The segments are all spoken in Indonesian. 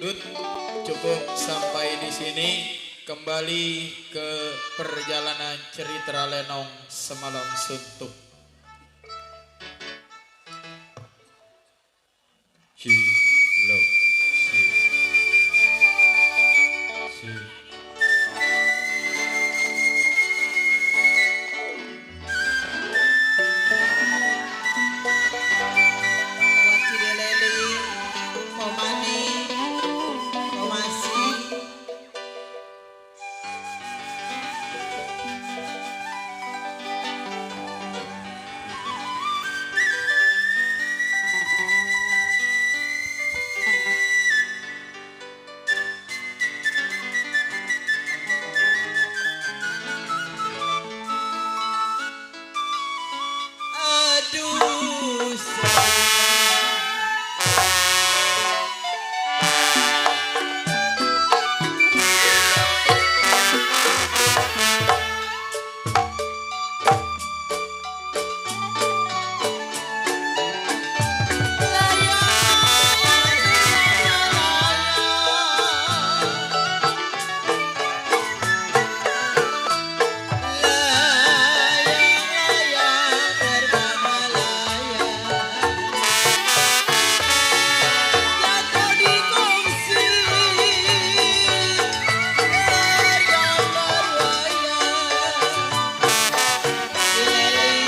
Dut, cukup sampai di sini. Kembali ke perjalanan cerita Lenong semalam suntuk. Hilo, si. Wacideleling, Komani, Komasi, aduh sayang. Layang-layang berbana layang, jatuh di kongsi bergambar wayang. Keliling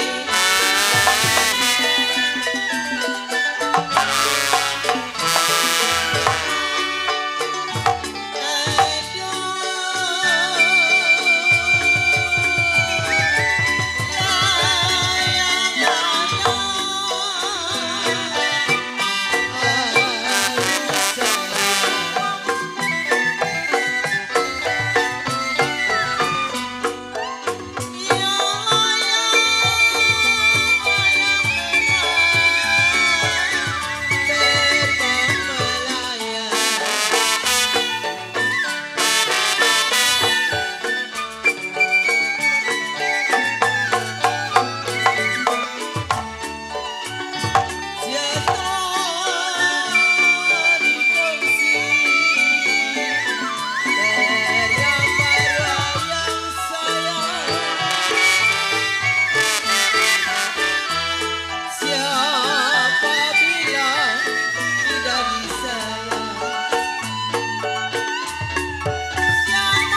siapa bilang tidak disayang? Yang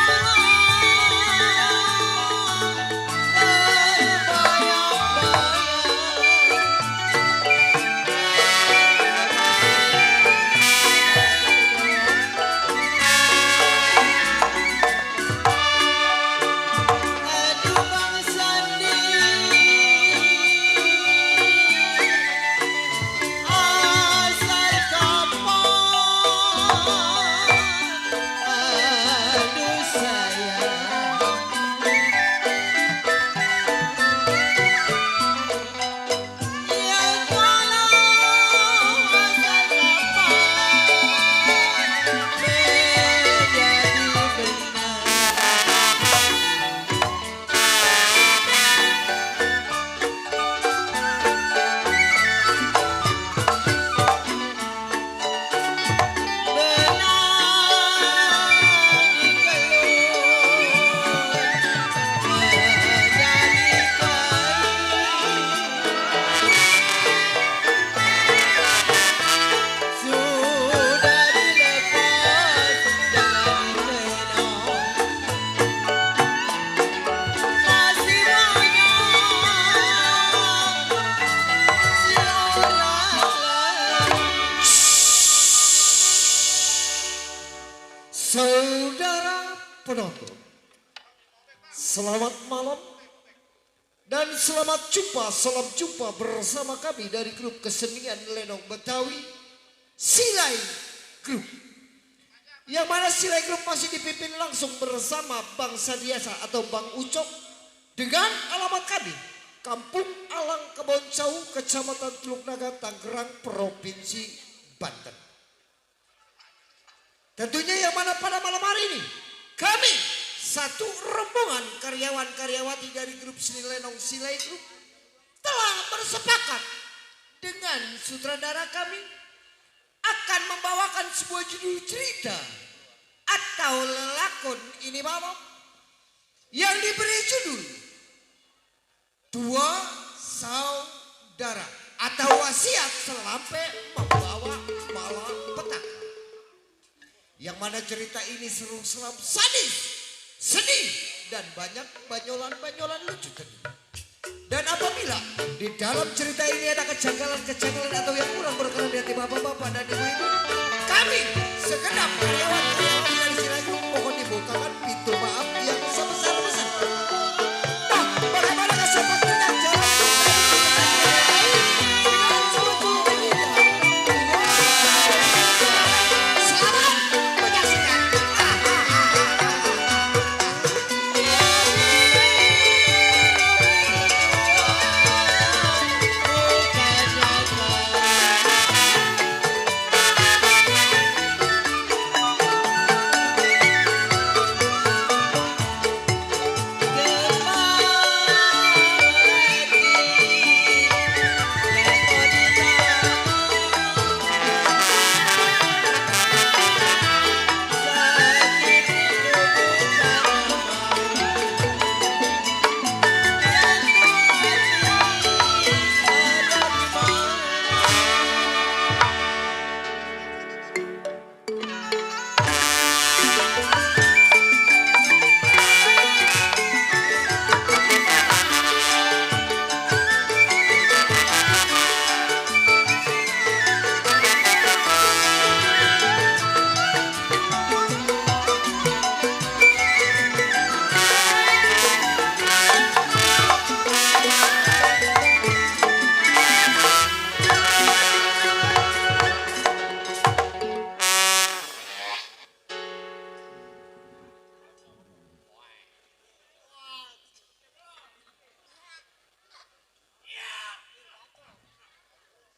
aduh Bang Sandi, asal kapan? Aduh sayang, ya kalau asal kapan menjadi benar. Benar dikeluh menjadi kain, sudah dilepas jangan dikenang. Masih banyak si orang lain. Saudara penonton, selamat malam dan selamat jumpa, salam jumpa bersama kami dari grup kesenian Lenong Betawi, Silai Group. Yang mana Silai Group masih dipimpin langsung bersama Bang Sadiasa atau Bang Ucok dengan alamat kami, Kampung Alang Keboncau, Kecamatan Teluk Naga, Tangerang, Provinsi Banten. Tentunya yang mana pada malam hari ini kami satu rombongan karyawan-karyawati dari grup Seni Lenong Silai Group telah bersepakat dengan sutradara kami akan membawakan sebuah judul cerita atau lelakon ini Bapak yang diberi judul Dua Saudara atau wasiat selampe membawa malapetaka. Yang mana cerita ini seru seram sadis, sedih dan banyak banyolan-banyolan lucu tadi. Dan apabila di dalam cerita ini ada kejanggalan-kejanggalan atau yang kurang berkenan di hati bapak-bapak dan ibu-ibu, kami segenap karyawan-karyawan dari Silayu mohon dibukakan pintu maaf yang sebesar-besarnya. Nah, bagaimana sepertinya jalan dengan seluruh selamat menyaksikan.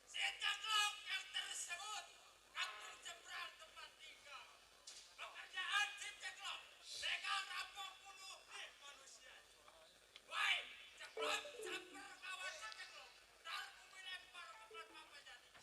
Seceklok yang tersebut kampung seberang tempat tinggal. Pekerjaan seceklok, mereka rampok bunuh manusia. Woi, ceklok samper kawan seceklok, ntar bumi lempar ke plat papa jadi.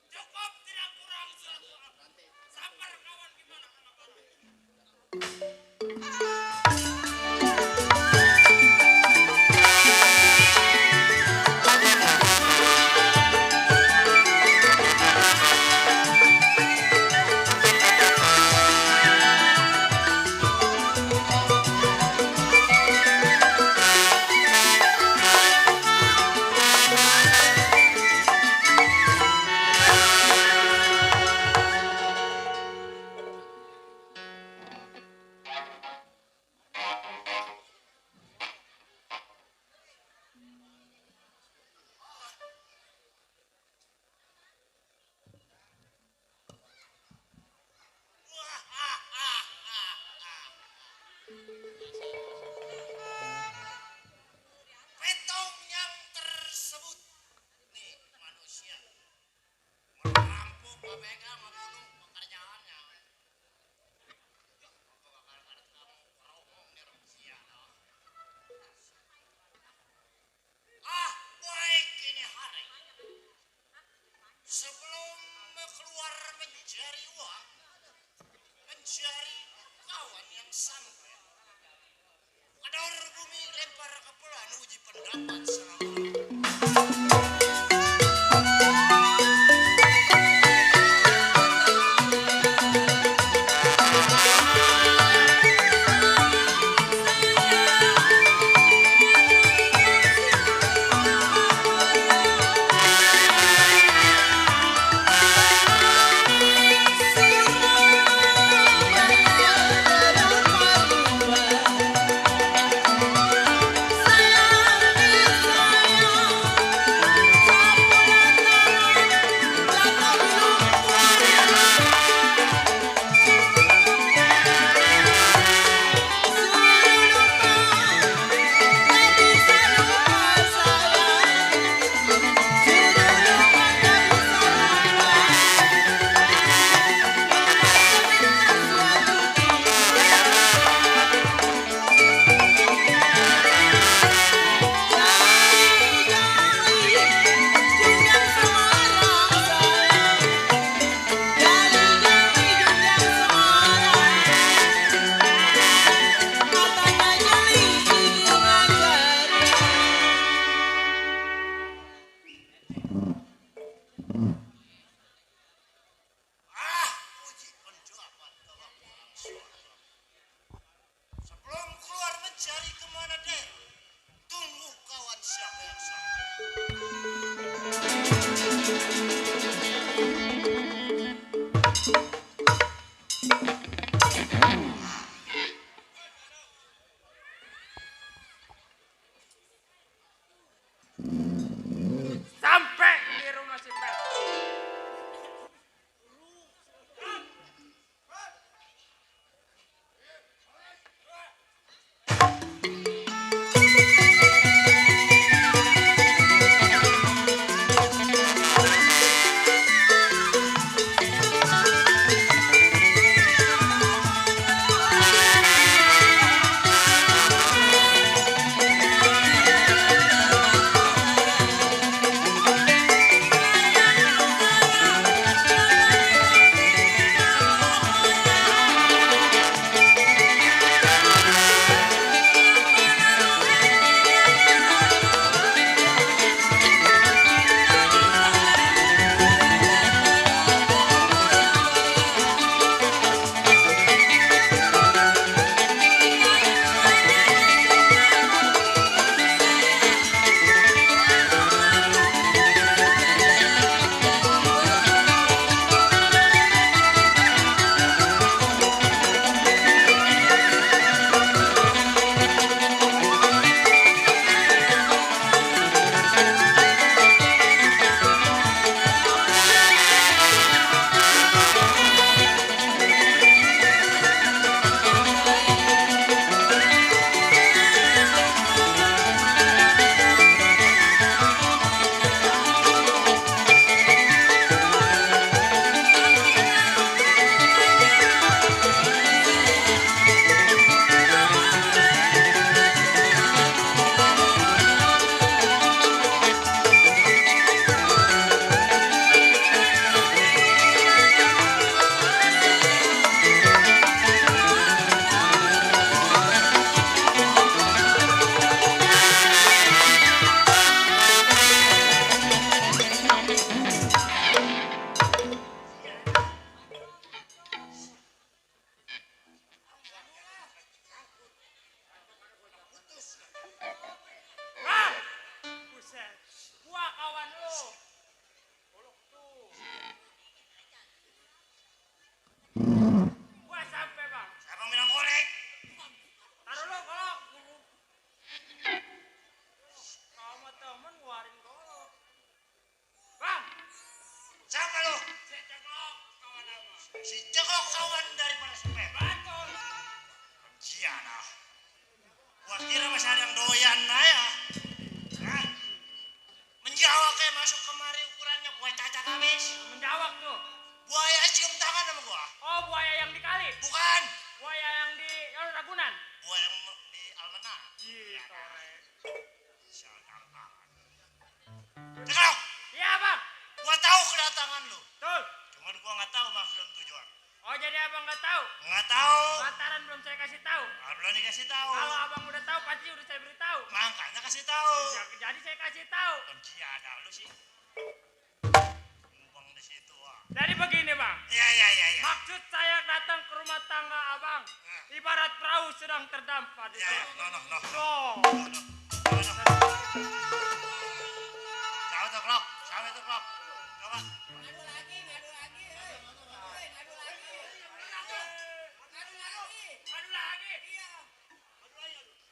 Cukup tidak kurang satu. Samper kawan gimana kalau barang? sampai. Ada orang bumi lempar kepala uji pendapat selama. Sayang nggak tahu? Nggak tahu. Lantaran belum saya kasih tahu. Belum dikasih tahu. Kalau abang udah tahu pasti udah saya beritahu. Makanya kasih tahu. Jadi saya kasih tahu. Kunci ada lu sih. Numpang di situ ah. Jadi begini bang. Iya. Maksud saya datang ke rumah tangga abang. Ibarat perahu sedang terdampar di Iya. situ. No. Oh. Sampai tuh klok. Coba. Aduh lagi.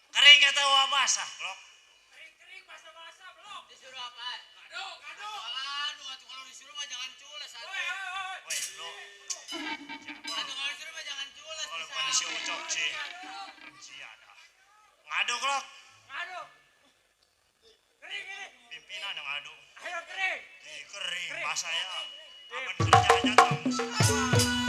Kering kata wah basah klok. Kering basah-basah belum. Disuruh apaan? Aduh. Aduh, kalau disuruh mah jangan cules. Woi. Woi lu. Kalau disuruh mah jangan cules. Kalau pada si ucok sih. Kunci ada. Ngadu klok. Aduh. Kering ini. Pimpinan yang ngadu. Ayo kering. Kering basah ya. Apa disuruh jangan-jangan.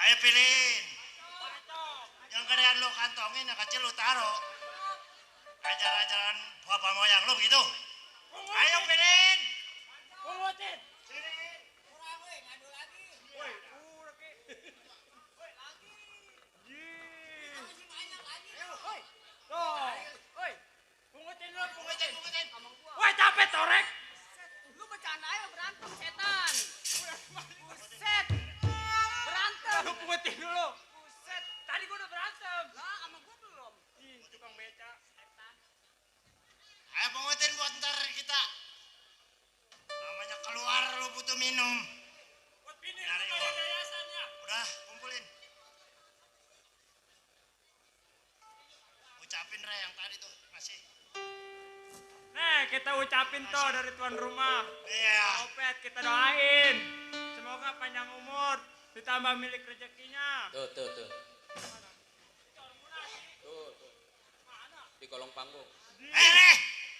Ayo pilihin. Yang gedean lu kantongin, yang kecil lu taruh. Ajar-ajaran bapak moyang lu begitu. Ayo pilihin. Pungutin. Pungutin. Woi capek torek. Lu bercanda aja berantem setan. Buset. Berantem. Lu pungutin dulu. Buset. Tadi gua udah berantem. Lah sama gua belum. Ih, tukang beca. Setan. Ayo pengutin buat ntar kita. Namanya keluar lu butuh minum. Buat bini Nyari lu uang. kayak yayasannya. Udah kumpulin. Ucapin Re yang tadi tuh masih. Nih, kita ucapin tuh dari tuan rumah. Iya. Opet kita doain. Semoga panjang umur, ditambah milik rezekinya. Tuh. Di kolong panggung. Re,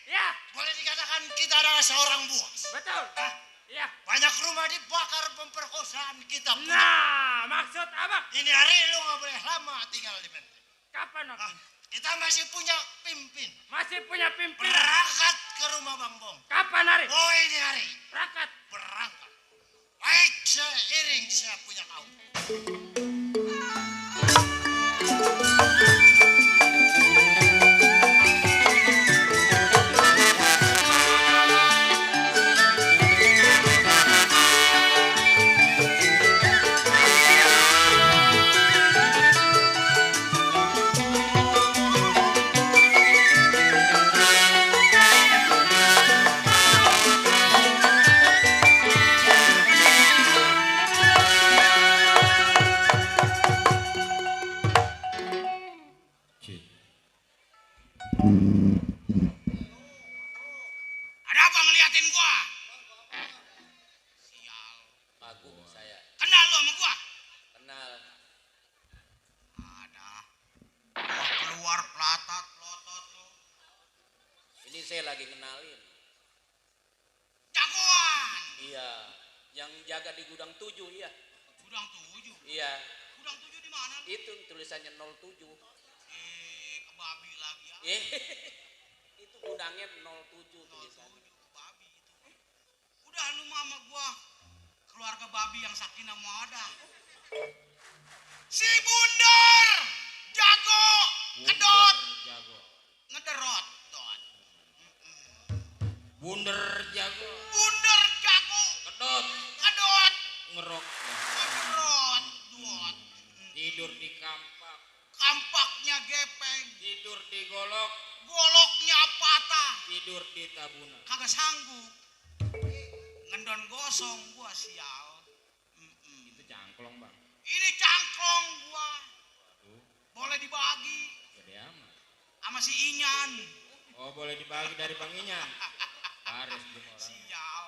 Iya, boleh dikatakan kita adalah seorang buas. betul. Hah? Iya. Banyak rumah dibakar pemperkosaan kita punya. Nah, maksud abang Ini hari lu nggak boleh lama tinggal di Menteng. kapan Ah, Oki? kita masih punya pimpin. Masih punya pimpinan. Berangkat ke rumah Bang Bong. Kapan hari? Oh ini hari Berangkat. berangkat. Baik seiring saya punya kau. Ada apa ngeliatin gua? Sial. Agung saya. Kenal lu sama gua? Kenal. Ada. Gua keluar pelatat lotot lu. Ini saya lagi kenalin. Jagoan. Iya. Yang jaga di gudang 7 iya. Gudang 7. Iya. Gudang 7 di mana? Itu tulisannya 07. Ke babi lagi ya. Eh, itu gudangnya 07 tulisannya. Ke babi itu. Udah lu mah sama gua keluarga babi yang sakinah mawaddah. Si Bundar jago kedot Jago. ngederot dot. Bunder jago. Bundar jago Kedot. kedot Ngerok. ngederot dot. Tidur di kampak. Kampaknya gepeng, Tidur di golok. goloknya patah, Tidur di tabuna. kagak sanggup. Ngendon gosong gua sial. Itu cangklong bang. Ini cangklong gua. Tuh, Boleh dibagi gede amat. sama si Inyan. Oh boleh dibagi dari Bang Inyan. Baris belum orang. Sial.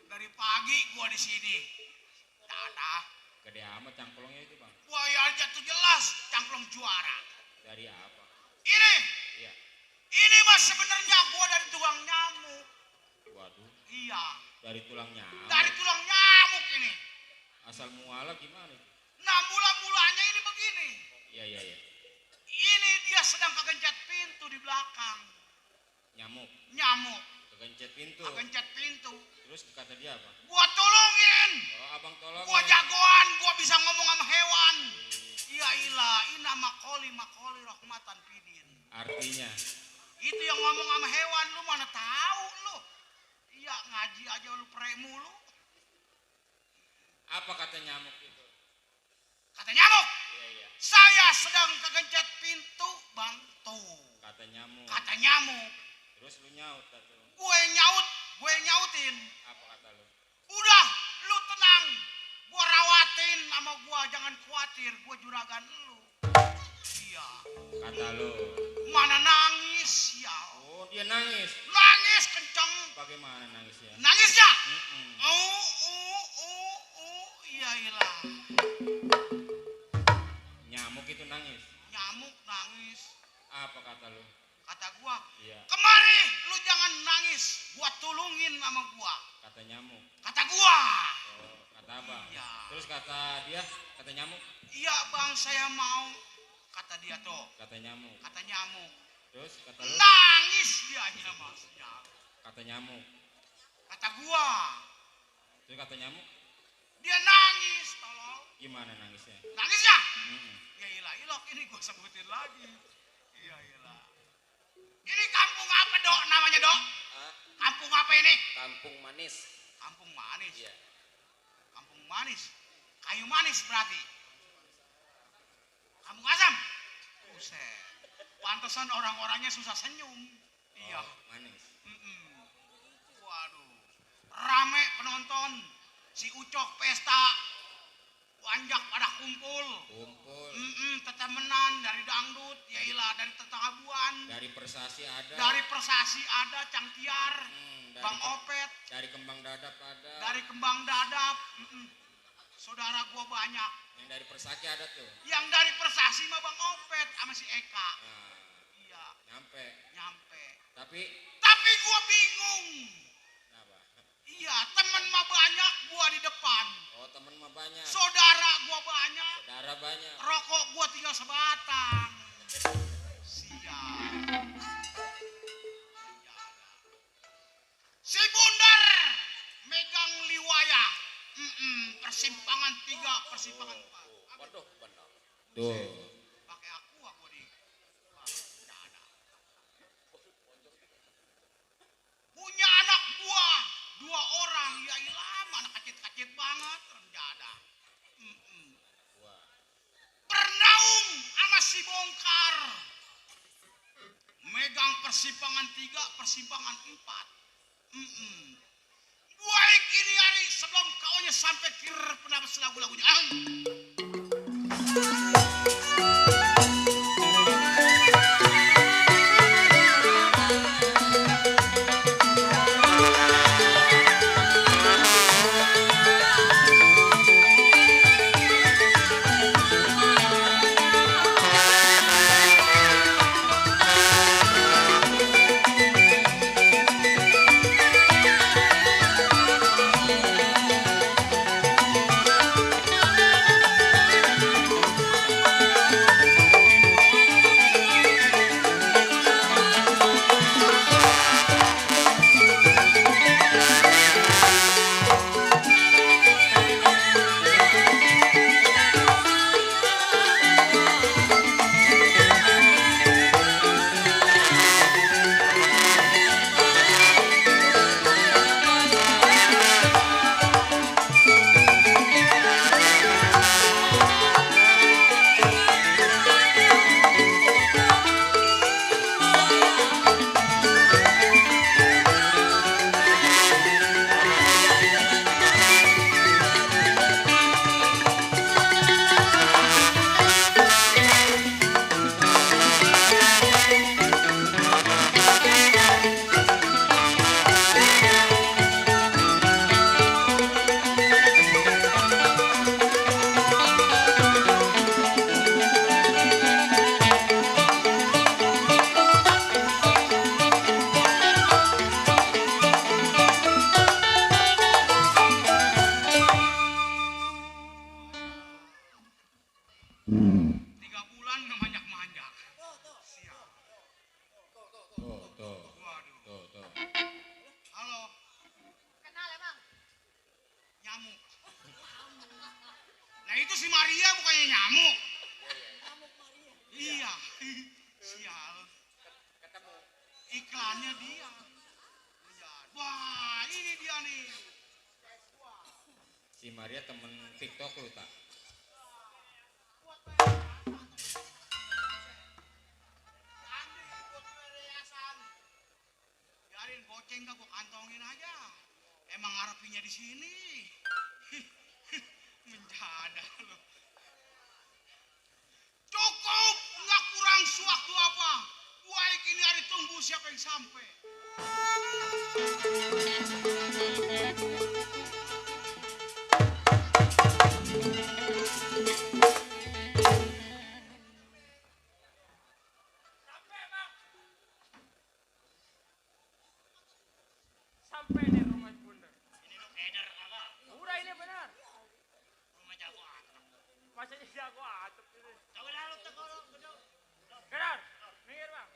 Dari pagi gua di sini. Dadah. Gede amat cangklongnya itu bang. Gua ya jatuh jelas cangklong juara. Dari apa? Ini, Iya. ini mah sebenarnya gua dari tulang nyamuk. Waduh. Iya, Dari tulang nyamuk. dari tulang nyamuk ini. Asal mualaf gimana? Nah, mula-mulanya ini begini. Iya iya iya. Ini dia sedang kegencet pintu di belakang. Nyamuk. Nyamuk, Kegencet pintu. kegencet pintu. Terus kata dia apa? Gua tolongin. Oh abang tolong. Gua jagoan, gua bisa ngomong sama hewan. Ya ilah, ina makoli rahmatan pidin. Artinya. Itu yang ngomong sama hewan, lu mana tahu lu. Iya, ngaji aja lu premu lu. Apa kata nyamuk itu? Kata nyamuk, Iya iya. saya sedang kegencet pintu, Bang. Tuh, Kata nyamuk. kata nyamuk. Terus lu nyaut kata lu. Gue nyautin. Apa kata lu? Udah, lu tenang. Gua rawatin sama gua, jangan khawatir. Gua juragan lu. Iya. Kata lu. Mana nangis ya? Oh dia nangis. Nangis kenceng. Bagaimana nangisnya? Nangisnya? Mm-mm. Iya ilah. Nyamuk itu nangis. Nyamuk nangis. Apa kata lu? Kata gua, Iya. kemari lu jangan nangis. Gua tulungin sama gua. Kata nyamuk. Kata gua. Oh, kata apa? Iya. Terus kata dia, kata nyamuk. Iya bang, saya mau. Kata dia tuh. Kata nyamuk. Kata nyamuk. Terus kata lu. Nangis dianya masnya. Kata nyamuk. Kata gua. Terus kata nyamuk. Dia nangis, tolong. Gimana nangisnya? Nangis ya? Mm-mm. Ya ilah, ilok ini gua sebutin lagi. Iya ilah. Ini kampung apa dok namanya dok? Ah, Kampung apa ini? kampung manis. Kampung manis. Iya. Kampung manis. Kayu manis berarti. Kampung asam. Buset. Pantesan orang-orangnya susah senyum. Iya. Oh, manis. Mm-mm. Waduh. Rame penonton. Si Ucok pesta. Wanjak pada kumpul. Kumpul. Tetemenan dari dangdut. Yailah dari tetanggabuan. Dari persasi ada. Dari persasi ada Cangtiar. dari, Bang Opet. Dari kembang dadap ada. Dari kembang dadap. Saudara gua banyak. Yang dari persaki ada tuh. Yang dari persasi mah Bang Opet sama si Eka. Nah, Iya, nyampe. nyampe. Tapi Gua bingung. kenapa? Iya, temen mah banyak, gua di depan. Oh temen mah banyak. Saudara gua banyak, Saudara banyak. rokok gua tinggal sebatang. Siap. Si Bundar megang liwaya. Persimpangan 3, persimpangan 4. Waduh benar. Tuh. Pakai aqua gua di. Wah, nggak ada. Punya anak buah 2 orang, ya ilah, anak kacit-kacit banget, renjada. Wah. Bernaung sama si Bongkar. Megang persimpangan 3, persimpangan 4. Gue gini hari sebelum kaunya sampai kir pernah lagu-lagunya. temannya dia. Wah, ini dia nih. Si Maria temen TikTok lu tak? Biarin goceng gak gua kantongin aja. Emang ngarepinya di sini. Menjadah lu. Cukup, nggak kurang sewaktu apa. Gua ini hari tunggu siapa yang sampai. Sampai nih rumah bundar. Ini lu keder kagak? Udah ini benar. Rumah jago atap. Masa jago atap ini. Kau dah lu tegolong gedung. Benar. Minggir bang.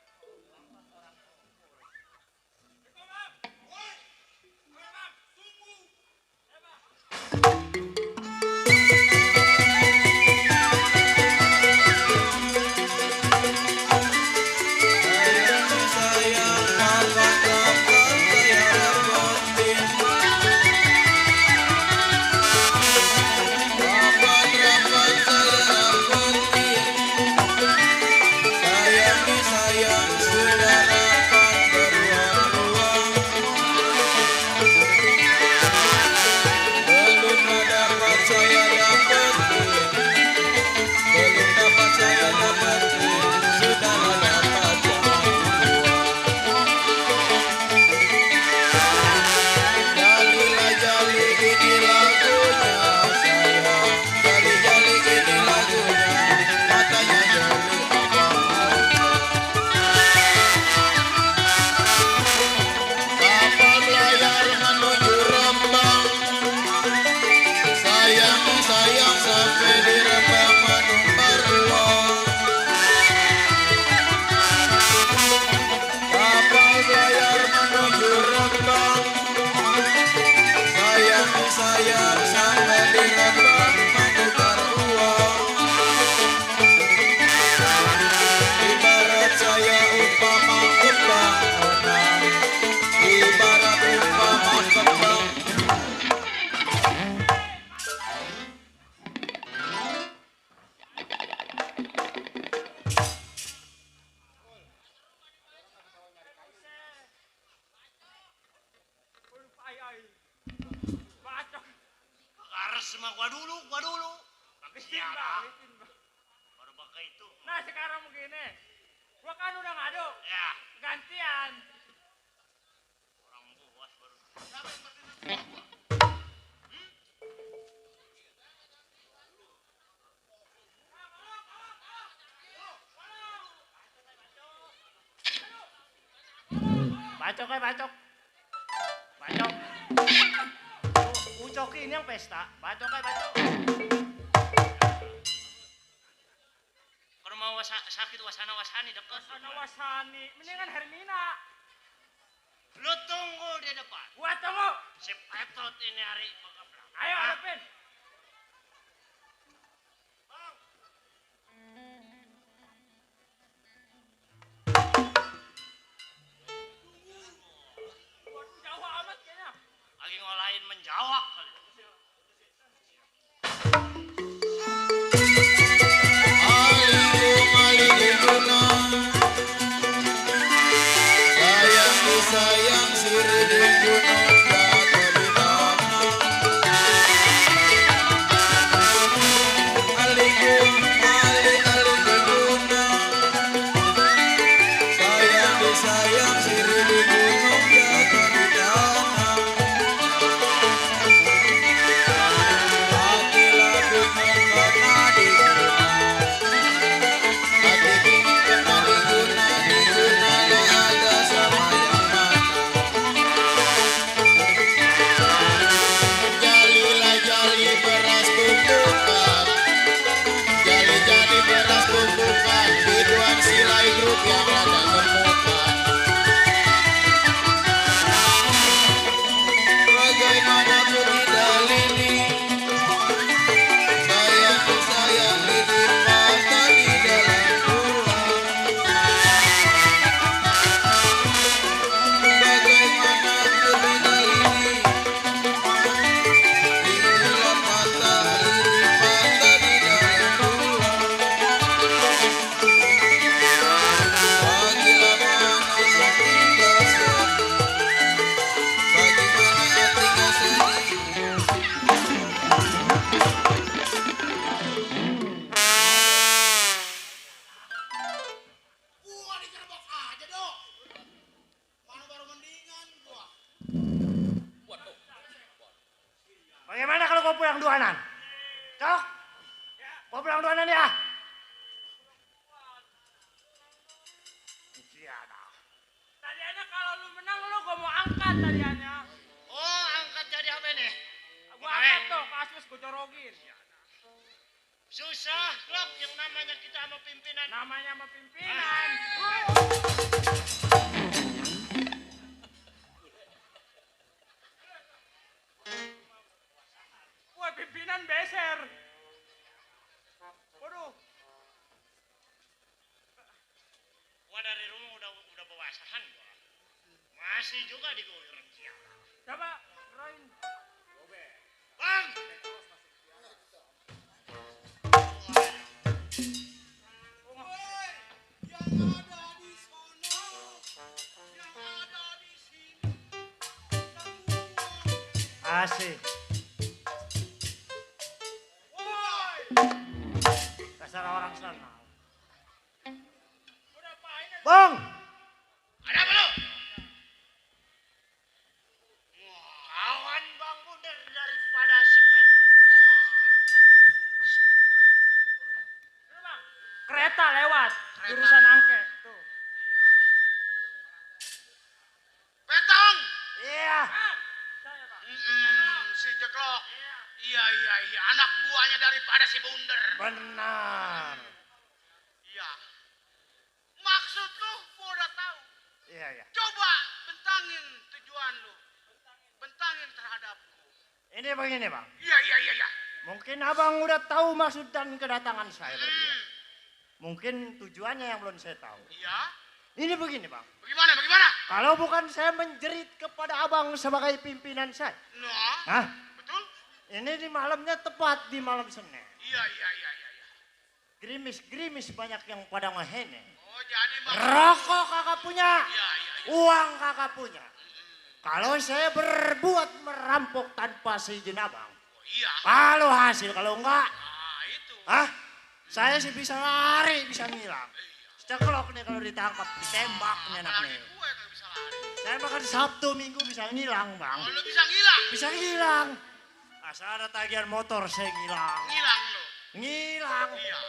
Harus sama gua dulu. Bikin bang. Baru pakai itu. Nah sekarang begini. Gua kan udah ngaduk. Ya, Gantian. orang buas baru. Bacok. Ucokin yang pesta. Bacok. Kalau mau sakit wasani dekat. Wasani. Mendingan Hermina. Lu tunggu di depan. Gua tunggu. Si Petot ini hari mengeblak. Ayo hadapin. Jauh amat kayaknya. Lagi ngolahin menjawab kali. Sayang sirih di gunung jatuh di tanah. Alikum ali di gunung. Sayang sirih di gunung jatuh di tanah. Hati lagu kena di gunung. Hati bingung kena di gunung lo ada sama yang mana. Jali beras tumpukan. Jali beras tumpukan. Biduan silai grup yang lada gemukan. Bagaimana ku tidak lini. Sayang ditimpa tali dalam tulang. duanan. Cok. Bawa pulang duanan ya. Tadiannya kalau lu menang lu gua mau angkat tadiannya. Oh, angkat jadi apa nih? Gua angkat tuh, kasus gua corogin. Susah, Klok, yang namanya kita sama pimpinan. Namanya sama pimpinan. Wah, pimpinan beser. Waduh. Gua dari rumah udah bawasahan gua. Masih juga diguyur. Coba, Roin. Bang! Asik. Dasar orang sana. Bang! Ada apa lu? Kawan Bang Bundar daripada si Petrot bersama. Kereta lewat, jurusan Angke. Tuh. Petong. Iya. Saya, Pak. Si Jeklok. Iya. Anak buahnya daripada si Bunder. Benar. Iya. Maksud lu gua udah tahu. Iya. Coba bentangin tujuan lu. Bentangin terhadapku. Ini begini Bang. Iya. Mungkin abang udah tahu maksud dan kedatangan saya berdua. Mungkin tujuannya yang belum saya tahu. Iya. Ini begini Bang. Bagaimana? Kalau bukan saya menjerit kepada abang sebagai pimpinan saya. Nah, Hah? betul? Ini di malamnya tepat di malam Senin. Iya. Gerimis banyak yang pada ngehene. Oh, jadi Rokok kakak punya. Iya. Uang kakak punya. Kalau saya berbuat merampok tanpa seizin abang. Oh, iya. Kalau hasil, kalau enggak. Ah, itu. Hah? Saya sih bisa lari, bisa ngilang. Ceklok nih kalau ditangkap, ditembak nih anak Apalagi nih. gue yang bisa lari. Saya makan Sabtu Minggu bisa ngilang bang. Oh, lu bisa ngilang? Bisa ngilang. Asal ada tagihan motor saya ngilang. Ngilang lu? Ngilang. Iya.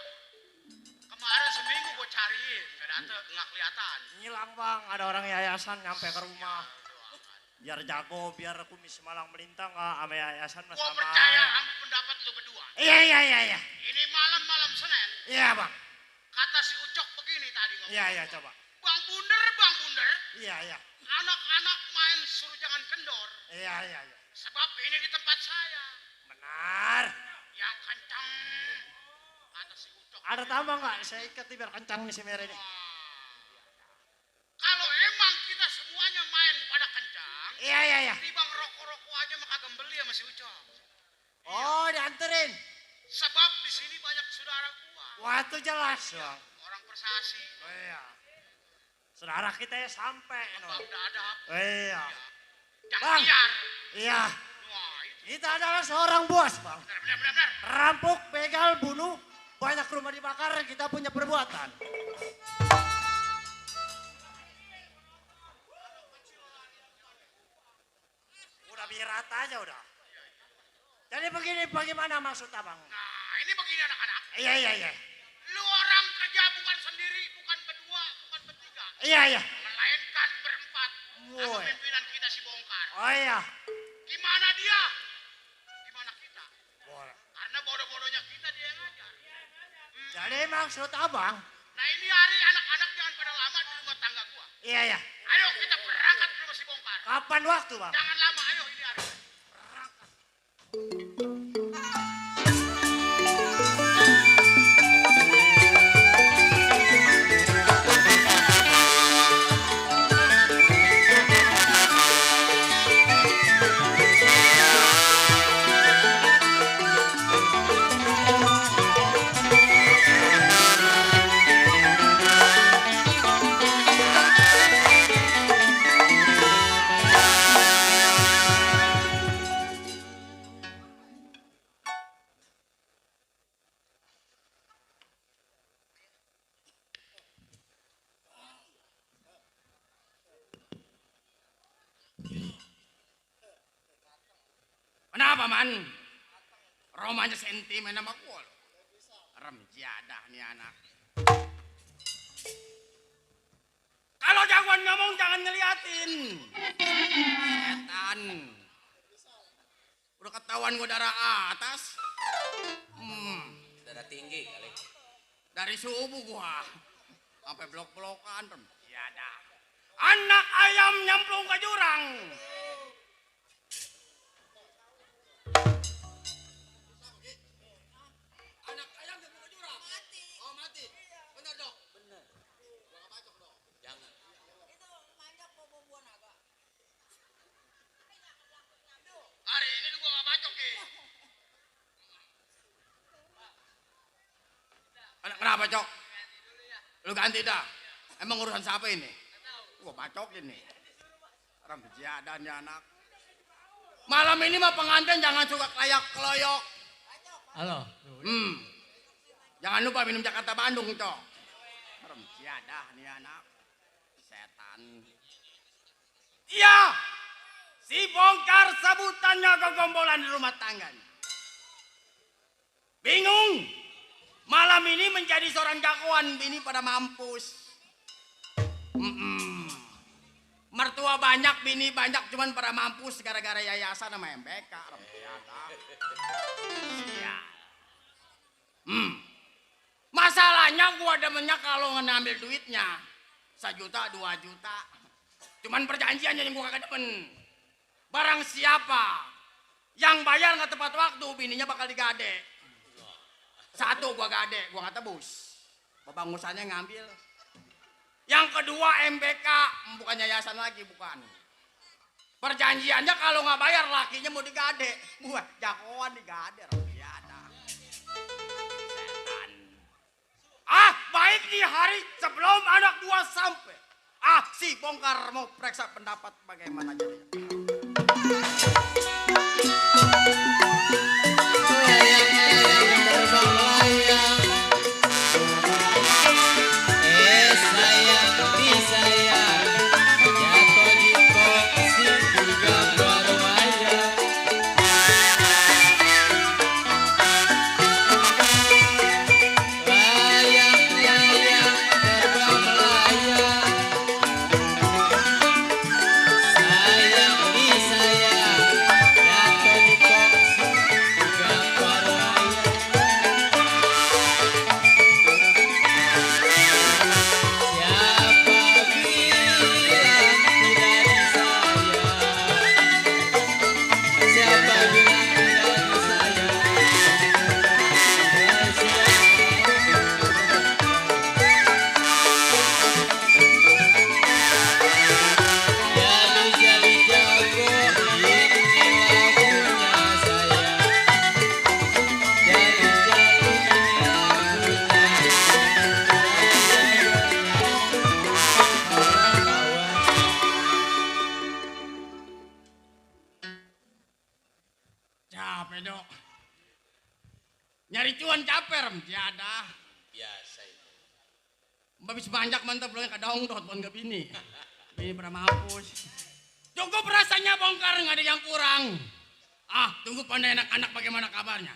Kemarin seminggu gue cariin, nggak kelihatan. Ngilang bang, ada orang yayasan nyampe ke rumah. Biar jago, biar kumis malang melintang nggak sama yayasan mas Gue sama. percaya sama pendapat lu berdua. Iya. Ini malam Senin, Iya bang. kata si Ucok begini tadi ngomong. Iya coba. Bang Bunder. Iya. Anak-anak main suruh jangan kendor. Iya. Sebab ini di tempat saya. Benar. Yang kencang. Kata si Ucok. Ada tambah nggak? Saya ikat biar kencang nih si Mer ini. Kalau emang kita semuanya main pada kencang, Iya. di bang rokok-rokok aja mah kagak beli sama si Ucok. Oh dianterin. Sebab di sini banyak saudara gua. Wah itu jelas bang. Orang persasi, Oh, iya. Saudara kita ya sampai. No. bang dadap, Iya. Jangkiar. Iya. Wah, itu Kita adalah seorang bos bang. benar. Rampok, begal, bunuh. Banyak rumah dibakar, kita punya perbuatan. Udah biar rata aja udah. Jadi begini, bagaimana maksud abang? Nah, ini begini anak-anak. Iya. Lu orang kerja bukan sendiri, bukan berdua, bukan bertiga. Iya. Melainkan berempat. Sama Woi. pimpinan kita si Bongkar. Oh iya. Gimana dia? Gimana kita? Boleh. Karena bodoh-bodohnya kita dia yang ngajar. Jadi maksud abang? Nah ini hari anak-anak jangan pada lama di rumah tangga gua. Iya. Ayo kita berangkat ke rumah si Bongkar. Kapan waktu bang? Jangan lama, ayo ini hari. Kenapa man? Romanya sentimen sama gua. Remjadah nih anak. Kalau jagoan ngomong jangan ngeliatin. Setan. Udah ketahuan gua darah atas. Darah tinggi kali. Dari subuh gua sampai blok-blokan remjadah. Anak ayam nyemplung ke jurang. Anak ayam nyemplung ke jurang. Mati. Oh mati. Bener dok. Bener. Gua nggak bacok dok. Jangan. Itu manjak bobo naga. Hari ini gua nggak bacok ki. Anak kenapa cok? Lu ganti dah. Emang urusan siapa ini? Gua bacokin nih. Remjadannya anak. Malam ini mah pengantin jangan suka kayak keloyok. Halo. Jangan lupa minum Jakarta Bandung cok. Remjadah nih anak. Setan. Iya. Si bongkar sebutannya kegombolan di rumah tangganya. Bingung. Malam ini menjadi seorang jagoan, bini pada mampus. Mertua banyak, bini banyak, cuman pada mampus gara-gara yayasan sama MBK. Sial. Masalahnya gua demennya kalau ngambil duitnya 1 juta, 2 juta. Cuman perjanjiannya yang gua kagak demen. Barang siapa yang bayar nggak tepat waktu, bininya bakal digade. 1 gua gade, gua nggak tebus. Pebangusannya ngambil. Yang kedua MBK, bukan yayasan lagi, bukan. Perjanjiannya kalau nggak bayar lakinya mau digade. Gua jagoan digade, Robiada. Setan. Baik di hari sebelum anak gua sampai. Si bongkar mau periksa pendapat bagaimana jadinya. Capek dok. Nyari cuan capek remjadah. Biasa itu. Babis banyak mantap belum kadang dot pun gak bini. Bini pada mampus. Cukup rasanya bongkar nggak ada yang kurang. Tunggu pandai anak-anak bagaimana kabarnya.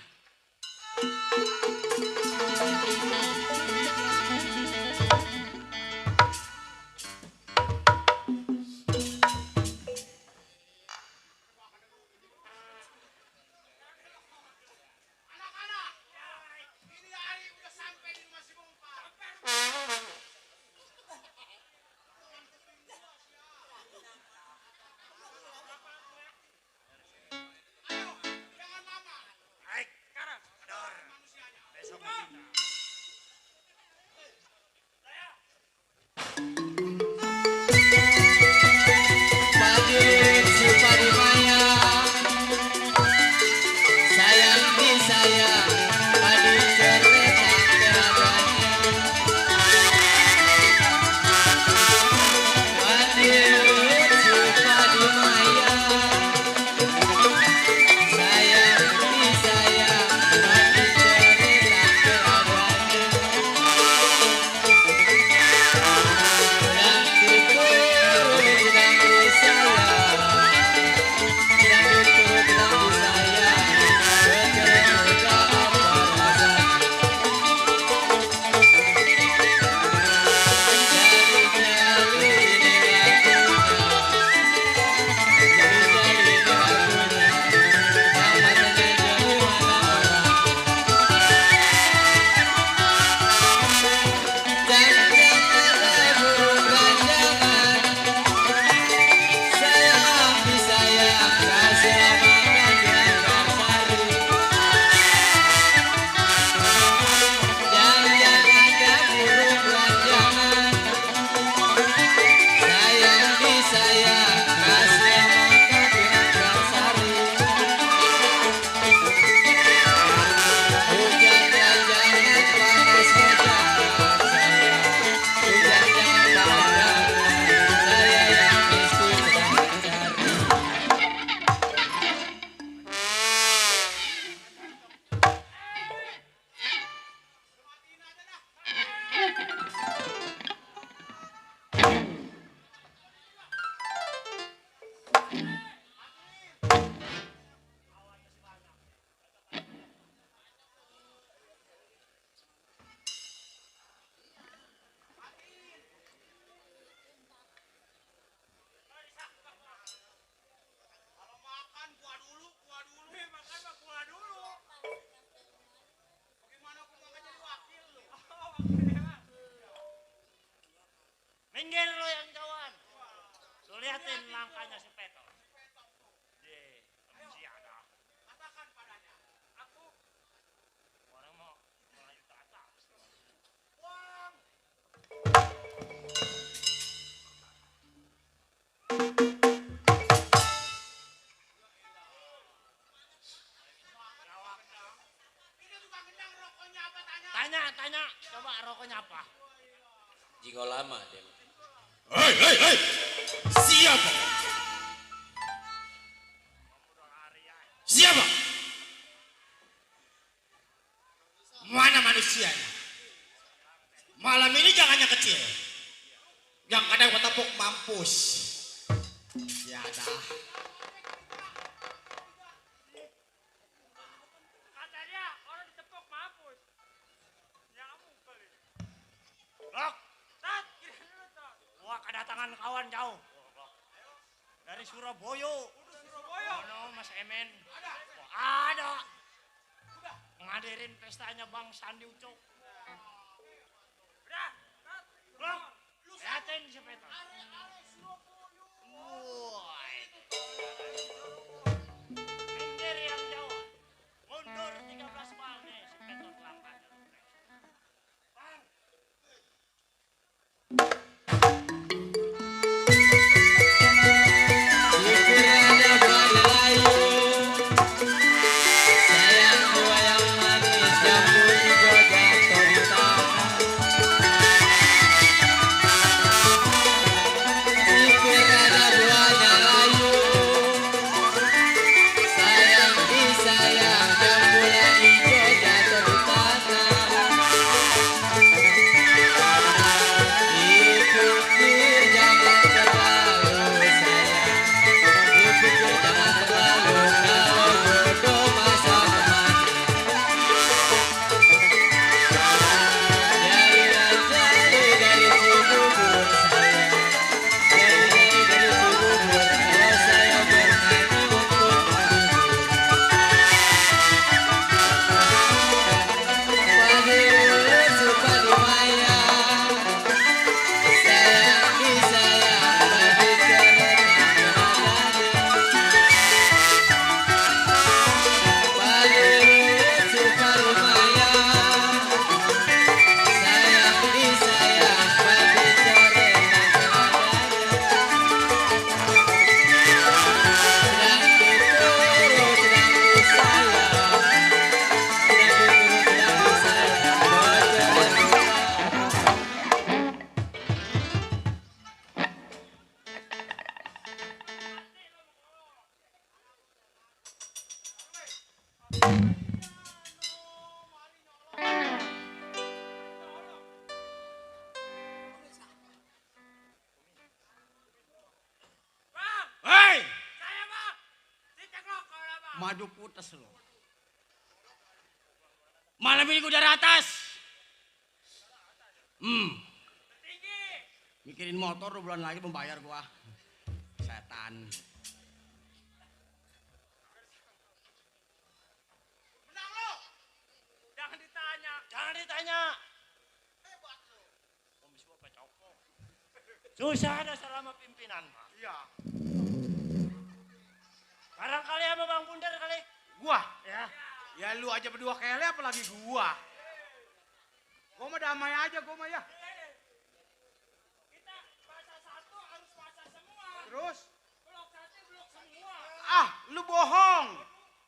Minggir lo yang jauhan. Lo liatin langkahnya si Peto. Si ada. Katakan padanya, aku Orang mau melaju ke atas. uang. Ini juga gendang rokoknya apa tanya? Tanya, coba rokoknya apa? Jingo lama Dem. Hei, siapa? Siapa? Mana manusianya? Malam ini jangan yang kecil. Yang kadang ketepuk mampus. Ya dah. Kata dia orang ditepuk mampus. Nyamuk kali. Lok, Tat, kira dulu Tat. gua kedatangan kawan jauh. Dari Surabaya. Surabaya. Ono Mas Emen. Ada. Oh, ada. Ngadirin pestanya Bang Sandi Ucok. Udah. Tat. Lok, liatin si Peto. Minggir yang jauh. Mundur 13 bal nih si Peto langkahnya. Bang. Dikiranya berlayu, sayang dua yang manis, jambu hijau jatuh di tangan. Dikiranya buahnya layu, sayang disayang, jambu hijau jatuh di tangan. Dipikir jangan terlalu sayang, dipikir jangan terlalu kalau jodoh masa depan. Jali dari Cibubur sayang, jali dari Cibubur kalau saya bernyanyi untuk padi ulus padi maya. Sayang disayang padi keretanya padi ulus padi maya. Sayang disayang padi keretanya sedang diturut sedang disayang, sedang diturut sedang disayang betul. Bang, Hei, saya bang. Dicek rokok lah bang. Maju putus lo. Malam ini gua dari atas. Tinggi. Mikirin motor 2 bulan lagi membayar gua. Setan. Menang lo. Jangan ditanya. Jangan ditanya. Komis gua pecokok. Susah ada selama pimpinan mah. Iya. Barangkali sama Bang Bundar kali. Gua. Ya. Ya lu aja berdua kele apalagi gua. Gua mah damai aja gua mah ya. Kita bahasa satu harus bahasa semua. Terus? Blok satu blok semua. Ah, lu bohong.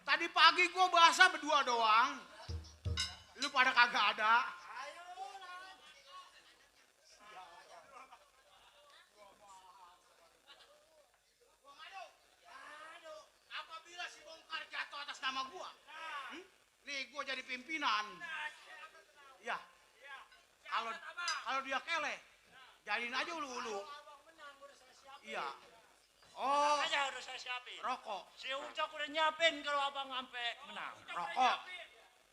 Tadi pagi gua bahasa berdua doang. Lu pada kagak ada. Apabila si Bongkar jatuh atas nama gua, nih gua jadi pimpinan. Ya, kalau dia kele, jadiin aja ulu-ulu. Iya. Oh, Aja udah saya siapin. rokok, Si Ucok udah nyiapin kalau abang sampai menang. rokok,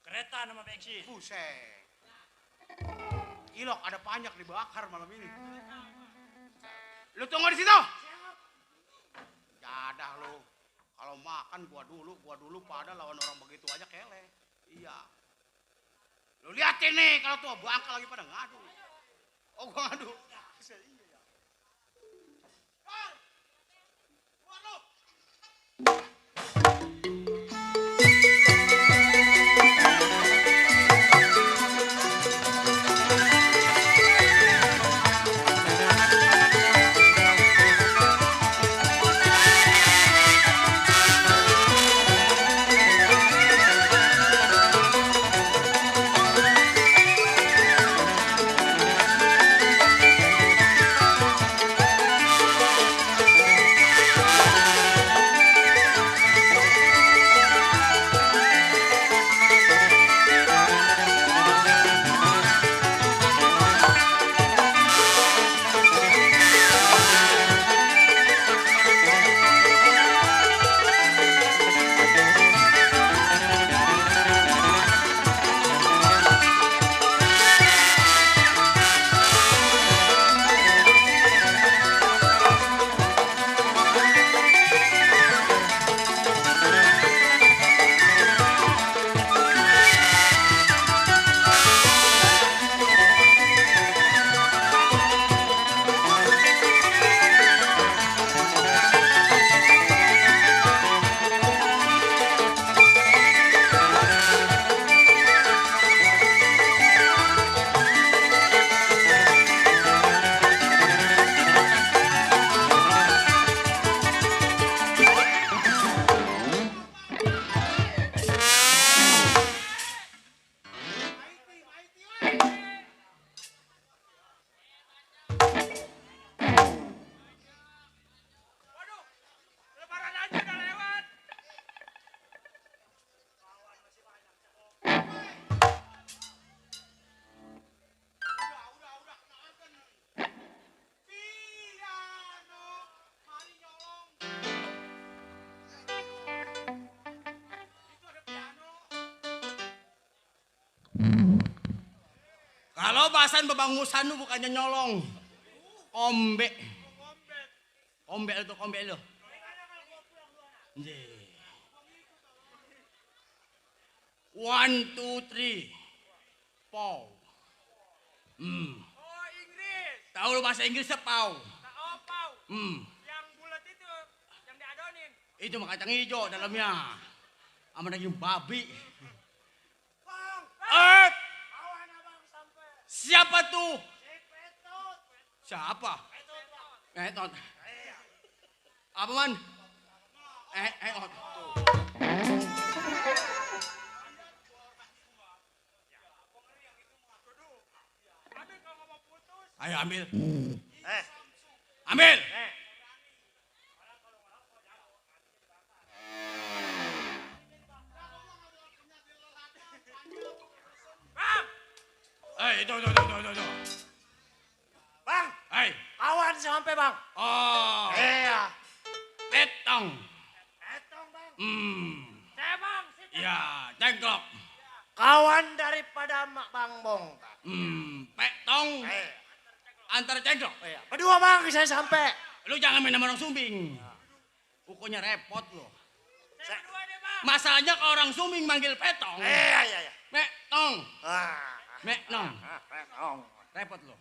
Kereta sama bensin. buset. Ilok ada banyak dibakar malam ini. Lu tunggu di situ. Jadah lu. Kalau makan gua dulu pada lawan orang begitu aja kele. Iya. Lu liatin nih kalau tuh bangka lagi pada ngadu. Oh gua ngadu. Iya ya. Kalau bahasan bebangusan lu bukannya nyolong. Kombe. Kombe itu kombe lu. Nggih. 1 2 3. Pow. Oh, Inggris. Tahu lu bahasa Inggrisnya pow. Oh, pau. Yang bulat itu, yang diadonin. Itu mah kacang hijau dalamnya. Sama daging babi. Bang, Eh, kawan abang sampai. siapa tuh? Petut. Siapa? Petut, Bang. Etot. Apa man? Ot. Ambil kalau mau putus. Ayo ambil. Eh, Ambil. Bang, Itu. Bang, Hai. kawan sampai Bang. Oh. Iya. Petong. Etong Bang. saya Bang. Ya, cengklok. Kawan daripada Mak Bang Bong. Petong. Eh, Antar cengklok. iya. Berdua Bang saya sampai. Lu jangan main sama orang sumbing. Pokoknya repot lo. Saya berdua deh, Bang. Masalahnya kalau orang sumbing manggil petong. Iya. Petong. Ah, Metong. Etong. Repot lo.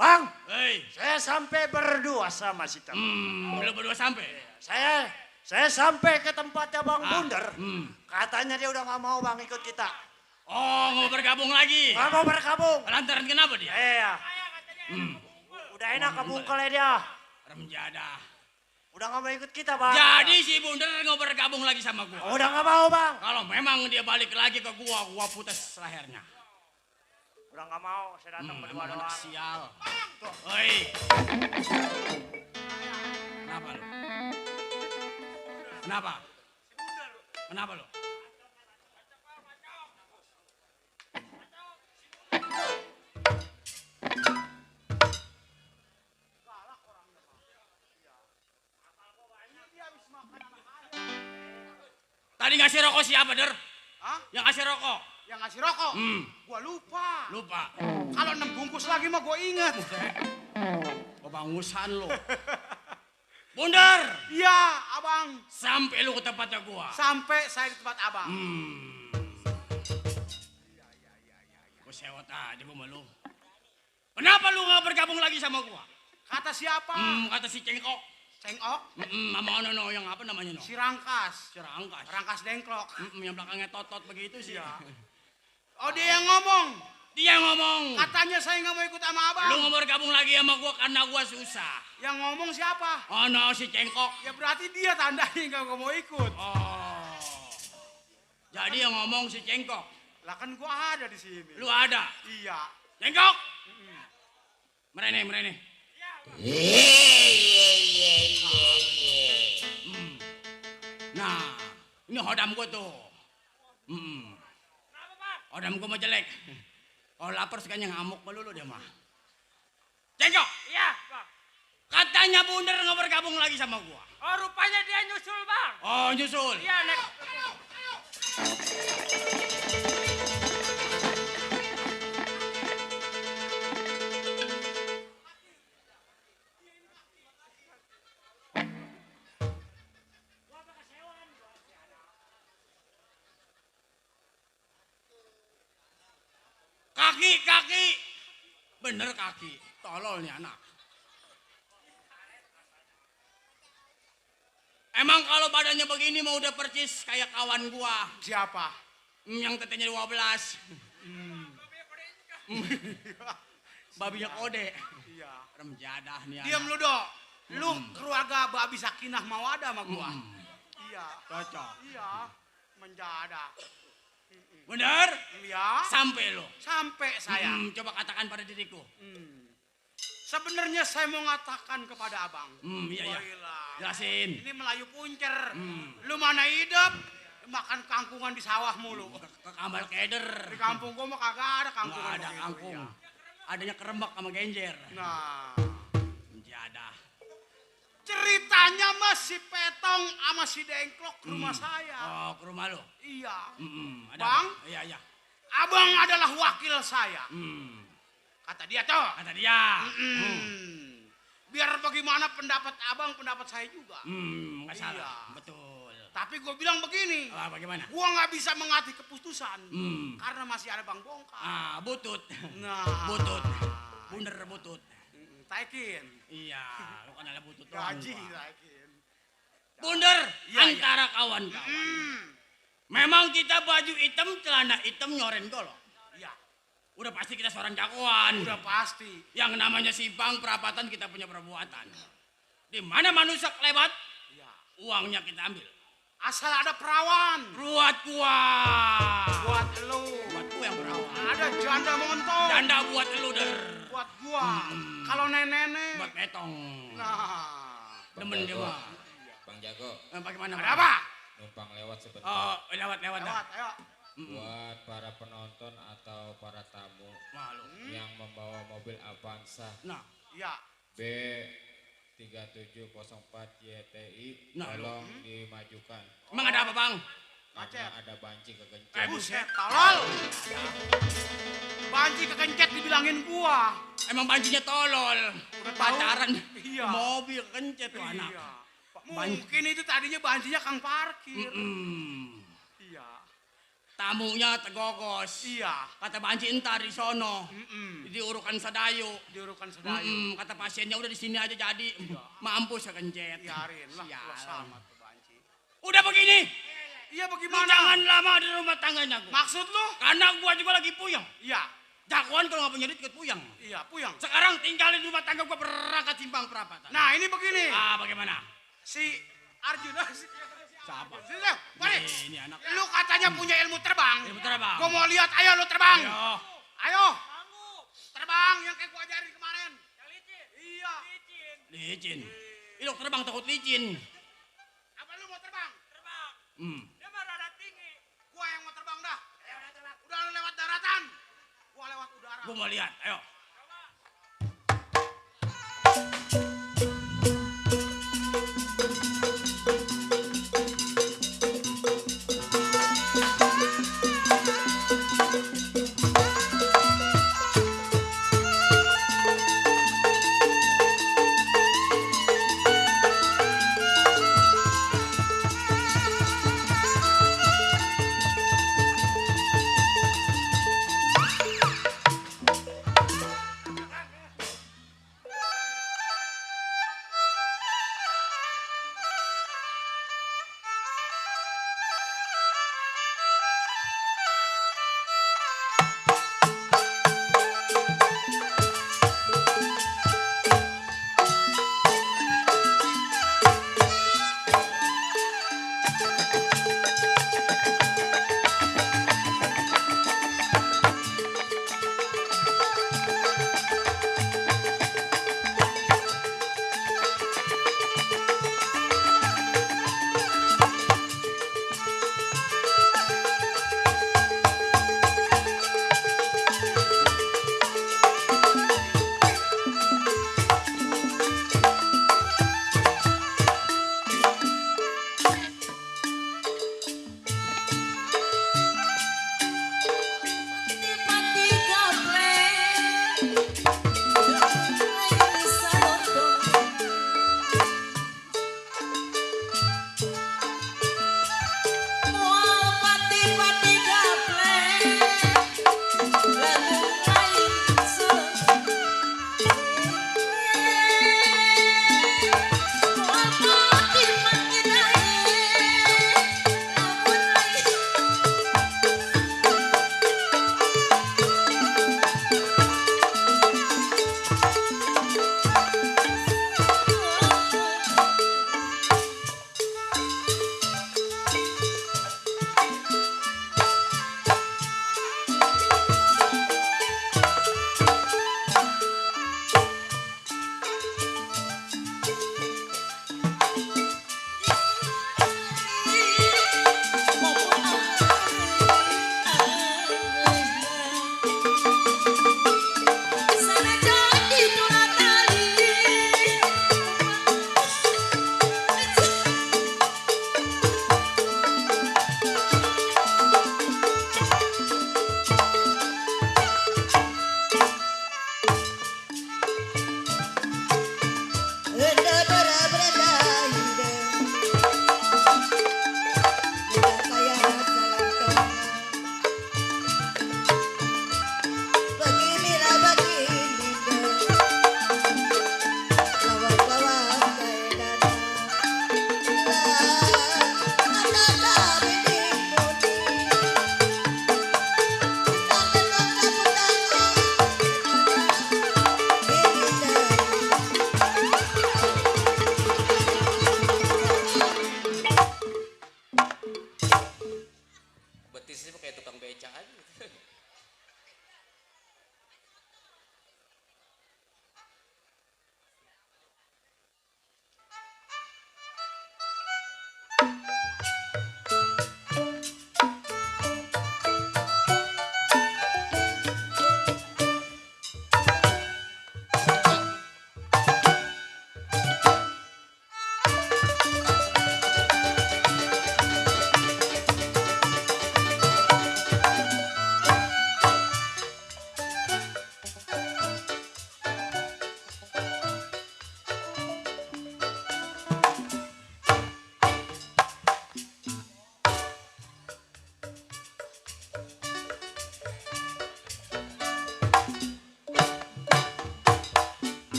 Bang, Hei. saya sampai berdua sama si teman. Lu berdua sampai. Saya sampai ke tempatnya Bang Bunder. Ah. Katanya dia udah nggak mau Bang ikut kita. Oh, mau bergabung lagi. Nggak mau bergabung. Lantaran kenapa dia? Iya. Udah enak kebungkelnya dia. Remjada. Udah nggak mau ikut kita Bang. Jadi si Bunder nggak bergabung lagi sama gua. Udah nggak mau Bang. Kalau memang dia balik lagi ke gua putus lehernya. Udah nggak mau. Saya datang berdua Emang anak doang. sial. Oi. Kenapa lu? Kenapa? Kenapa lu? Tadi ngasih rokok siapa, Der? Hah? Yang ngasih rokok? Yang ngasih rokok? Gua lupa. Lupa. Kalau 6 bungkus lagi mah gua inget. Kebangusan lo. Bundar! Iya, abang. Sampai lu ke tempatnya gua. Sampai saya di tempat abang. Gua sewot aja gua sama lu. Kenapa lu gak bergabung lagi sama gua? Kata siapa? Kata si Cengkok. Cengok, Sama no, yang apa namanya no? si Rangkas. Serangkas. Rangkas dengklok. Yang belakangnya totot begitu sih. Iya. Oh dia yang ngomong. Dia ngomong. Katanya saya nggak mau ikut sama abang. Lu nggak mau bergabung lagi sama gua karena gua susah. Yang ngomong siapa? Oh no, si Cengkok. Ya berarti dia tandanya nggak mau ikut. Oh. Jadi yang ngomong si Cengkok. Lah kan gua ada di sini. Lu ada. Iya. Cengkok. Merene. Nah, ini hodam gua tuh. Hodam gua mau jelek. Kalau lapar sekalian ngamuk melulu dia mah. Cengkok. Iya, Bang. Katanya Bundar nggak bergabung lagi sama gua. Oh, rupanya dia nyusul, Bang. Oh, nyusul. Iya, Nek. Kaki. Bener kaki. Tolol nih anak. Emang kalau badannya begini mau udah percis kayak kawan gua. Siapa? Yang tetenya 12. Babinya kode. Iya. Remjadah nih Diam lu, Dok. Lu keluarga Babi Sakinah Mawadah sama gua. Iya. Cocok. Iya. Menjadah. Bener? Iya. Sampai lo. Sampai saya. Coba katakan pada diriku. Sebenarnya saya mau ngatakan kepada abang. Iya. Gila. Jelasin. Ini Melayu puncer. Lu mana hidup? Lu makan kangkungan di sawah mulu. Ke Kambal Keder. Di kampung gua mah kagak ada kangkungan. Nggak ada begitu, kangkung. iya. Adanya kerembak sama genjer. Nah, Menjadah. ceritanya mah si Petong sama si Dengklok ke rumah saya. Oh, ke rumah lo. Iya. Ada Bang? apa? Iya. Abang adalah wakil saya. Kata dia tuh. Kata dia. Biar bagaimana pendapat abang, pendapat saya juga. Nggak salah. Iya. Betul. Tapi gue bilang begini. Bagaimana? Gua nggak bisa menghati keputusan. Karena masih ada Bang Bongkar. Butut. Nah. Butut. Bundar butut. Taikin. Iya, lu kan ada butut doang. Gaji gua. taikin. Bundar Iya, antara kawan-kawan. Memang kita baju hitam, celana hitam, nyoren golok. Iya. Udah pasti kita seorang jagoan. Udah pasti. Yang namanya simpang perapatan kita punya perbuatan. Di mana manusia lewat, Iya. uangnya kita ambil. Asal ada perawan. Buat gua. Buat lu. Buat gua yang berawan. Ada janda montong. Janda buat lu der. Buat gua. Kalau nenek. Buat petong. Nah. Demen dia mah. Bang Jago, Bagaimana? Ada apa? numpang lewat sebentar. Oh, lewat dah. Lewat, ayo. Buat para penonton atau para tamu Malu. yang membawa mobil Avanza Nah, Iya. B3704 YTI, Nah, tolong dimajukan. emang ada apa bang? Karena ada banci kegencet. Buset, tolol. Banci kekencet dibilangin gua. Emang bajunya tolol. Udah tahu? Pacaran. Iya. Mobil kencet tuh anak. Iya. Mungkin itu tadinya bancinya kang parkir. Iya. Tamunya tegogos. Iya. Kata banci entar di sono. Di urukan Sadayu. Diurukan sedayu. Kata pasiennya udah di sini aja jadi. Mampus ya kencet. Biarin lah, Sialan. sama tuh banci. Udah begini. Iya Lu bagaimana? jangan lama di rumah tangganya gua. Maksud lu? Karena gua juga lagi puyeng. Iya. Jagoan kalau nggak punya duit ikut puyeng. Iya, puyang. Sekarang tinggalin rumah tangga gua berangkat simpang perapatan. Nah, ini begini. Bagaimana? Si Arjuna Siapa? Sini, mari. Ini anak. Lu katanya punya ilmu terbang. Ilmu terbang. Gua mau lihat, ayo lu terbang. Ayo. Ayo. Terbang yang kayak gua ajarin kemarin. Iya. Licin. Ilok terbang takut licin. Apa lu mau terbang? Terbang. Dia mah rada tinggi. Gua yang mau terbang dah. Udah lu lewat daratan. Gua lewat udara. Gua mau lihat. Ayo.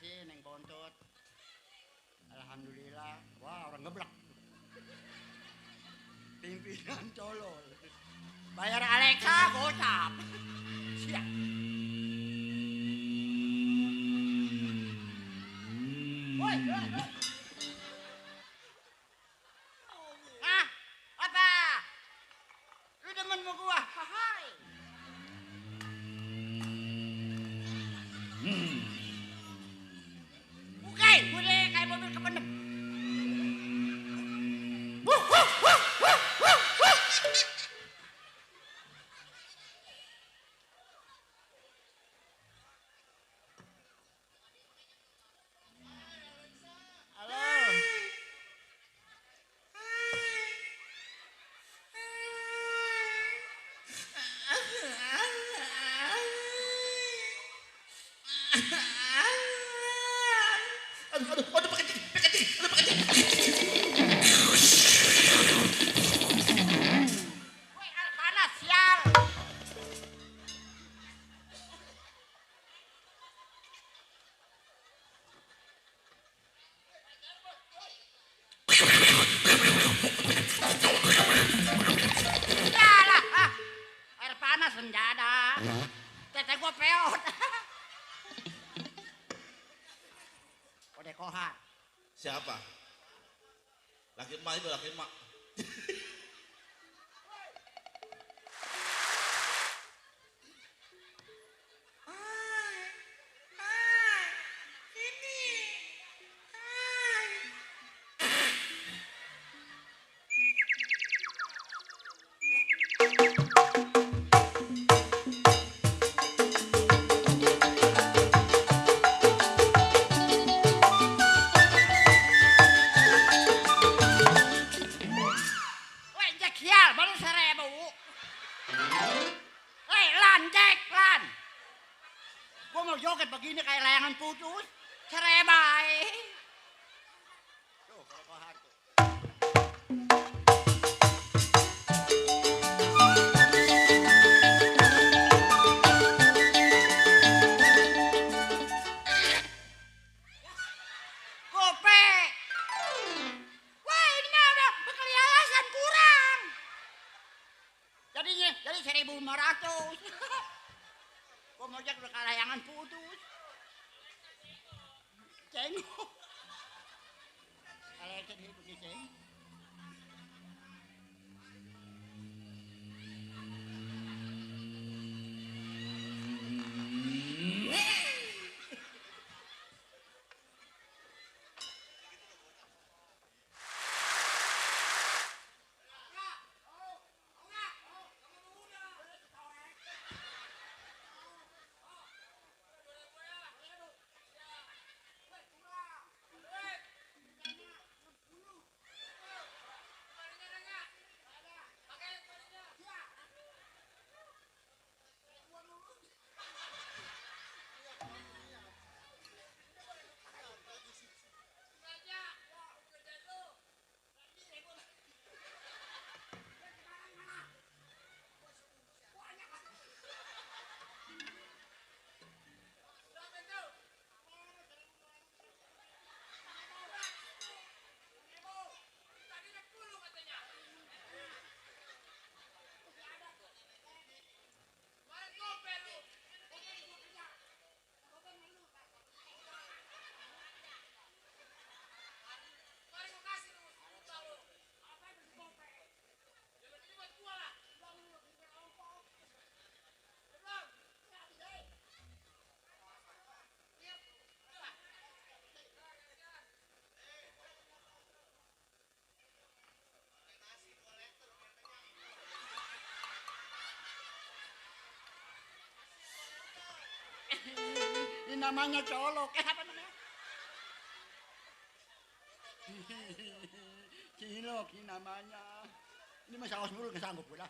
kasih Neng Bontot. Alhamdulillah. Wah, orang ngeblek. Pimpinan colol. Bayar Alexa gocap. Siap. Woi, ah, apa? Lu demen mau gua? Hai. Oke, gue deh kayak mobil kependem. Halo. Aduh, pakai cing, Woi, panas, sial. Yalah, air panas senjata. Tete gua peot. Kode kohar. Siapa? Laki emak itu, laki emak. Woi, Jack sial, baru 1.000. Hei, Lan, Jack, Lan. Gua mau joget begini kayak layangan putus. 1.000. Tuh, kode kohar tuh. Gope. Wah, ini mah udah berkeliasan kurang. Jadi 1.500. Gua mau jak udah kalayangan putus. Cengok. Kalau itu nih, Ceng. Ini namanya colok. Apa namanya? Cilok ini namanya. Ini mah saus mulu nggak sanggup udah.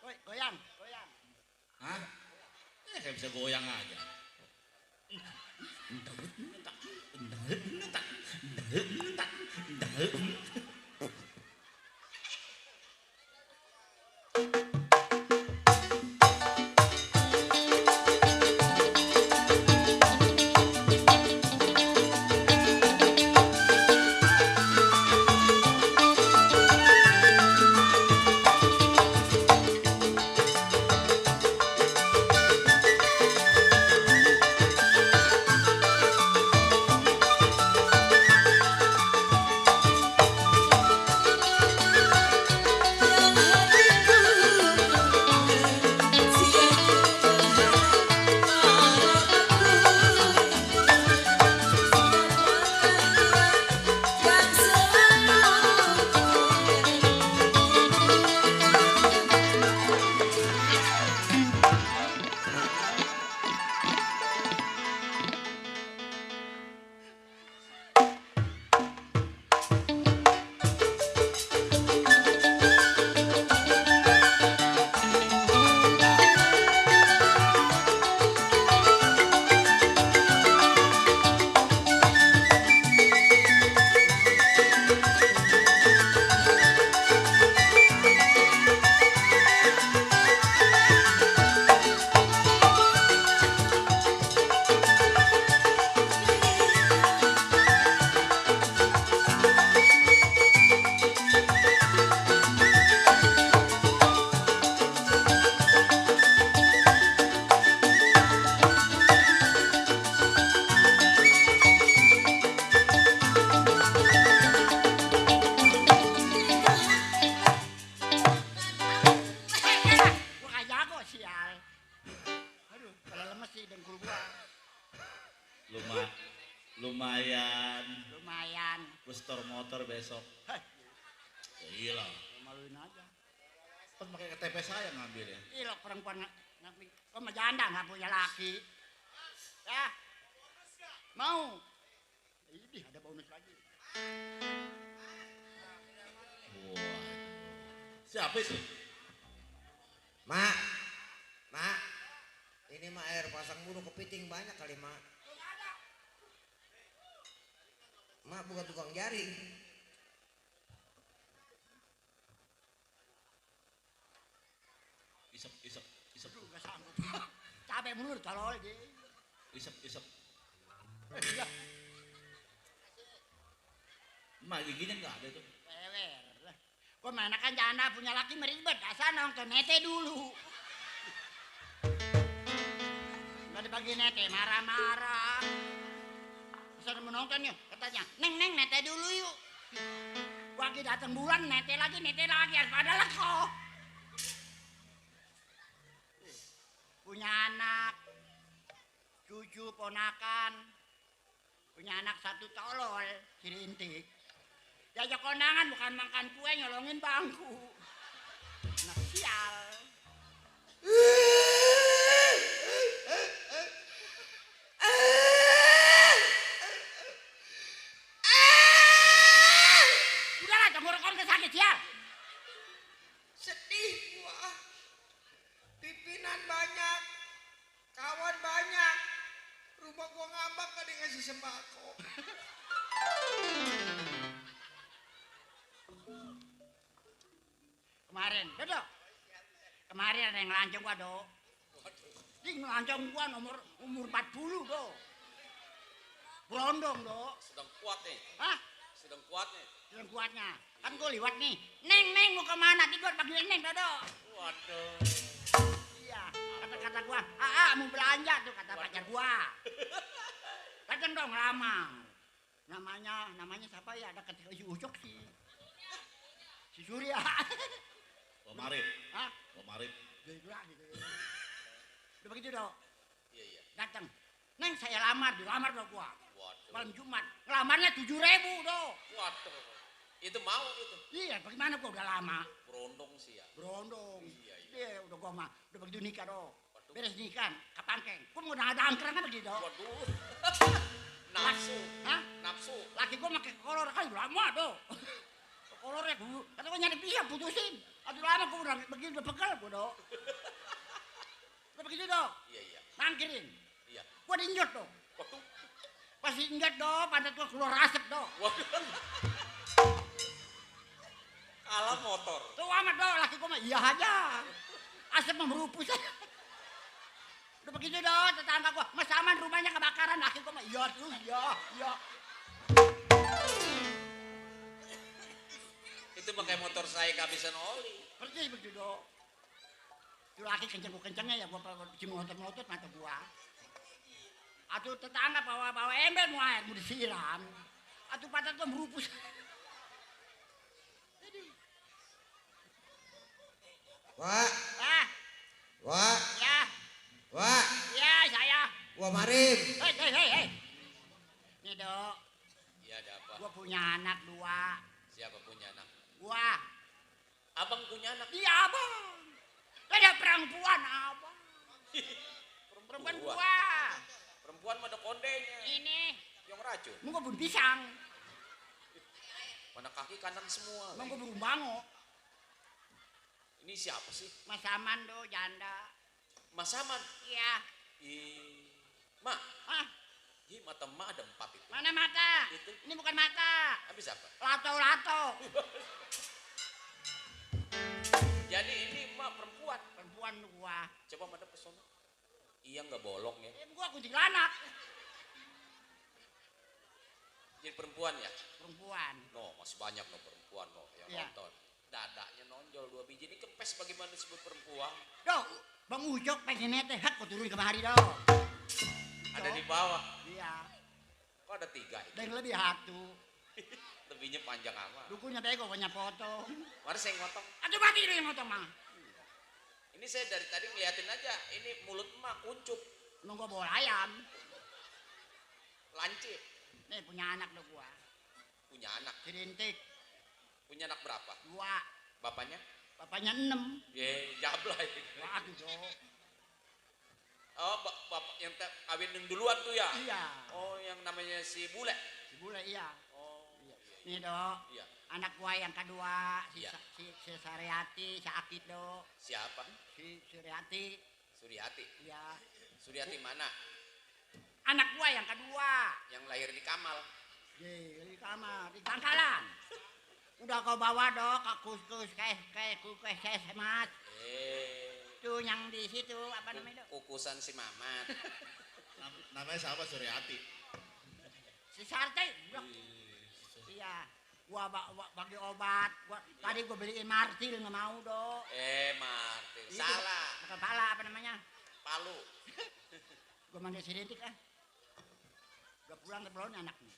Woi, goyang, goyang. Hah? Kayak bisa goyang aja. Gua kagak jago sial. Aduh, kalau lemes sih dengkul gua. Lumayan. Lumayan. Gue store motor besok. Heh, Gila. maluin aja. Kan pakai KTP saya ngambil ya. Ih, lo perempuan kok mah janda nggak punya laki. Ya. Mau. Ini ada bonus lagi. Wah. Siapa itu? Mak, mak, ini mah air pasang mulu kepiting banyak kali mak. Mak bukan tukang jaring. Isep. Aduh, nggak sanggup. Capek mulut kalau lagi. Isep. Iya. Mak giginya nggak ada tuh. Wewer. Kok mana kan janda punya laki meribet. Asal nonton nete dulu. Nggak dibagi nete, marah-marah. Bisa menonton yuk, katanya. Neng, nete dulu yuk. Lagi datang bulan, nete lagi. Ada leko. Punya anak, cucu, ponakan. Punya anak satu tolol, si Rintik. Diajak kondangan bukan makan kue, nyolongin bangku. Anak sial. Udahlah, tenggorokan kesakit sial. Sedih gua. Pimpinan banyak, kawan banyak. Rumah gua ngambang gak dikasih sembako. Kemarin, Dodo. Kemarin ada yang ngelancong gua, Do. Ini ngelancong gua umur 40, Do. Berondong, Do. Sedang kuat nih. Hah? Sedang kuat nih. Yang kuatnya. Kan gua liwat nih. Neng, mau kemana? Tidur panggil Neng, Dodo. Waduh. Iya, kata gua, mau belanja tuh, kata pacar gua. Datang dong, lama. Namanya siapa ya? Ada ketika si Ucok sih. Si Surya. Pak Marip. Hah? Pak Marip. Gitu lah, gitu. Udah begitu, Dok. Iya. Datang. Neng, saya dilamar dong gua. Waduh. Malam Jumat. Ngelamarnya 7.000, Dok. Waduh. Itu mau itu. Iya, bagaimana gua udah lama. Berondong sih ya. Berondong. Iya. Iya, udah gua mah. Udah begitu nikah, Dok. Beres nikah, kapan keng? Gua mau ada angkran kan begitu, Dok. Waduh. Nafsu. Hah? Nafsu. Laki gua pakai kolor kan lama, Dok. Kolornya gua, kata gua nyari pihak putusin. Aduh lama gua udah begini udah pegel gua, Dok. Udah begitu, Dok. Iya. Mangkirin. Iya. Gua diinjot dong. Waduh. Pas diinjot dong, pantat gua keluar asap dong. Waduh. Alat motor. Tuh amat dong, laki gua mah iya aja. Asap memerupus. Udah begitu dong, tetangga gua, Mas aman rumahnya kebakaran, laki gua mah iya tuh, iya. Itu pakai motor saya kehabisan oli. Pergi begitu dong. Itu laki kenceng-kencengnya ya gua melotot mata gua. Atuh tetangga bawa ember mau air mau disiram. Atuh pantat gua merupus. Wak, Ah, wak, ya, wak, ya saya. wah Marim. Hei. Nih dok, Iya ada apa? gua punya anak 2. Siapa punya anak? Gua, Abang punya anak. iya abang. Ada perempuan abang. Perempuan gua. Perempuan mah ada kondenya. Ini, Yang racun. mau gua bunuh pisang. Mana kaki kanan semua. Mau gua burung bango. Ini siapa sih? Mas Aman do, janda. Mas Aman. Iya. Mak. Ah, Ih, mata emak ada 4 itu. mana mata? Itu. Ini bukan mata. Habis apa? Lato. Jadi ini emak perempuan. Perempuan gua. Coba madep ke sono. Iya nggak bolong ya. Gua kuntilanak. Jadi perempuan ya? Perempuan. No, masih banyak no perempuan no yang Iya. nonton. Dadanya nonjol 2 biji. Ini kempes bagaimana disebut perempuan? Dok, Bang Ucok pengennya teh hak kok turun kemari dong. Ada di bawah. Iya. Kok ada 3 itu? Dan lebih hatu. Lebihnya panjang amat. Dukunya teh kok banyak potong. Mari saya ngotong. Aduh mati dulu yang potong mah. Ini saya dari tadi ngeliatin aja. Ini mulut emak kuncup. Nunggu bawa ayam. Lancip. Nih punya anak do gua. Punya anak. Sirintik. Punya anak berapa? 2. Bapaknya? Bapaknya 6. Ye, jablay. Waduh dok. Oh, bapak yang kawin yang duluan tuh ya? Iya. Oh, yang namanya si Bule. Si Bule iya. Oh, Nih dok. iya. Anak gua yang kedua Iya. si Sariati, si Akid dok. Siapa? Si Suriati. Suryati. Iya. Suryati mana? Anak gua yang kedua. Yang lahir di Kamal. Di kamar, di pangkalan. Udah kau bawa dok ke kus kayak mas. Tuh yang di situ apa namanya dok? Kukusan si Mamat. Namanya siapa Suryati? Si Sarte. Dok. Iya. Gua bagi obat. Tadi gua beliin martil nggak mau dok. Martin. Itu, Salah. Bukan pala apa namanya? Palu. Gua manggil sirintik ah. Gua pulang ke belon anaknya.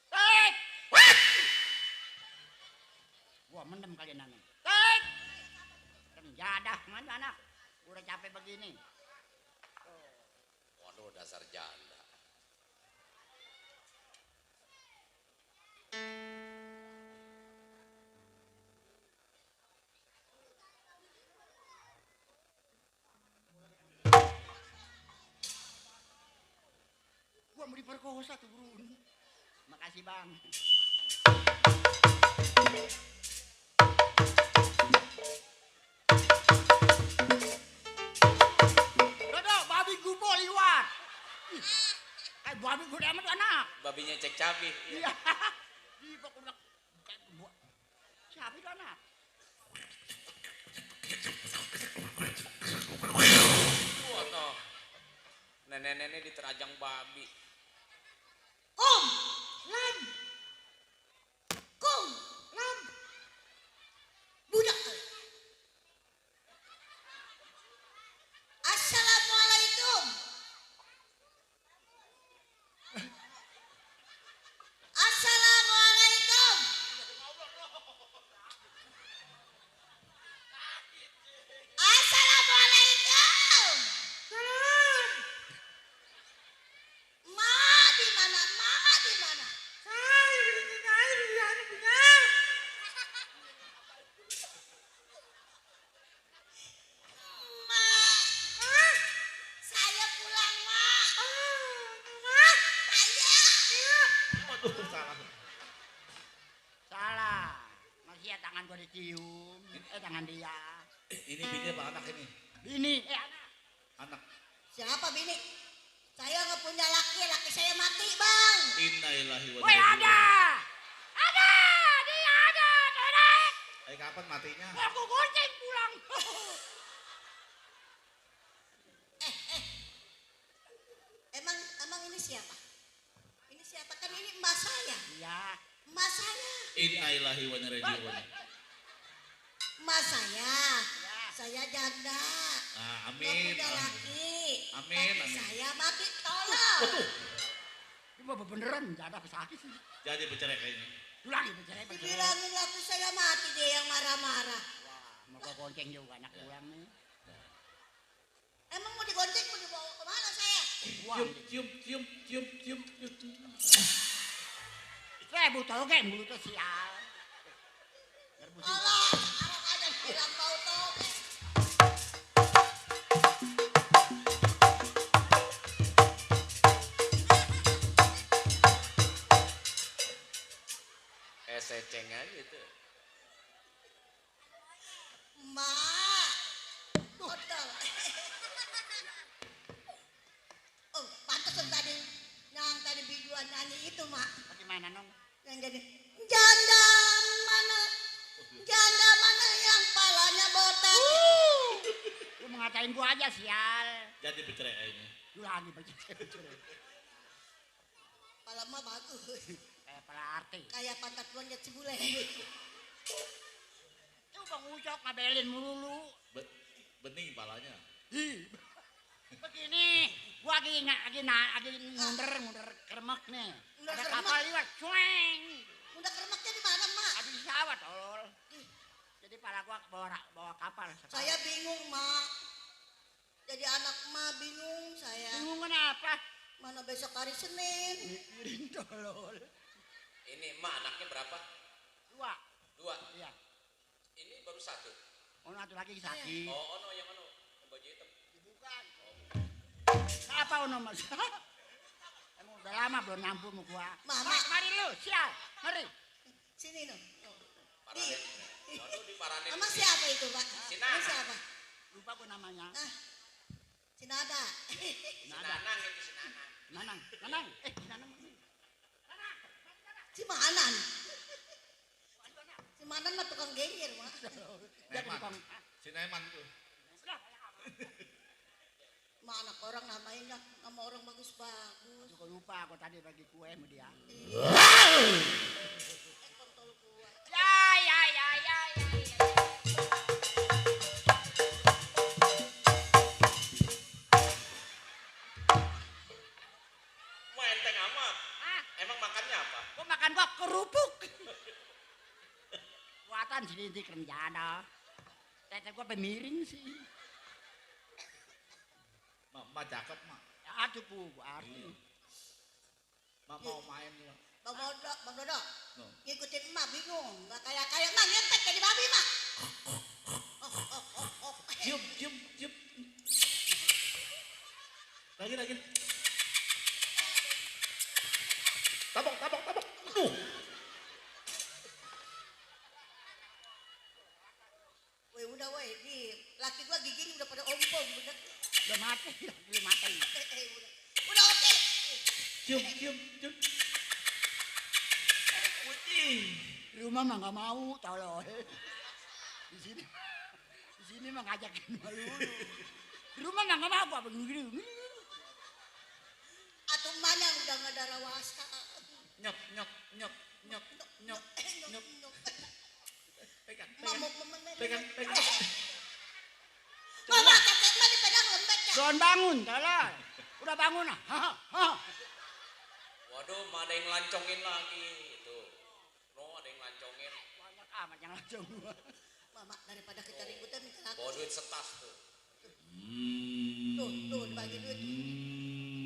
Tek! Gua mendem kalian anak. Tek! Jadah mana anak? Udah capek begini. Waduh, dasar janda. Gua mau diperkosa tuh bro. Makasih bang. Dodo, babi gubo liwat. Babi gue amat anak. Babinya cek cabi. Iya. Di pokoknya siapa itu anak? Waduh. Nenek-nenek diterajang babi. Om, Lam, Kum, Lam, budak. Assalamualaikum. Assalamualaikum. Assalamualaikum. Salam. Mama di mana? Mama di mana? Ma. Saya pulang, Ma. Ayo. Salah. Masih ya tangan gua dicium. Tangan dia. Ini bini apa anak ini? Ini anak. Anak. Siapa bini? Saya nggak punya laki, laki saya mati bang. Innalillahi wa Woi inna ilaihi ada. Ada. Dia ada. Derek. raji'un. Kapan matinya? Aku gonceng pulang. Emang ini siapa? Ini siapa? Kan ini emak saya. Iya. Emak saya. Innalillahi wa inna ilaihi raji'un. Emak saya. Saya janda. Ah, Nggak amin. punya laki. Amin, Laki amin. saya mati tolong. Ini mah beneran enggak ada sakit sih. Jadi bercerai kayaknya. Ulangi bercerai. Dibilangin laki saya mati dia yang marah-marah. Mau gua gonceng juga anak pulang nih. Emang mau digonceng mau dibawa kemana saya? Uang. Cium. Saya butuh oke mulut tuh sial. Allah, sekarang aja bilang bau toge. Seceng aja itu. Mak, kodol. Oh, pantesan tadi yang tadi biduan nyanyi itu mak. Bagaimana nong? Yang jadi janda mana? Janda mana yang palanya botak? Lu mengatain gua aja sial. Jadi bercerai kayaknya. Ulangi bercerai. Pala mah bagus. Kayak pala arti. Kayak pantat lonjat cibule. Coba ngucok ngabelin melulu. Bening palanya. Ih. Begini, gua lagi ngunder kermek nih. Ngunder Ada kermek? kapal lewat, cueng. Udah kermaknya di mana mak? Ada di sawah tolol. Jadi pala gua bawa kapal. Saya bingung mak. Jadi anak emak bingung saya. bingung kenapa? Mana besok hari Senin? Mikirin tolol. Ini emak anaknya berapa? Dua. 2. Iya. Ini baru 1. Oh, satu lagi sakit. Oh, ono yang ono. Yang baju hitam. Bukan. Apa ono mas? Emang udah lama belum nyambung sama gua. Mama. Mari lu, sial. Mari. Sini no. Paranin. Waduh, diparanin. Sama siapa itu pak? Si Nana. Ini siapa? Lupa gua namanya. Ah, si Nada. Si Nada. Nanang itu si Nanang. Nanang. Nanang. Si Manan. Si Manan mah tukang genger mak. Dia Neman. tukang. Si Neman tuh. Mak anak orang namanya nama orang bagus-bagus. Gua lupa aku tadi bagi kue sama dia. Kontol gua. Ya. Mau enteng amat. Ah, Emang makannya apa? gua makan gua kerupuk. Kuatan sedikit rencana. Tete gua pemiring sih. Mak cakep mak. Aduh bu, arti. Mak mau main nih. Bang Dodo. No. Ngikutin emak bingung. Gak kayak emak ngetek jadi babi mak. Cium. Lagi. Tabok. Aduh. Woi udah woi, di laki gua giginya udah pada ompong udah. Udah mati, belum mati. Udah oke. Cium. Di rumah mah nggak mau, tolol. Di sini mah ngajakin malu. Di rumah mah nggak mau, apa begini. Atau mana udah nggak ada rawasa. Nyok. Mamuk memenek. Pegang. Mama kakek mah dipegang lembeknya. Don bangun, tolol. Udah bangun ah. Waduh, ada yang lancongin lagi itu. No, ada yang lancongin. Banyak amat yang langsung gua. Mama daripada kita ributan minta laki. Bawa duit setas tuh. Tuh dibagi duit.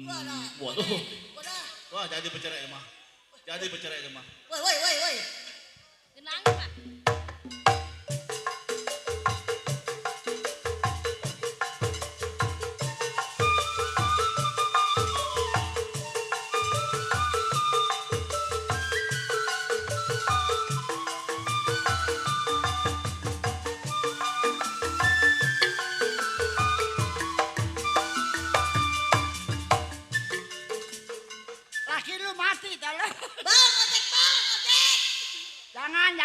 Wadah. Waduh. Wadah. Wah, jadi bercerai mah. Woi. Tenang, Pak.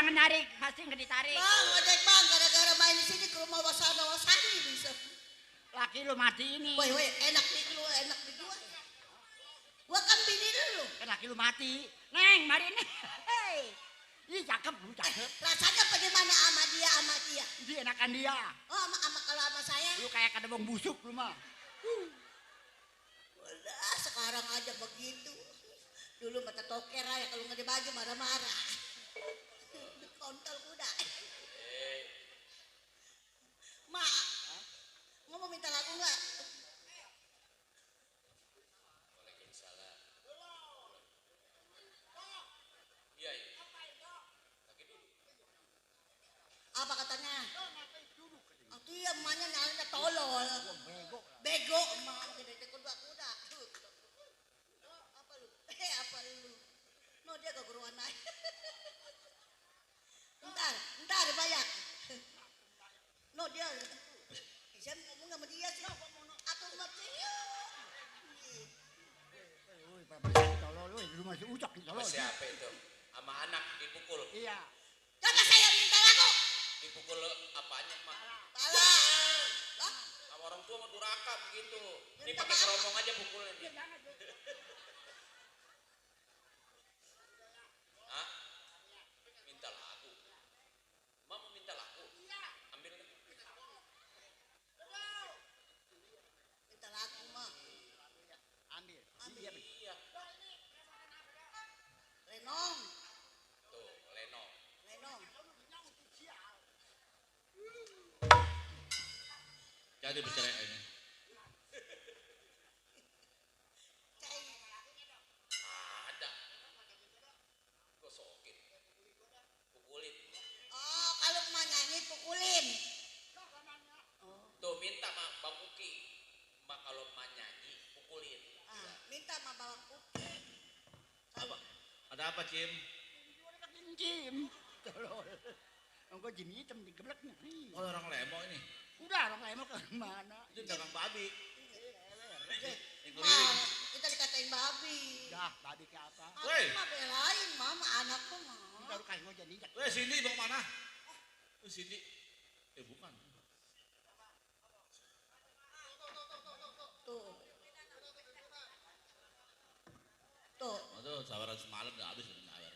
jangan narik, pasti nggak ditarik. Bang, ojek bang, gara-gara main di sini ke rumah wasana-wasani bisa. Laki lu mati ini. Woi, enak nih lu, enak nih gua. Gua kan bini lu. Kan laki lu mati. Neng, mari nih. Hei. Ih, cakep, lu cakep. Rasanya bagaimana sama dia, sama dia? Dia enakan dia. Oh, sama kalau sama saya? Lu kayak kadebong busuk lu mah. Udah, sekarang aja begitu. Dulu mata toker ya kalau nggak ada baju marah-marah. Kontol kuda. Mak, mau minta lagu nggak? Waalaikumsalam. Iya, iya. Lagi dulu. Apa katanya? Itu ya emaknya nyalanya tolol. Bego. Bego emak gede kuda-kuda. Apa lu? Apa lu? No dia gak keruan naik. Ntar banyak. No dia. Saya ngomong sama dia sih. Atau mati yuk. Tolol lu, lu masih ucok tolol. Siapa itu? Sama anak dipukul. Iya. Coba saya minta lagu. Dipukul apanya, Mak? Pala. Lah, Sama orang tua mah duraka begitu. Ini Minta pakai maaf. keromong aja pukulnya dia. Hah? Minta lagu. Mak mau minta lagu? Ambil deh. minta lagu mah. Ambil. Ambil. Iya. Lenong. Tuh, Leno. Lenong. Jadi bercerai ini. Cai. Ada. Gosokin. Pukulin. Oh, kalau emak nyanyi pukulin. Tuh minta mak Bang Uki. Mak kalau mak nyanyi pukulin. Ah, minta sama bawang putih. Apa? Ada apa, Cim? Jim. Tolol. Engkau jim hitam digebleknya. Oh, orang Lemo ini. Udah orang lain mau ke mana? Itu dagang babi. Yang Ma, keliling. kita dikatain babi. Dah, babi ke apa? Aku Woi. mah belain mama anakku mah. Kita lu kayak ngojek ninjak. Weh, Cindy mau mana? Cindy. Bukan. Tuh. Tuh, Aduh, sawaran semalam udah habis udah nyawar.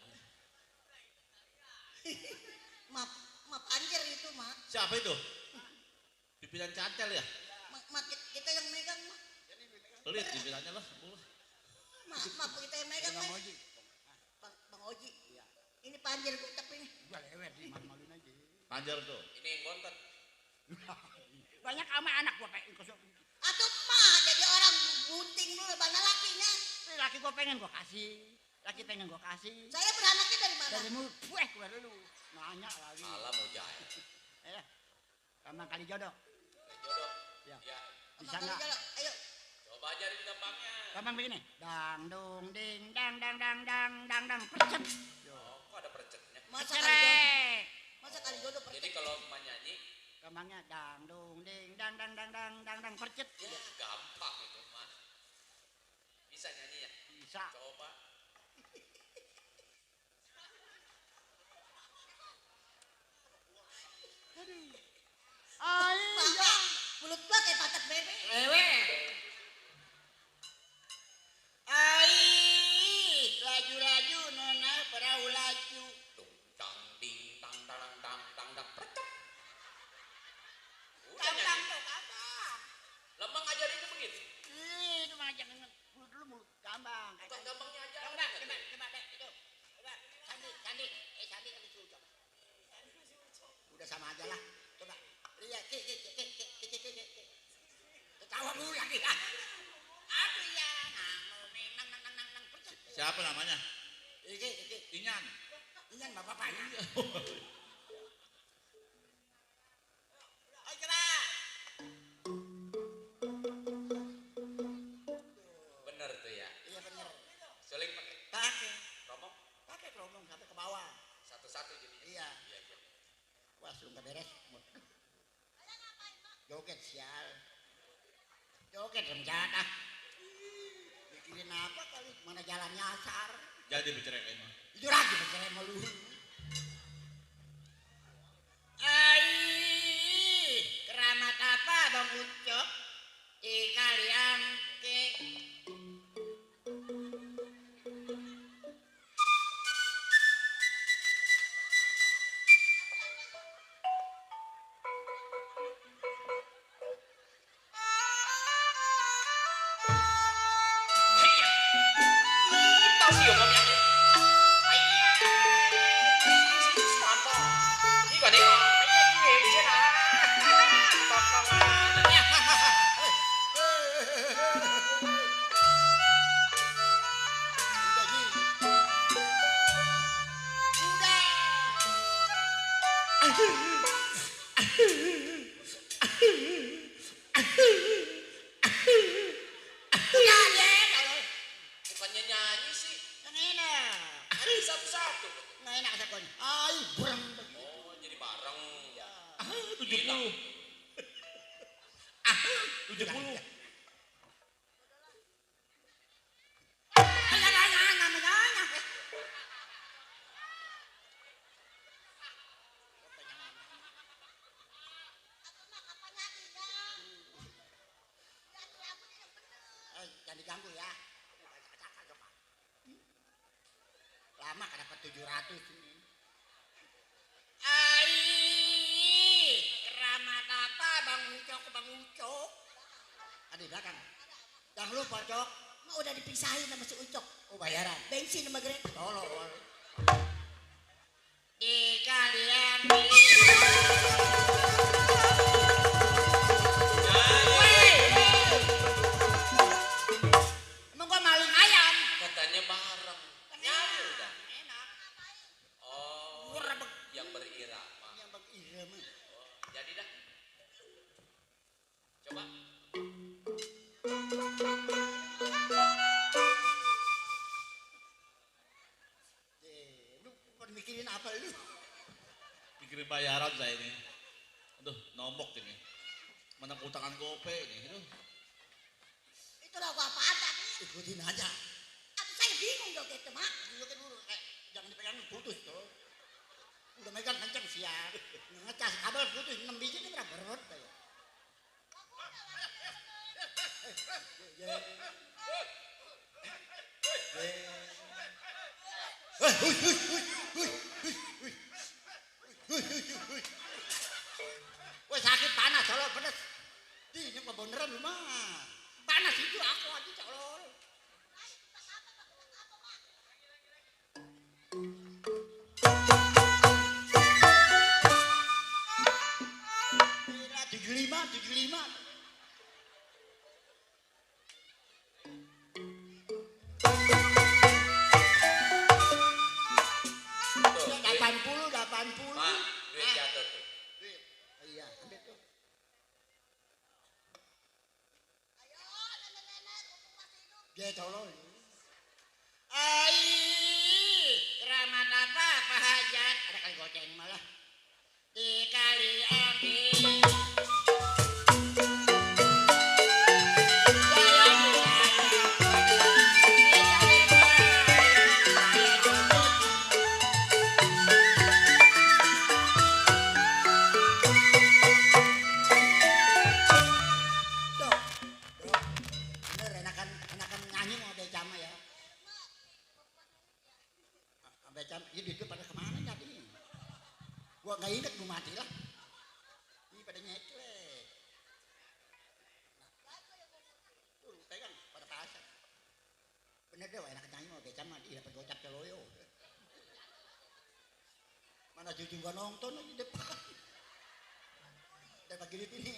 map anjir itu mah. Siapa itu? Pimpinan cantel ya? Mak kita yang megang mah. Pelit pimpinannya lah. Map kita yang megang Bang mah. Oji. Bang Oji. Ini panjir gue tapi ini. Gua lewat di malu-maluin aja. Panjar tuh. Ini yang konten. Banyak sama anak gua pengen kosong. Atuh mah jadi orang bunting dulu mana lakinya. Laki gua pengen gua kasih. Laki pengen gua kasih. Saya beranaknya dari mana? Dari mulut, gua dulu. Nanya lagi. Malah mau jahit. Kamang kali jodoh. Jodoh. Ya. Ya. Bisa Makanya nggak? jalan, ayo. Coba ajarin gampangnya. Kamang begini. Dang dong ding dang dang dang dang dang dang percet. Oh, kok ada percetnya? Masa kali jodoh. Cerek. Masa kali jodoh Jadi percet. kalau emak nyanyi, Kamangnya dang dong ding dang dang dang dang dang dang percet. ya gampang itu mah. Bisa nyanyi ya? Bisa. Coba. Bangga. Mulut gua kayak patat bebek. Lewe. Ai, laju-laju nona perahu laju. Dung dang ding tang tang tang tang tang percet. Udah Gampang nyanyi. tuh, gampang. Lembang ngajarinnya begitu. Itu mah jangan mulut dulu mulut gampang. Bukan gampangnya aja. Coba deh itu. Coba, Sandi, Sandi kan disuruh. Udah sama aja lah. Coba. Lihat, ketawa dulu lagi. Aduh ya, nang percet. Siapa namanya? Iki. Inyan. Ini yang bapak-bapaknya. Ayo coba. Bener tuh ya. Iya bener. Suling pakai Pakai. romong Pakai keromong sampai ke bawah. satu-satu jadinya. Iya. Iya, iya. Wah, sudah beres. Joget sial. Joget rencana. Mikirin apa kali? Mana jalan nyasar? Jadi bercerai ini. Itu lagi bercerai malu. tao siêu không nhá ấy toàn to đi cả đấy mà ấy nghề chứ nào to Udah deh kalau bukannya nyanyi sih yang enak. ada satu-satu Nggak enak sekon. Ay, burem. oh jadi bareng 70. 70. Nanya. Jangan diganggu ya. Lama kan dapat 700 ini. Ai, keramat apa Bang Ucok? Ada di belakang. Jangan lupa, Cok. Mau udah dipisahin sama si Ucok. Oh, bayaran. Bensin sama Greg. Tolong. Di kalian emang gua maling ayam. katanya bareng nyanyi udah Enak. oh Murah yang berirama yang Bang Irama. oh, jadi dah coba Lu pada mikirin apa lu? Pikirin bayaran saya ini. Aduh, nombok ini. Mana utangan gope ini. Aduh. Itu lagu apaan tadi? Ikutin aja. Aku saya bingung dong gitu, Mak. Tunjukin dulu. Jangan dipegang putus tuh. Udah megang kenceng siap. Ngecas kabel putus 6 biji ini berapa berat ya? Woi sakit panas colol pedes. Ini beneran lu mah. Panas itu aku aja colol. Gila 75. tuh 80. mak duit jatuh tuh Iya, ambil tuh. Dia tolong. Ai, keramat apa Pak Hajat? Ada kali goceng malah. Dikali ambil. Bener enakan nyanyi mau becama ya. Becam, ini dia pada kemana tadi? Gua nggak inget, gua mati lah. Ini pada nyeklek. Tuh pegang pada pasang. Bener deh, enak nyanyi mau becama dia dapat gocap celoyo. Mana cucu gua nonton di depan. Dapat gini ini.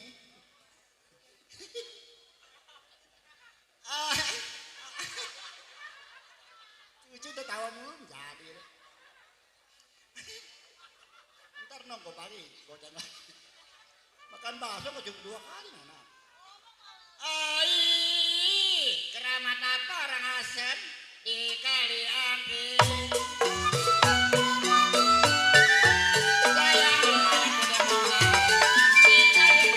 Cucu udah tawa mulu jadi. Ntar nongko pagi goceng lagi. Makan bakso kok cuma 2 kali mana? Ai, keramat apa orang asem dikali ambil. Sayang gimana udah mohon dikali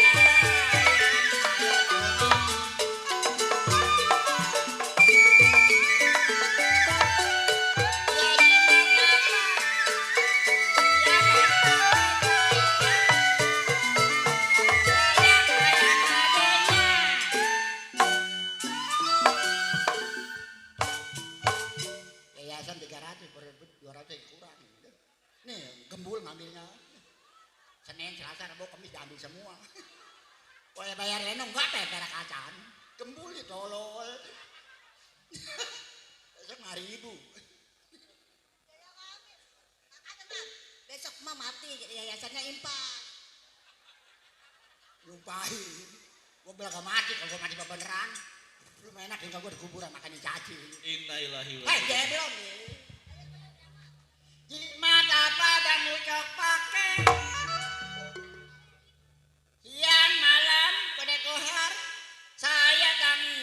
yayasan 300 berebut 200 yang kurang. Nih gembul ngambilnya. Senin, Selasa, Rabu, Kamis diambil semua. Kok ya bayar lenong enggak teh perak acan. Gembul ya tolol. Besok 5.000. Lupain. Gue belaga mati kalau gue mati beneran. Lu enak tinggal gue di kuburan makan cacing. Innalillahi wa Hei, dia belum nih. Jimat apa dan ucok pakai. Siang malam kode kohar. Saya kami.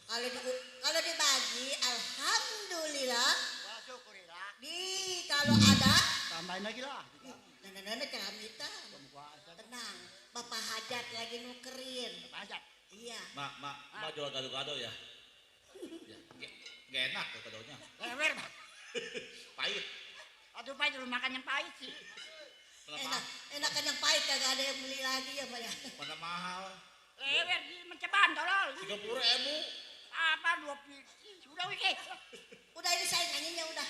Kalau dibagi, alhamdulillah. Kalau ada, Tambahin lagi lah. nenek-nenek keramita. Tenang, Bapak Hajat lagi nukerin. Bapak Hajat. Iya. Mak jual gado-gado ya. Ya, gak enak tuh gadonya. Lewer, Pak. Pahit. Aduh, Pak, lu makan yang pahit sih. Kenapa? Enakan yang pahit kagak ada yang beli lagi ya, Pak ya. Mana mahal? Lewer di mencebaan tolol. 30.000. Apa 20? Udah Wiki. Udah ini saya nyanyinya udah.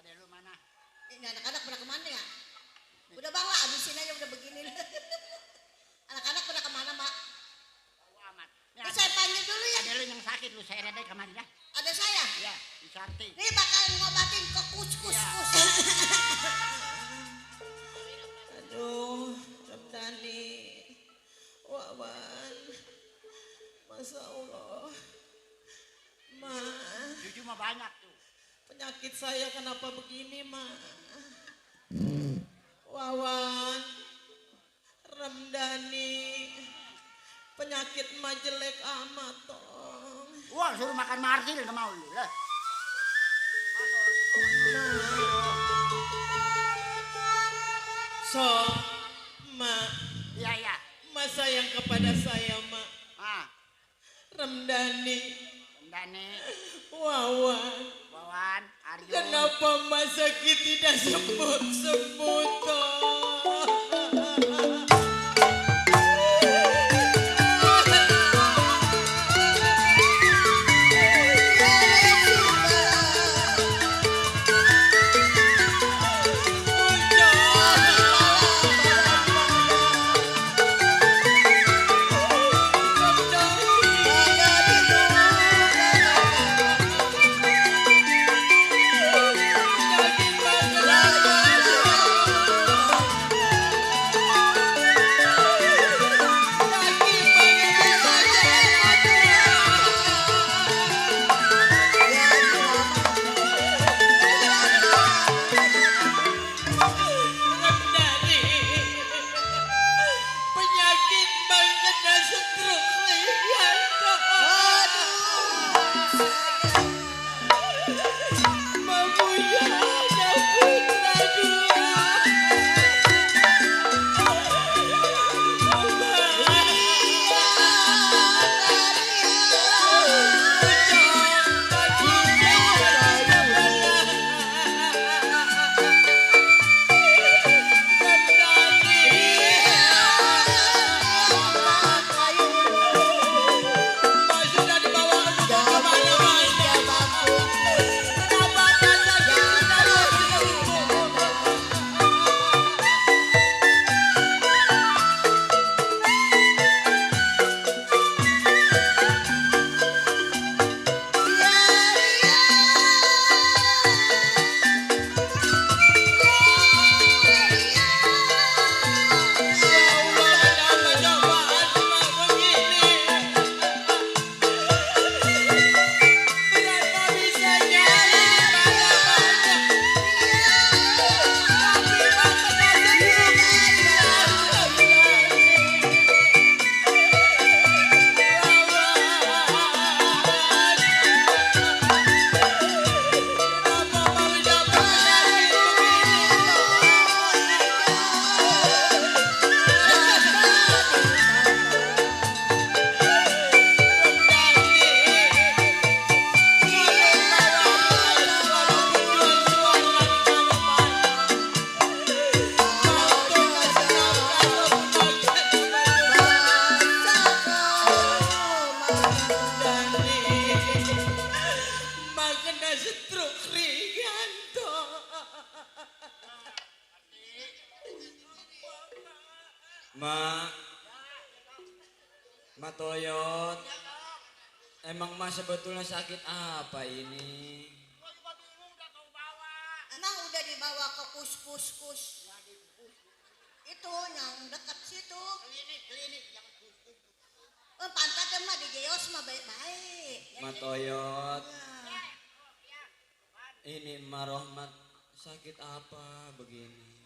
Ada lu mana? Ini anak-anak pada kemana ya? Udah bang lah, abisin aja udah begini. Anak-anak pada kemana, Mak? Amat. Terus saya panggil dulu ya. Ada lu yang sakit, lu saya redai kemana ya? Ada saya? Iya, di Sarti. Ini bakal ngobatin ke kus-kus. Aduh, Ramdhani, Wawan, Masya Allah, Ma, Jujur mah banyak tuh. penyakit saya kenapa begini, Ma? Wawan, Ramdhani, penyakit Ma jelek amat, tolong. Wah, suruh makan martil nggak mau lu lah. So, Ma, Iya. Ma sayang kepada saya, Ma. Ah, Ramdhani, Dani, Wawan, Aryo. kenapa Ma sakit tidak sembuh-sembuh, toh? Mak, Mak Toyot, emang Mas sebetulnya sakit apa ini? Emang udah dibawa ke kus. Itu yang dekat situ. Klinik jangan kus. Pantatnya mah di geos mah baik-baik. Mak Toyot, Nah, ini Emak Rohmat sakit apa begini?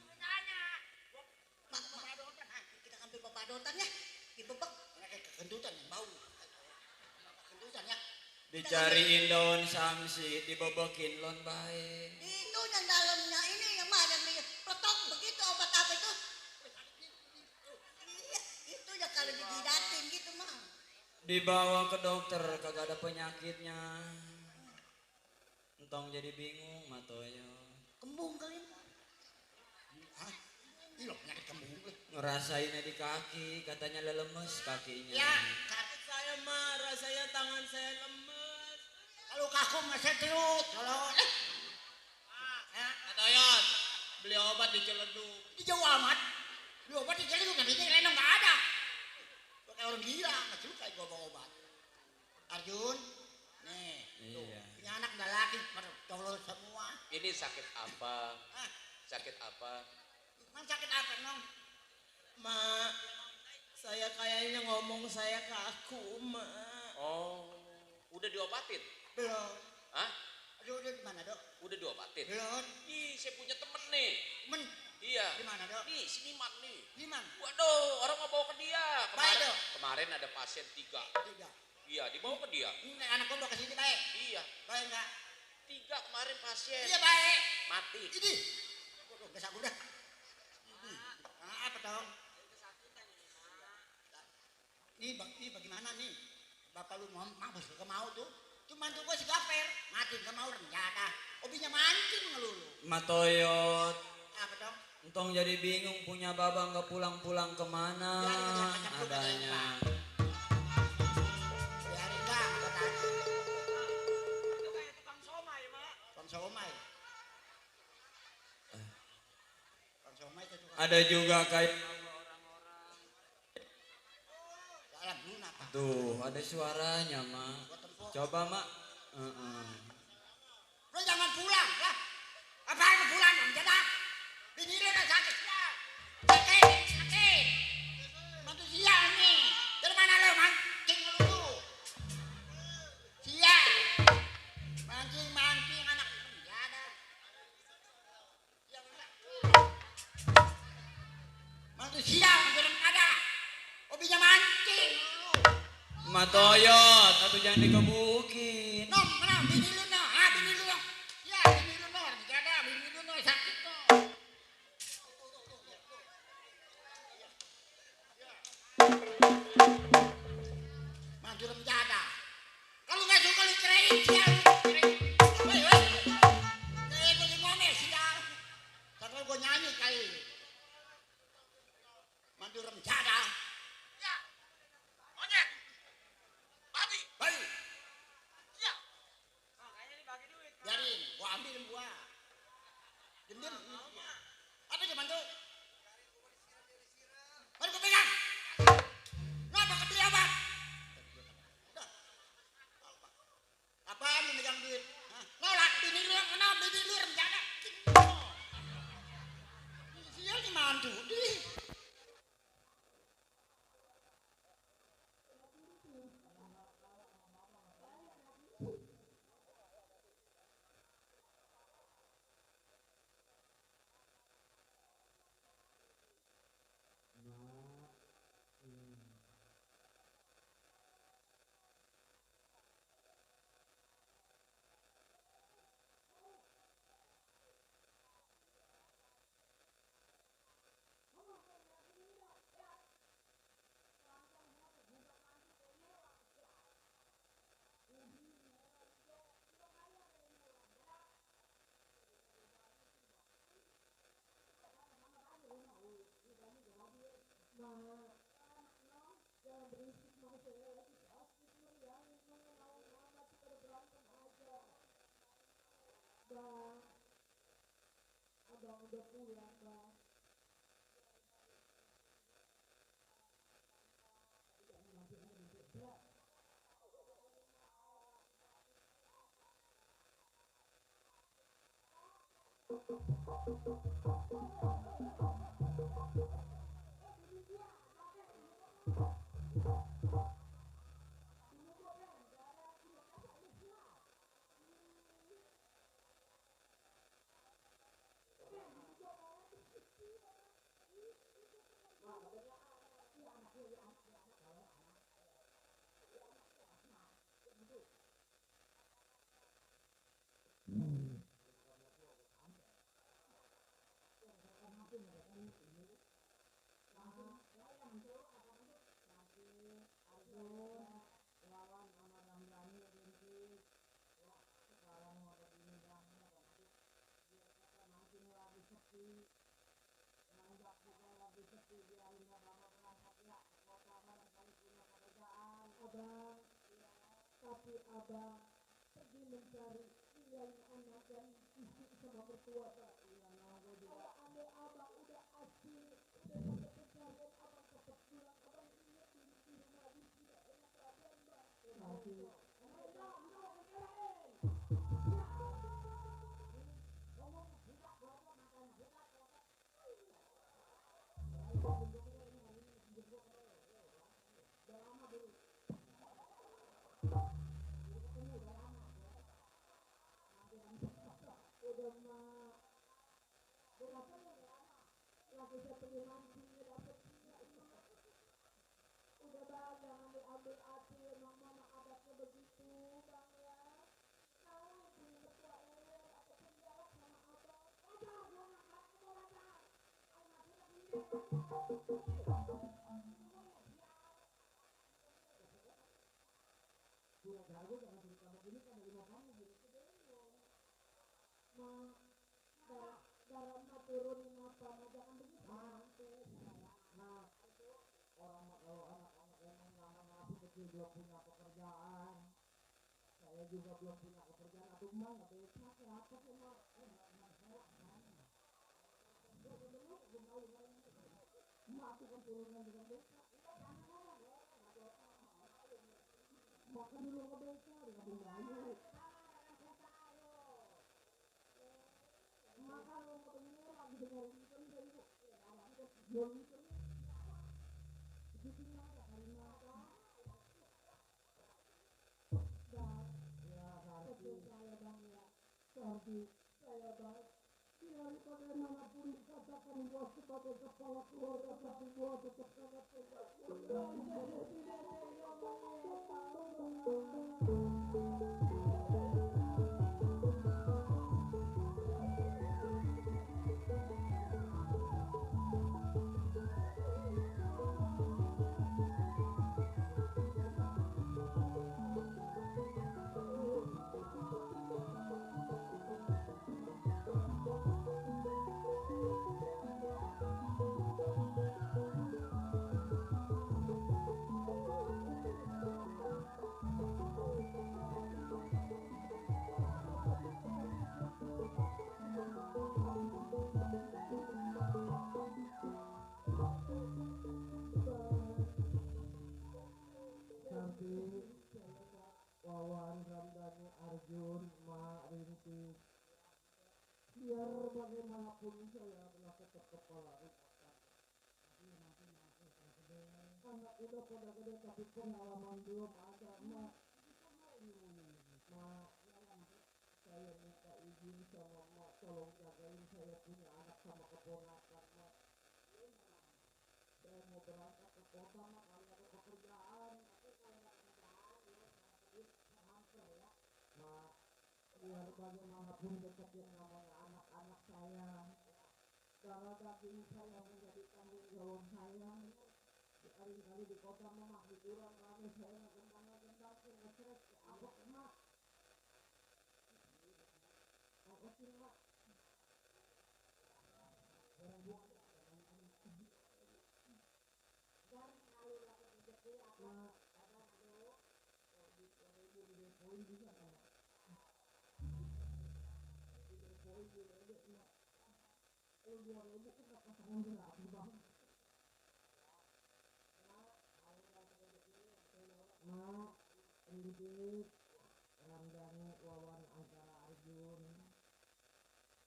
kita ambil pepadotan ya. Dibebek. Kentutan yang bau. Kentutan ya. Dicariin daun samsi, dibobokin lon baik. Itu yang dalamnya ini yang mah yang dipletok begitu obat apa itu? Iya, itu ya kalau dijidatin gitu mah. Dibawa ke dokter kagak ada penyakitnya. Entong jadi bingung Mak Toyot. Kembung kali ini. Hah? Ini loh penyakit kembung. Ngerasainnya di kaki, katanya lemes kakinya. Ya, Kaki saya mah rasanya tangan saya lemes. kalau kaku mah setiut. Kalau Ya, Toyot, beli obat di Ciledug. di jauh amat. Lu obat di jalan tapi ini lenong nggak ada. Gua kayak orang gila, nggak suka gua bawa obat. Arjun, nih, tuh, Iya. punya anak udah laki, tolol semua. Ini sakit apa? Ah, Sakit apa? man sakit apa nong? Mak, saya kayaknya ngomong saya kaku, Mak. Oh, udah diobatin? Belum. Hah? Aduh, di mana dok? Udah diobatin? Belum. Ih, saya punya temen nih. Men, Iya. di mana dok? Nih, siniman nih. Di mana? Waduh, orang mau bawa ke dia. Baik, Dok. Kemarin ada pasien 3. Tiga. Iya, dibawa ke dia. Ini anak gua bawa ke sini baik. Iya, Baik nggak? 3 kemarin pasien. Iya baik. Mati. Ini. Waduh, gak sabar dah. Ini. Ah, apa dong? Ini bagaimana nih? Bapak lu mau mabus gak mau tuh. Cuman tuh gua si Gaper. Mati gak mau rencana. Obinya mancing ngelulu. Mak Toyot, Apa dong? entong jadi bingung punya babang nggak pulang-pulang kemana adanya. Biarin dah, apa tanya. Tukang somai. Tukang somai itu tukang. Ada juga kayak Dalam luna pak. tuh ada suaranya Mak. Gua tempuk. Coba Mak. Heeh. Lo jangan pulang lah. Apaan mau pulang om jadak? Bini lo udah sakit ya. Sakit. Mantu sial nih. Dari mana lo mancing lo tuh? Sial. Mancing anak jadak. Mantu sial gerem ada. Obinya mancing. Mak Toyot, atau jangan dikebukin. Nom, mana bini lu no? Ah, bini lu no. Ya, bini lu no. Jaga bini lu no sakit no. Maju menjaga. Kalau nggak suka lu ceraiin sial. Woi, woi. Kayak gue ngomel sial. Sampai gue nyanyi kali. Maju menjaga. Ya. Ojek. Babi. Babi. Ya. Biarin, gua ambil gua. Diam. Apa cuman tuh? Mari gua pegang. Ngapa ke dia, Bang? Udah. Apaan lu megang duit? Hah? Nolak bini lu yang mana? Bini lu rencana. Sial di mantu.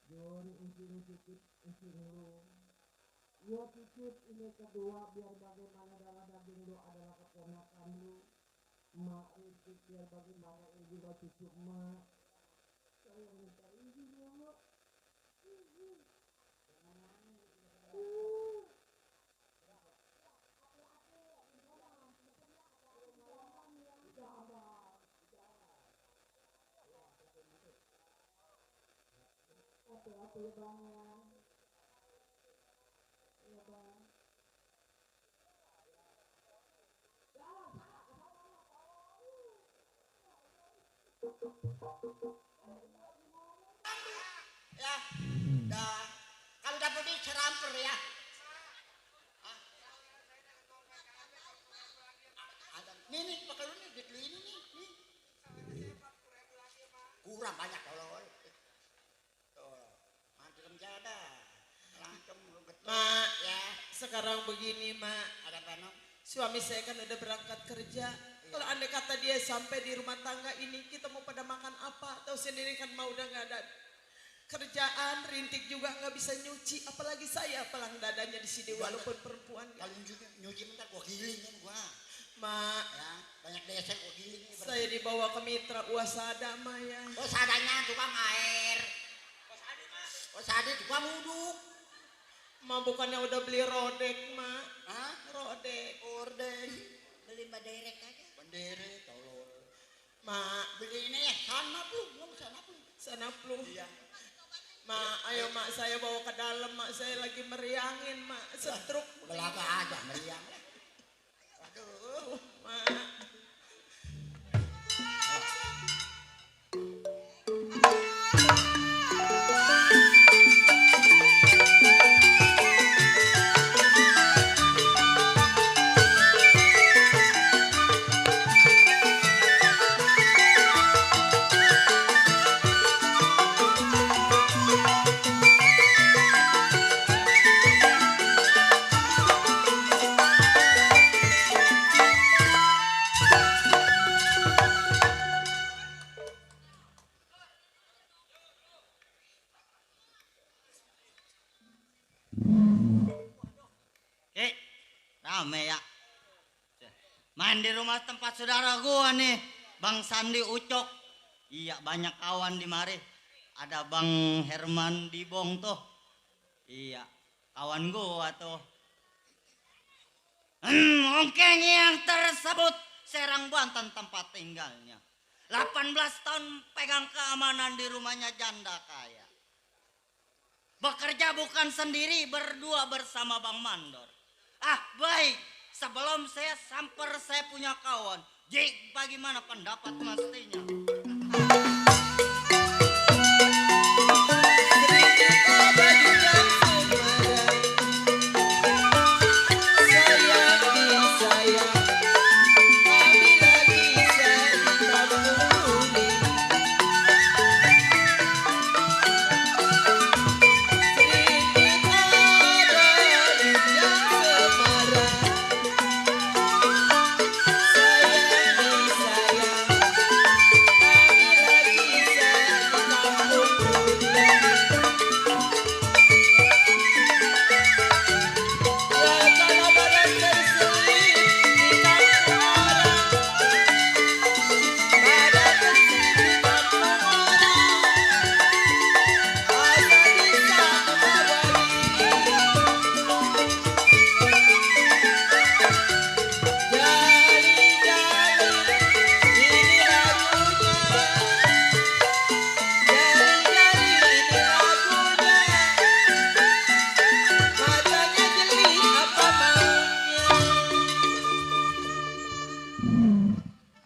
Joni usin titip usin lu. Gua titip ini kedua biar bagaimana darah daging lu adalah keponakan lu. Mak titip biar bagaimana ini juga cucu mak. Saya minta izin ya mak. Apa ya bang ya? Iya bang. Ya, dah. Kalau dapet di ceramper ya. Hah? Ada. Nih, pakai lu nih, duit lu ini nih. Kurang banyak tolol. Tuh, mati menjada. Langsung lu betul. Mak, Ya, sekarang begini mak. ada apa no? Suami saya kan udah berangkat kerja. Kalau andai kata dia sampai di rumah tangga ini, kita mau pada makan apa? Tahu sendiri kan mau udah nggak ada kerjaan, rintik juga nggak bisa nyuci. Apalagi saya pelang dadanya di sini walaupun perempuan. Kalau nyuci bentar gua giling kan gua. Mak, Ya, banyak desa gua giling nih. saya dibawa ke Mitra Wasada mak ya. Oh, sadanya tukang air. Oh, sadanya tukang wudhu. Mak bukannya udah beli rodek mak. Hah? Rodek. Orden. Beli baderek aja. Baderek, tolol. Mak, Beli ini ya, sana pun, belum sana pun. sana plu. Iya. Mak, ayo mak saya bawa ke dalam mak, saya lagi meriangin mak, setruk. Belaga aja meriang. Aduh, mak. Rame ya. Main di rumah tempat saudara gua nih, Bang Sandi Ucok. Iya, banyak kawan di mari. Ada Bang Herman Dibong tuh. Iya, kawan gua tuh. Ongkeng yang tersebut Serang Banten tempat tinggalnya. 18 tahun pegang keamanan di rumahnya janda kaya. Bekerja bukan sendiri, berdua bersama Bang Mandor. Ah, baik. Sebelum saya samper, saya punya kawan. Jik, bagaimana pendapat mestinya?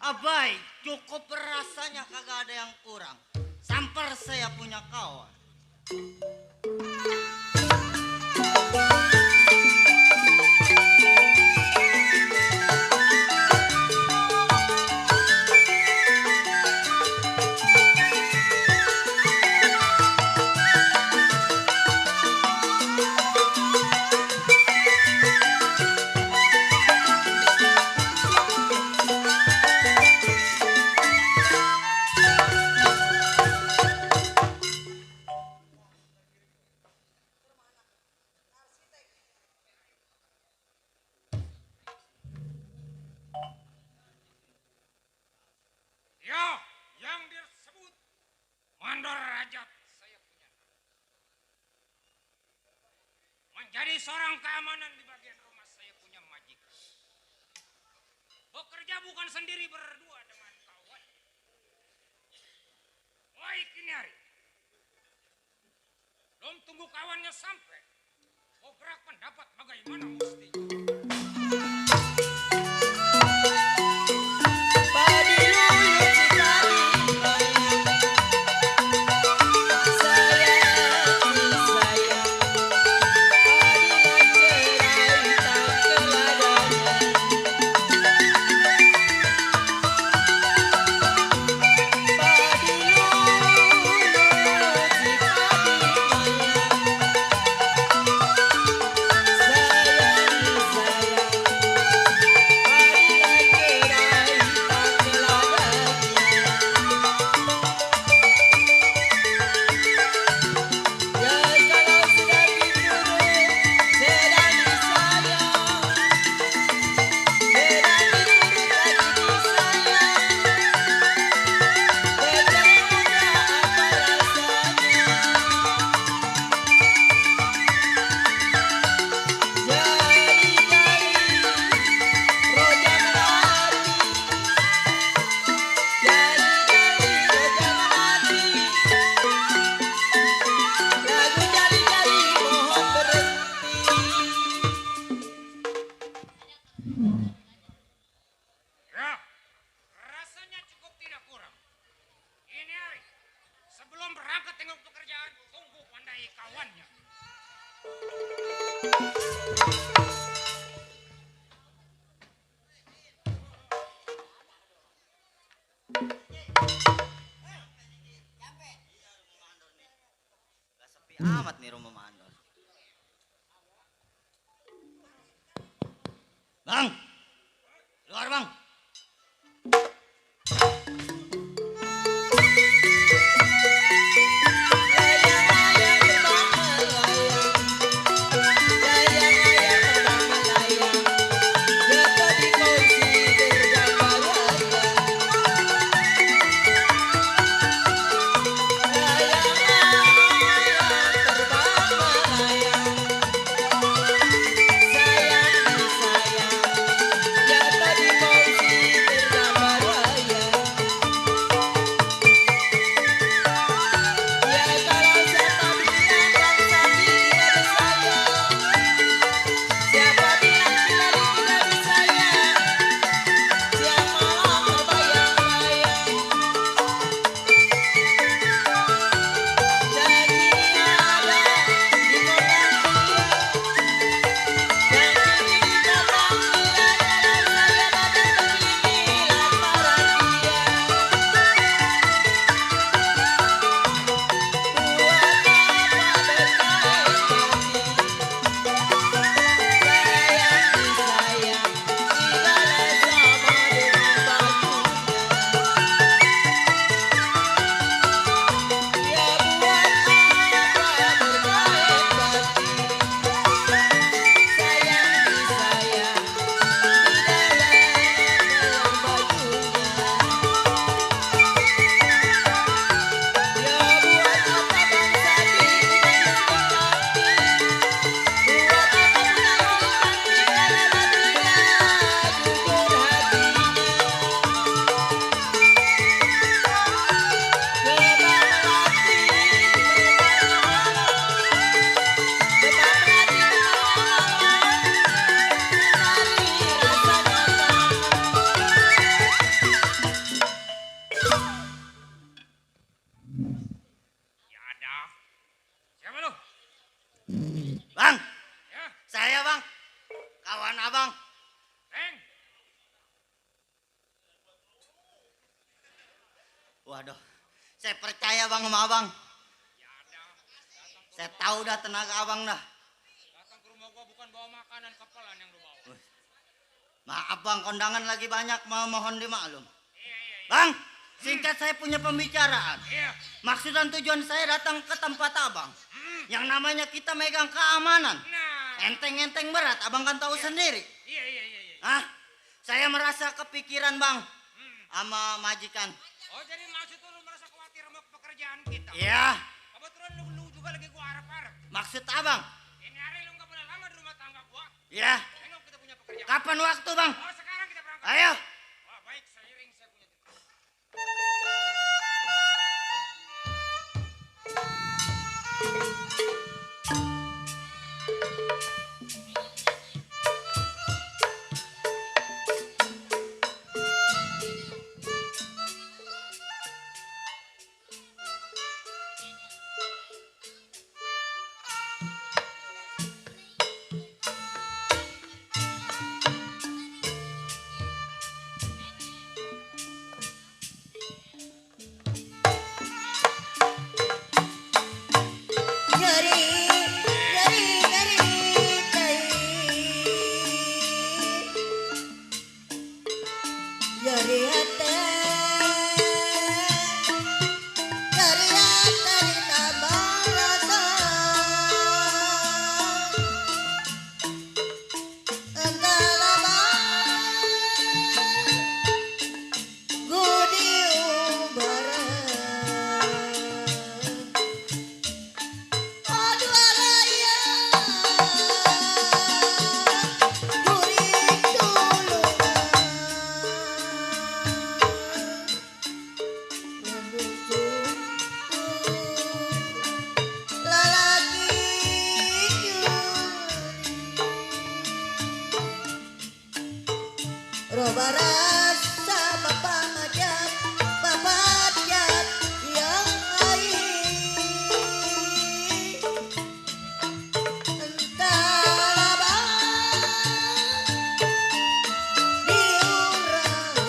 Abai, cukup rasanya kagak ada yang kurang. Samper saya punya kawan. derajat saya punya. Menjadi seorang keamanan di bagian rumah saya punya majikan. Bekerja bukan sendiri, berdua dengan kawan. Woi kini hari. Belum tunggu kawannya sampai. Mau gerak pendapat bagaimana mestinya. Ya, rasanya cukup tidak kurang. Ini hari, sebelum berangkat tengok pekerjaan, tunggu pandai kawannya. Gak sepi amat nih rumah mandor. Bang, keluar bang. Ya ada. Siapa lu? Bang, Ya, saya bang. Kawan abang. Reng. Waduh, saya percaya bang sama abang. Ya ada. Saya tahu dah tenaga abang dah. Datang ke rumah gua bukan bawa makanan kepelan yang lu bawa. Maaf bang, kondangan lagi banyak, mohon dimaklum. Iya. Bang, singkat saya punya pembicaraan. Iya. Maksud dan tujuan saya datang ke tempat abang. Yang namanya kita megang keamanan. Nah. Enteng-enteng berat, abang kan tahu sendiri. Iya. Hah? Saya merasa kepikiran bang. Sama majikan. Oh jadi maksud lu merasa khawatir sama pekerjaan kerjaan kita. Iya. Kebetulan lu juga lagi gua harap-harap. Maksud abang? Ini hari lu nggak boleh lama di rumah tangga gua. Iya. Tengok kita punya pekerjaan. Kapan waktu bang? Oh sekarang kita berangkat. Ayo. Wah baik, seiring saya punya tugas. Nyeri, nyeri, nyeri, nyeri hati, nyeri hati ditambah rasa. Entah lama, gudi umbaran. Aduh alaya, gurih tulungan. Lalaki roba rasa mapangajat, mapajat yang air. Entah apa diurang-urang.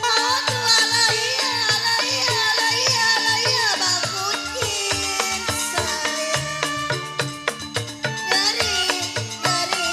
Aduh alaya, alaya, alaya, alaya, bakutin saya. Nyari, nyari,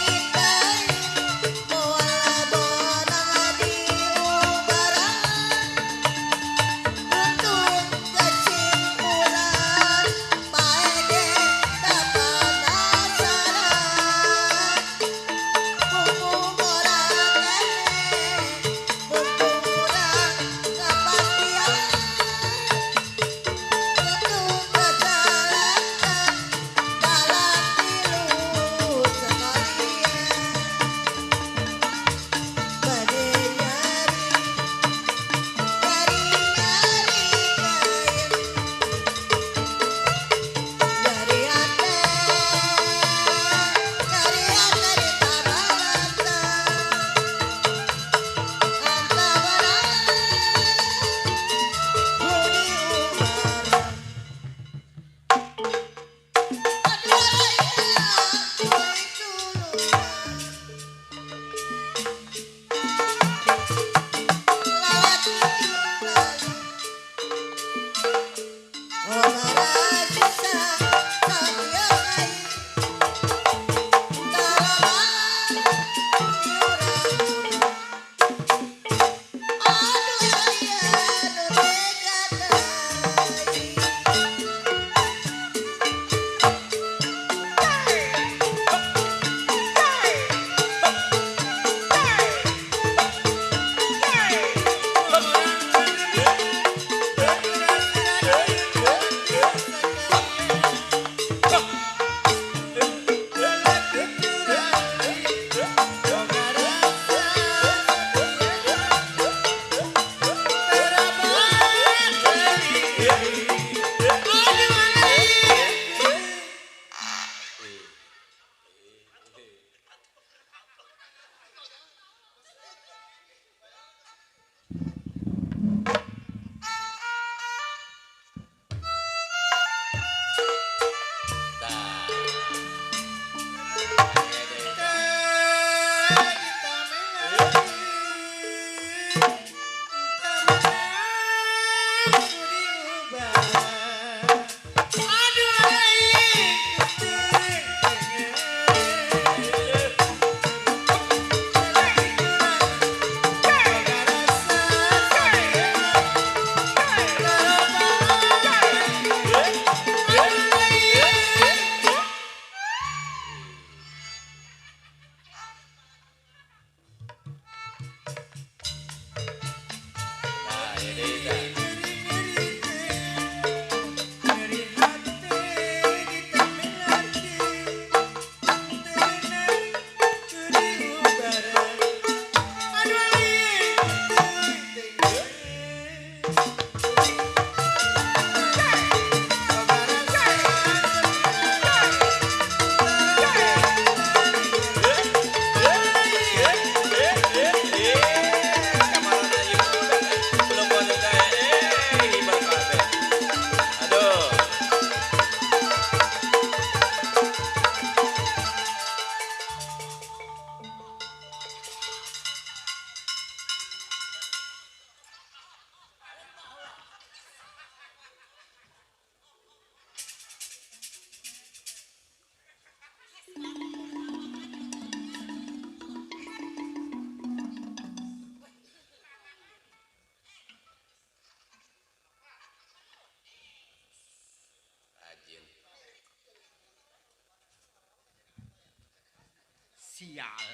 Sial.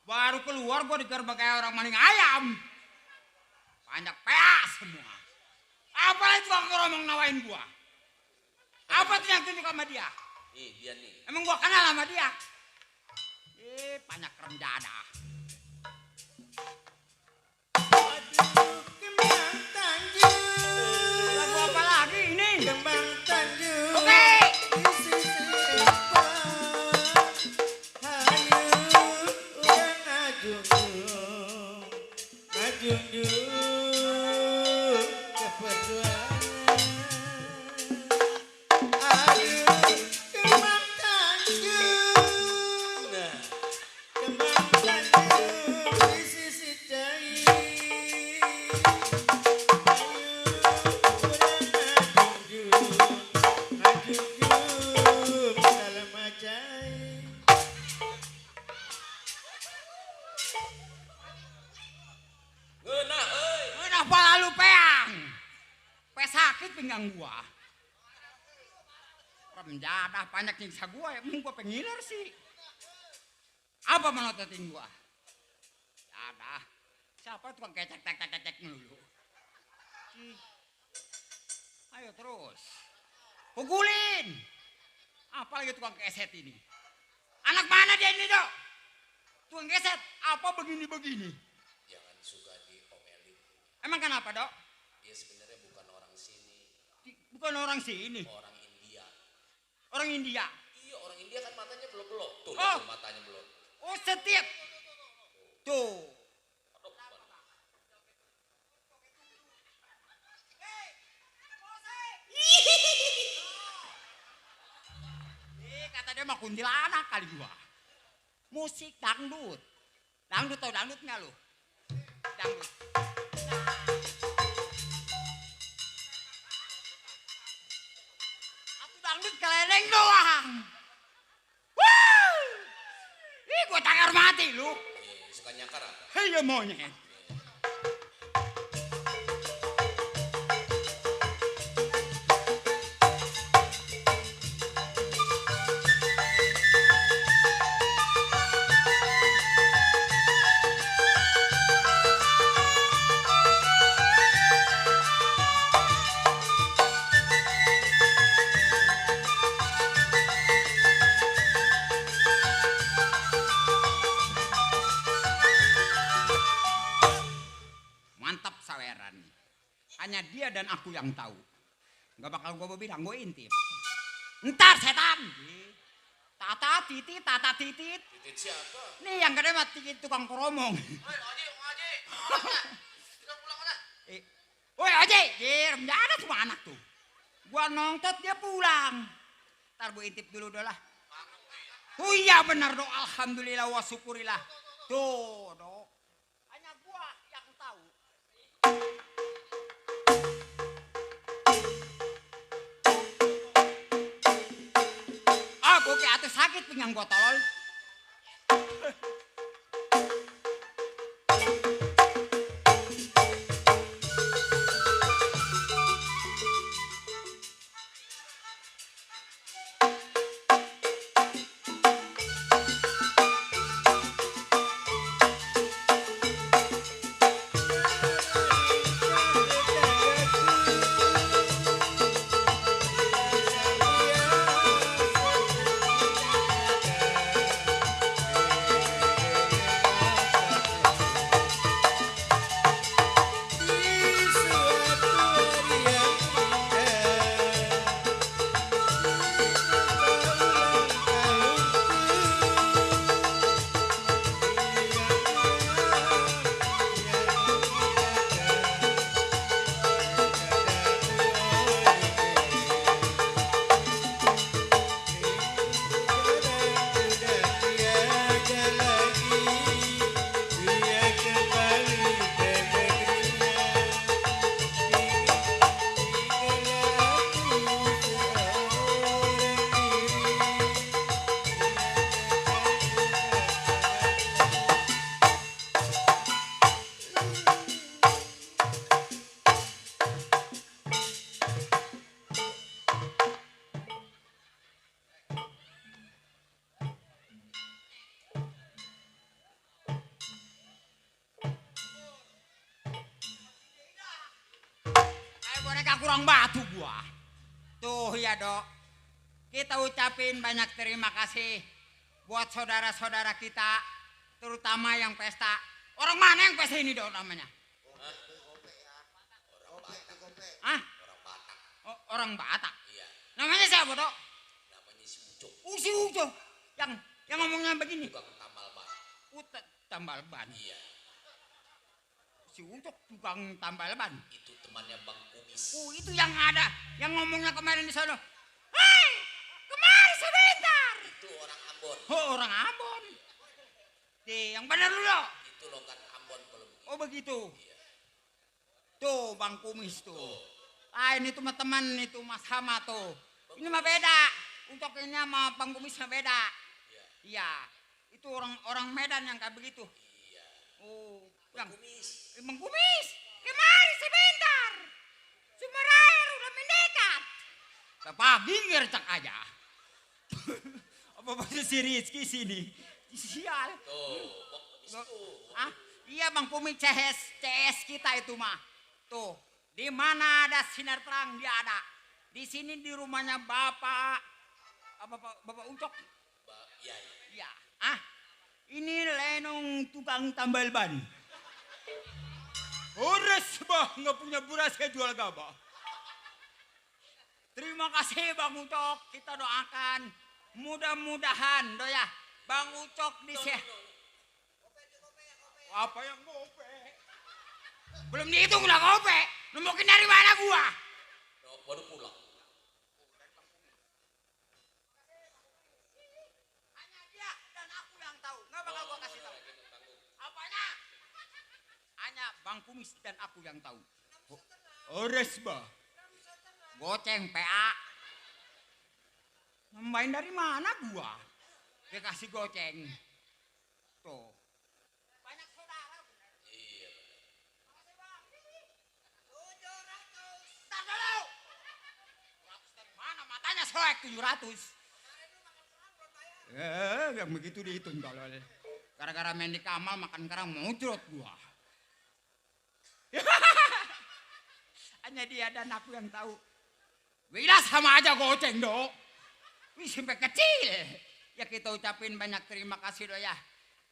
Baru keluar gua dikejar kayak orang maling ayam. Banyak peas semua. Apa itu tukang keromong nawain gua? Apa tuh yang tunjuk sama dia? Nih dia nih. Emang gua kenal sama dia? Banyak remjada. Kembang Tanjung. Lagu apa lagi ini? Kembang Tanjung. Oke. Di sisi empang. Hayu udah ngajung-jung. Ngajung-jung ke perjuangan. Aduh, kembang Tanjung. Nah, Kembang Tanjung di sisi jahit. Ayo udah ngajung-jung dalam ajaib. ngeunah euy. Kenapa lalu peang? Sakit pinggang gua. Remjadah banyak nyiksa gua ya, emang gua pengiler sih. Apa melototin gua? Ada. Siapa tukang kecek tek melulu? Ayo terus. Pukulin. Apalagi tukang keset ini? Anak mana dia ini, Dok? Tukang keset apa begini-begini? Jangan suka diomelin. Emang kenapa, Dok? Dia sebenarnya bukan orang sini, Bukan orang sini, orang India. orang India. Iya, orang India kan matanya belok-belok. Tuh, Oh. lihat tuh matanya belok. Oh, setiap. Tuh. Aduh, mana? Kata dia mah kuntilanak kali gua. Musik dangdut. Dangdut tau dangdut nggak lu? Dangdut. Aku dangdut kelereng doang. Wah! Ih, gua takar mati lu. Suka nyakar apa? Hei, ya monyet. Mantap saweran. Hanya dia dan aku yang tahu. Gak bakal gue bilang, gue intip. Ntar setan. Tata titit, tata titit. Titit siapa? Nih yang gede mah titit tukang keromong. Woi Oji, remjana cuma anak tuh. Gua nongtot dia pulang. Ntar gue intip dulu dah lah. Oh iya benar dong, alhamdulillah wa syukurillah. Tuh dong. Hanya gua yang tahu. Ah, gue kayak atas sakit pinggang gua tolol. mereka kurang batu gua. Tuh ya dok, kita ucapin banyak terima kasih buat saudara-saudara kita, terutama yang pesta. Orang mana yang pesta ini dok namanya? Hah? Orang Batak. Iya. Namanya siapa dok? Namanya si Ucok. Si Ucok. Yang ngomongnya begini. Tukang tambal ban. Tambal ban. Iya. Si Ucok tukang tambal ban. Itu temannya Bang Kumis. Itu yang ada, yang ngomongnya kemarin di sana. Hei, kemari sebentar. Itu orang Ambon. Oh, orang Ambon. Yang benar dulu. Itu logat Ambon kalau begitu. Oh begitu. Iya. Tuh Bang Kumis tuh. Ini tuh teman itu Mas Hama tuh. Ini mah beda. Untuk ini sama Bang Kumis mah beda. Iya. Itu orang Medan yang kayak begitu. Iya. Oh, Bang Kumis. Bang Kumis, kemari sebentar. Sumber air udah mendekat. Bapak pinggir cek aja. Apa maksud si Rizky sini? Sial. Tuh, Bang Kumis tuh. Iya Bang Kumis CS kita itu mah. Tuh, di mana ada sinar terang dia ada. Di sini di rumahnya Bapak Ucok. Iya. Iya. Ini Lenong tukang tambal ban. Ores bah nggak punya beras saya jual gabah. Terima kasih Bang Ucok, kita doakan mudah-mudahan doya Bang Ucok Apa yang gope? Belum dihitung udah gope. Nembokin dari mana gua? Baru pulang. Hanya dia dan aku yang tahu. Nggak bakal gua kasih tahu. Apanya? Hanya Bang Kumis dan aku yang tahu. Ores bah. Goceng PA. Nambahin dari mana gua? Dia kasih goceng. Tuh. Banyak saudara bener. Iya. Makasih Bang. 700. Tar dulu. 700 dari mana? Matanya soek 700. Yang begitu dihitung tolol. Gara-gara main di Kamal makan kerang muncrot gua. Hanya dia dan aku yang tahu. Bila sama aja goceng dok. Wih sampai kecil. Ya kita ucapin banyak terima kasih do ya.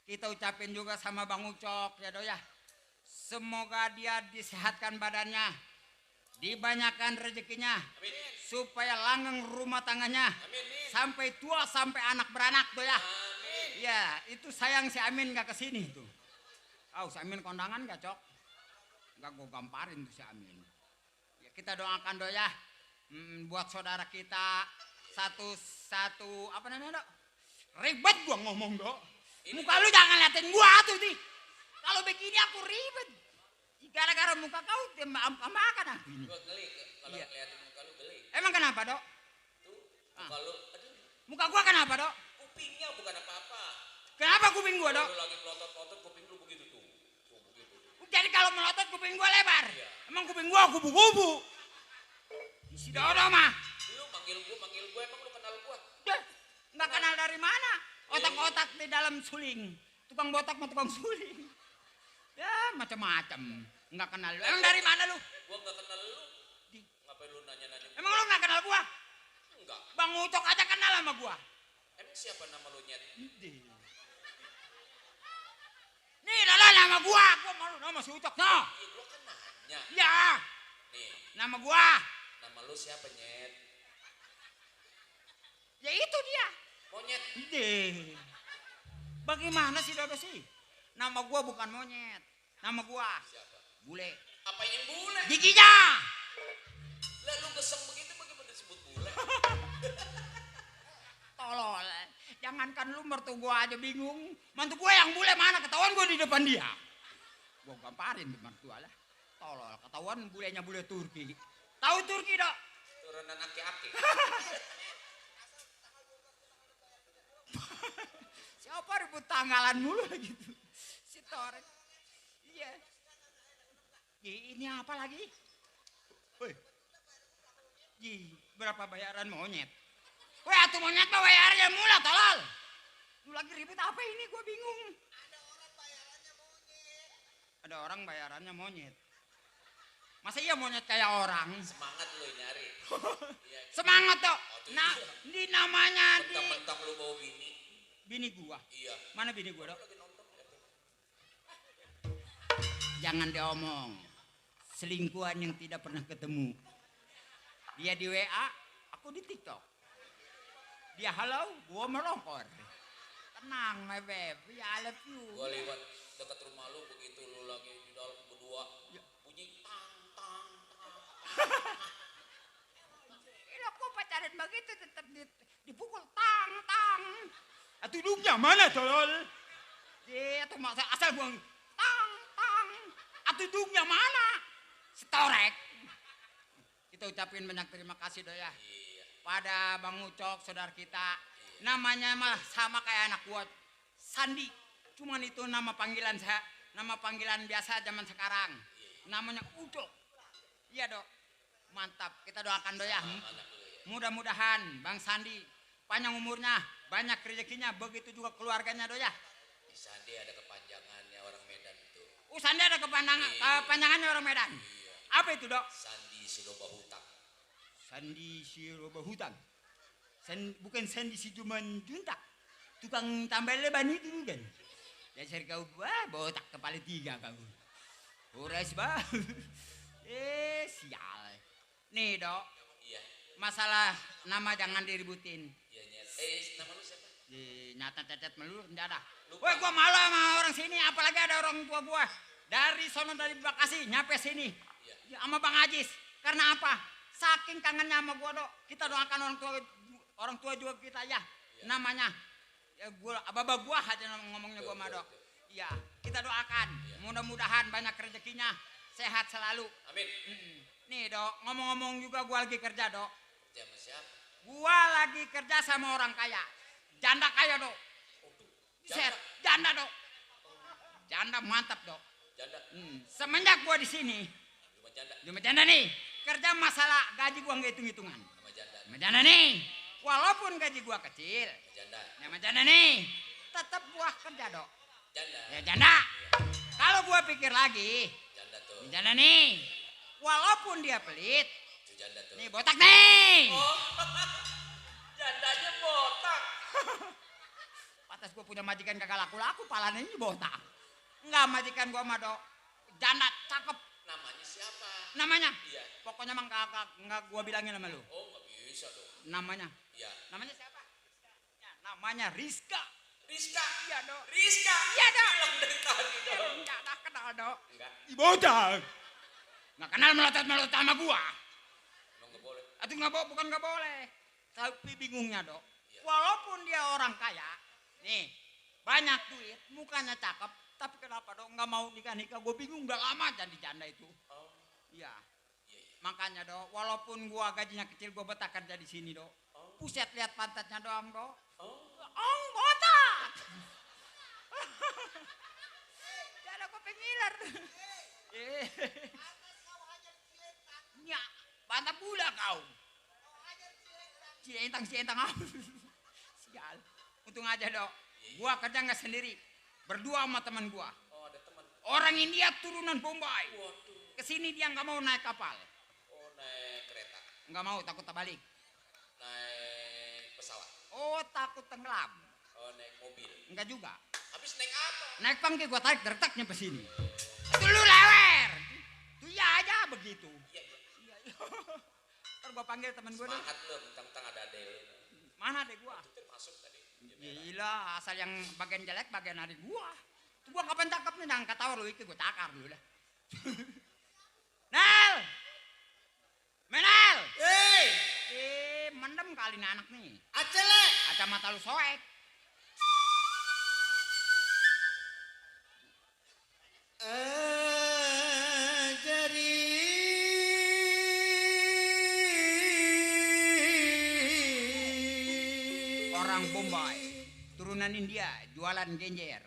Kita ucapin juga sama Bang Ucok ya do ya. Semoga dia disehatkan badannya. Dibanyakan rezekinya. Amin. Supaya langgeng rumah tangganya. Amin. Sampai tua sampai anak beranak do ya. Amin. Ya itu sayang si Amin gak kesini tuh. Si Amin kondangan gak cok? Gak gue gamparin tuh si Amin. Ya kita doakan do ya. Buat saudara kita satu apa namanya dok? Ribet gua ngomong dok. Muka lu jangan liatin gua tuh di. Kalau begini aku ribet. Gara-gara muka kau makan aku ini. Gua geli kalau ngeliatin muka lu geli. Emang kenapa dok? Tuh, muka lu, aduh, Muka gua kenapa dok? kupingnya bukan apa-apa. Kenapa kuping gua dok? Kalau lu lagi melotot-melotot kuping lu begitu tuh. Tuh begitu. Jadi kalau melotot kuping gua lebar. Iya. Emang kuping gua kubu-kubu. Si Dodo mah. Lu manggil gua emang lu kenal gua? Deh, nggak kenal dari mana? Otak-otak di dalam suling. Tukang botak sama tukang suling. Ya macam-macam. Nggak kenal lu. Emang dari mana lu? Gua nggak kenal lu. Ngapain lu nanya-nanya? Emang lu nggak kenal gua? Enggak. Bang Ucok aja kenal sama gua. Emang siapa nama lu nyet? Nih Lala nama gua malu nama si Ucok. No. Iya gua kan nanya. Ya. Nih, Nama gua. nama lu siapa nyet? Ya itu dia. Monyet. Deh. Bagaimana sih Dodo sih? Nama gua bukan monyet. Nama gua Siapa? bule. Apa yang bule? Giginya. Lah lu geseng begitu bagaimana disebut bule? Tolol. Jangankan lu mertu gua aja bingung. Mantu gua yang bule mana ketahuan gua di depan dia. Gua gamparin di mertua lah. Tolol, ketahuan bulenya bule Turki. Tahu Turki, Dok? Turunan aki-aki. Siapa ribut tanggalan mulu gitu. Si Torek. Iya. Ini apa lagi? Woi. Berapa bayaran monyet? Woi, atuh monyet mah bayarnya mula, tolol. Lu lagi ribut apa ini? Gua bingung. Ada orang bayarannya monyet. Masa iya monyet kayak orang? Semangat lu nyari. Iya. Semangat toh. tuh Nah, iya. di namanya di Mentang-mentang lu bawa bini. bini gua. Iya. Mana bini gua, Dok? Lagi nonton ya. Jangan diomong. Selingkuhan yang tidak pernah ketemu. Dia di WA, aku di TikTok. Dia halo, gua melongkor. Tenang, my baby, I love you. Gua lewat dekat rumah lu begitu lu lagi di dalam berdua. Bunyi tang tang tang. Ini aku pacaran begitu tetap dipukul tang tang. Tudungnya mana tolol? Itu masa asal buang tang tang. Tudungnya mana? Setorek. Kita ucapin banyak terima kasih doh ya. Iya. Pada Bang Ucok saudara kita. Namanya mah sama kayak anak gua Sandi. Cuman itu nama panggilan saya, nama panggilan biasa zaman sekarang. Namanya Ucok. Iya, Dok. Mantap. Kita doakan doh ya. Mudah-mudahan Bang Sandi panjang umurnya, banyak rezekinya, begitu juga keluarganya doh ya. Di Sandi ada kepanjangannya orang Medan itu. Sandi ada kepanjangannya orang Medan. Apa itu, Dok? Sandi Siloba Hutang. Sandi Siloba Hutang. Bukan Sandi si Juman Juntak. Tukang tambal leban itu bukan. Dasar kau botak kepala 3 kau. Horas bah. Sial. Nih, Dok. Iya. Masalah nama jangan diributin. Iya, nyet. Nama lu siapa? Nyata-cacat melulu enggak ada. Woi, gua malu sama orang sini, apalagi ada orang tua gua. Dari sono dari Bekasi nyampe sini. Ya, sama Bang Ajis. Karena apa? Saking kangennya sama gua, Dok. Kita doakan orang tua juga kita ya. Namanya ya gua ababa gua aja ngomongnya gua sama Dok. Iya, kita doakan. Mudah-mudahan banyak rezekinya, sehat selalu. Amin. Nih, Dok, ngomong-ngomong juga gua lagi kerja, Dok. Sama siapa? Gua lagi kerja sama orang kaya. Janda kaya, Dok. Janda, Dok. Janda mantap, Dok. Janda. Semenjak gua di sini, cuma janda nih. Kerja masalah gaji gua nggak hitung-hitungan. Sama janda nih. Walaupun gaji gua kecil, sama janda nih, tetap gua kerja, Dok. Janda. Ya janda. Kalau gua pikir lagi, Janda tuh. janda nih, walaupun dia pelit, Itu janda tuh. nih botak nih. Oh. Jandanya botak. Pantas gua punya majikan kagak laku-laku, palanya ini botak. Enggak, majikan gua mah, Dok. Janda cakep. Namanya siapa? Namanya? Iya. Pokoknya emang kagak enggak gua bilangin sama lu. Oh, nggak bisa dong. Namanya? Iya. Namanya siapa? Ya, namanya Rizka. Rizka. Iya, Dok. Rizka. Iya, Dok. Bilang dari tadi dong. Enggak ada kenal, Dok. Enggak. Botak. Nggak kenal melotot-melotot sama gua. Emang nggak boleh. Itu bukan nggak boleh. Tapi bingungnya, Dok. Iya. Walaupun dia orang kaya, nih, banyak duit, mukanya cakep, tapi kenapa, Dok, nggak mau nikah-nikah? Gue bingung, udah lama jadi janda itu. Oh. Iya. Iya, iya. Makanya, Dok, walaupun gua gajinya kecil, gua betah kerja di sini, Dok. Puset lihat pantatnya doang, Dok. Oh, botak. Jadi aku pengiler. Ya, bantap pula kau. Cientang apa? Sial. Untung aja, Dok. Gua kerja nggak sendiri. Berdua sama teman gua. Oh, ada teman. Orang India turunan Bombay. Waduh. Kesini dia nggak mau naik kapal. Oh, naik kereta. Nggak mau, takut tak balik. Naik pesawat. Oh, takut tenggelam. Oh, naik mobil. Enggak juga. Habis naik apa? Naik pangki gua tarik dertak nyampe sini. Itu lu lewer. Tuh ya aja begitu. Iya, iya. Ntar gua panggil temen gua deh. Semangat lu, mentang-mentang ada adek. Mana adek gua? Itu masuk tadi. Gila, asal yang bagian jelek bagian adek gua. Tuh gua kapan cakep nih, jangan kata lu iki gua takar dulu dah. Nel! Menel! Mendem kali nih anak nih. Acele. Kacamata lu soek. Orang Bombay, turunan India, jualan genjer.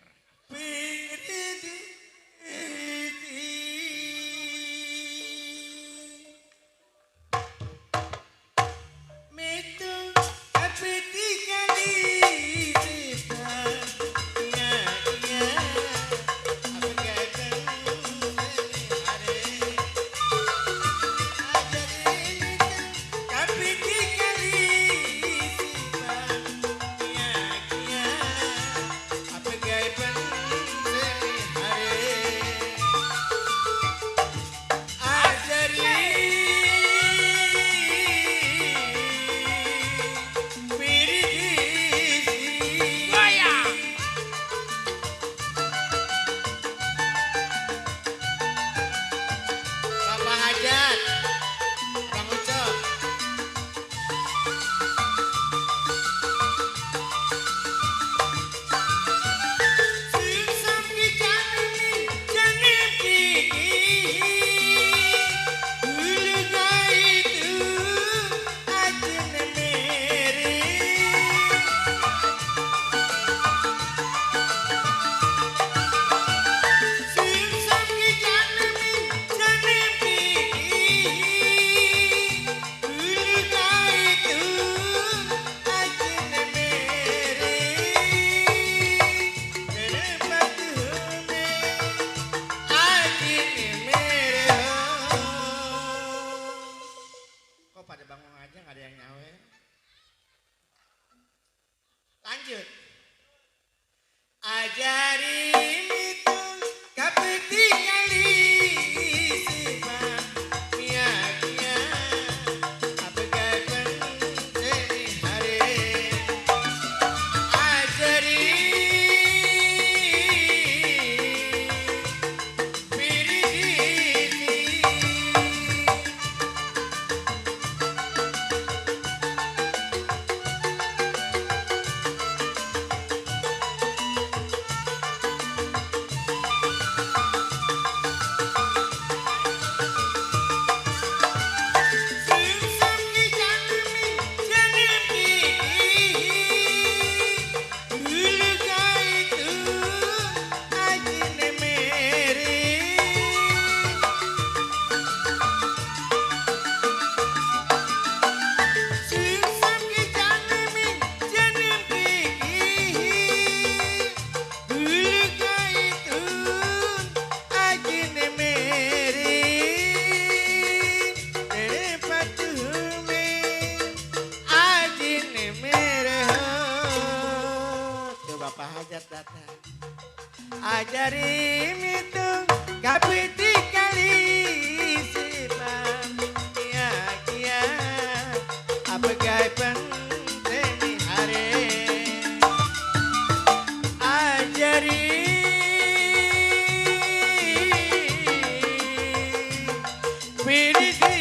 Lanjut. Ajari itu kapetingali sifat miaknya apagai penting hari ajari biridi ajari itu kapiti kali sifat kia apagai penting hari ajari biridi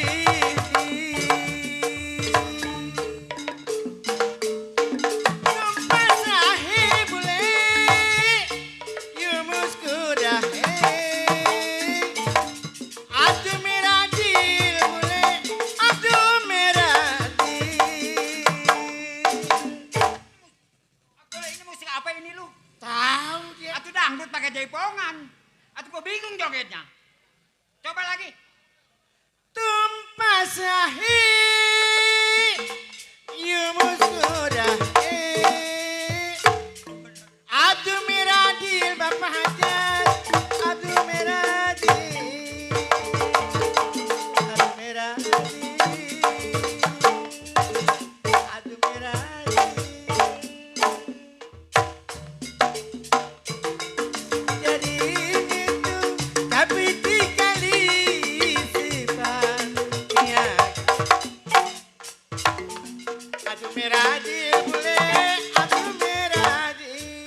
jaipongan. Atau gue bingung jogetnya. Coba lagi. Tumpah sahih yumus sudah adu miradil bapak hajat adu miradil adu miradil adu miradil jadi itu tapi dikali sifatnya adu miradil boleh adu miradil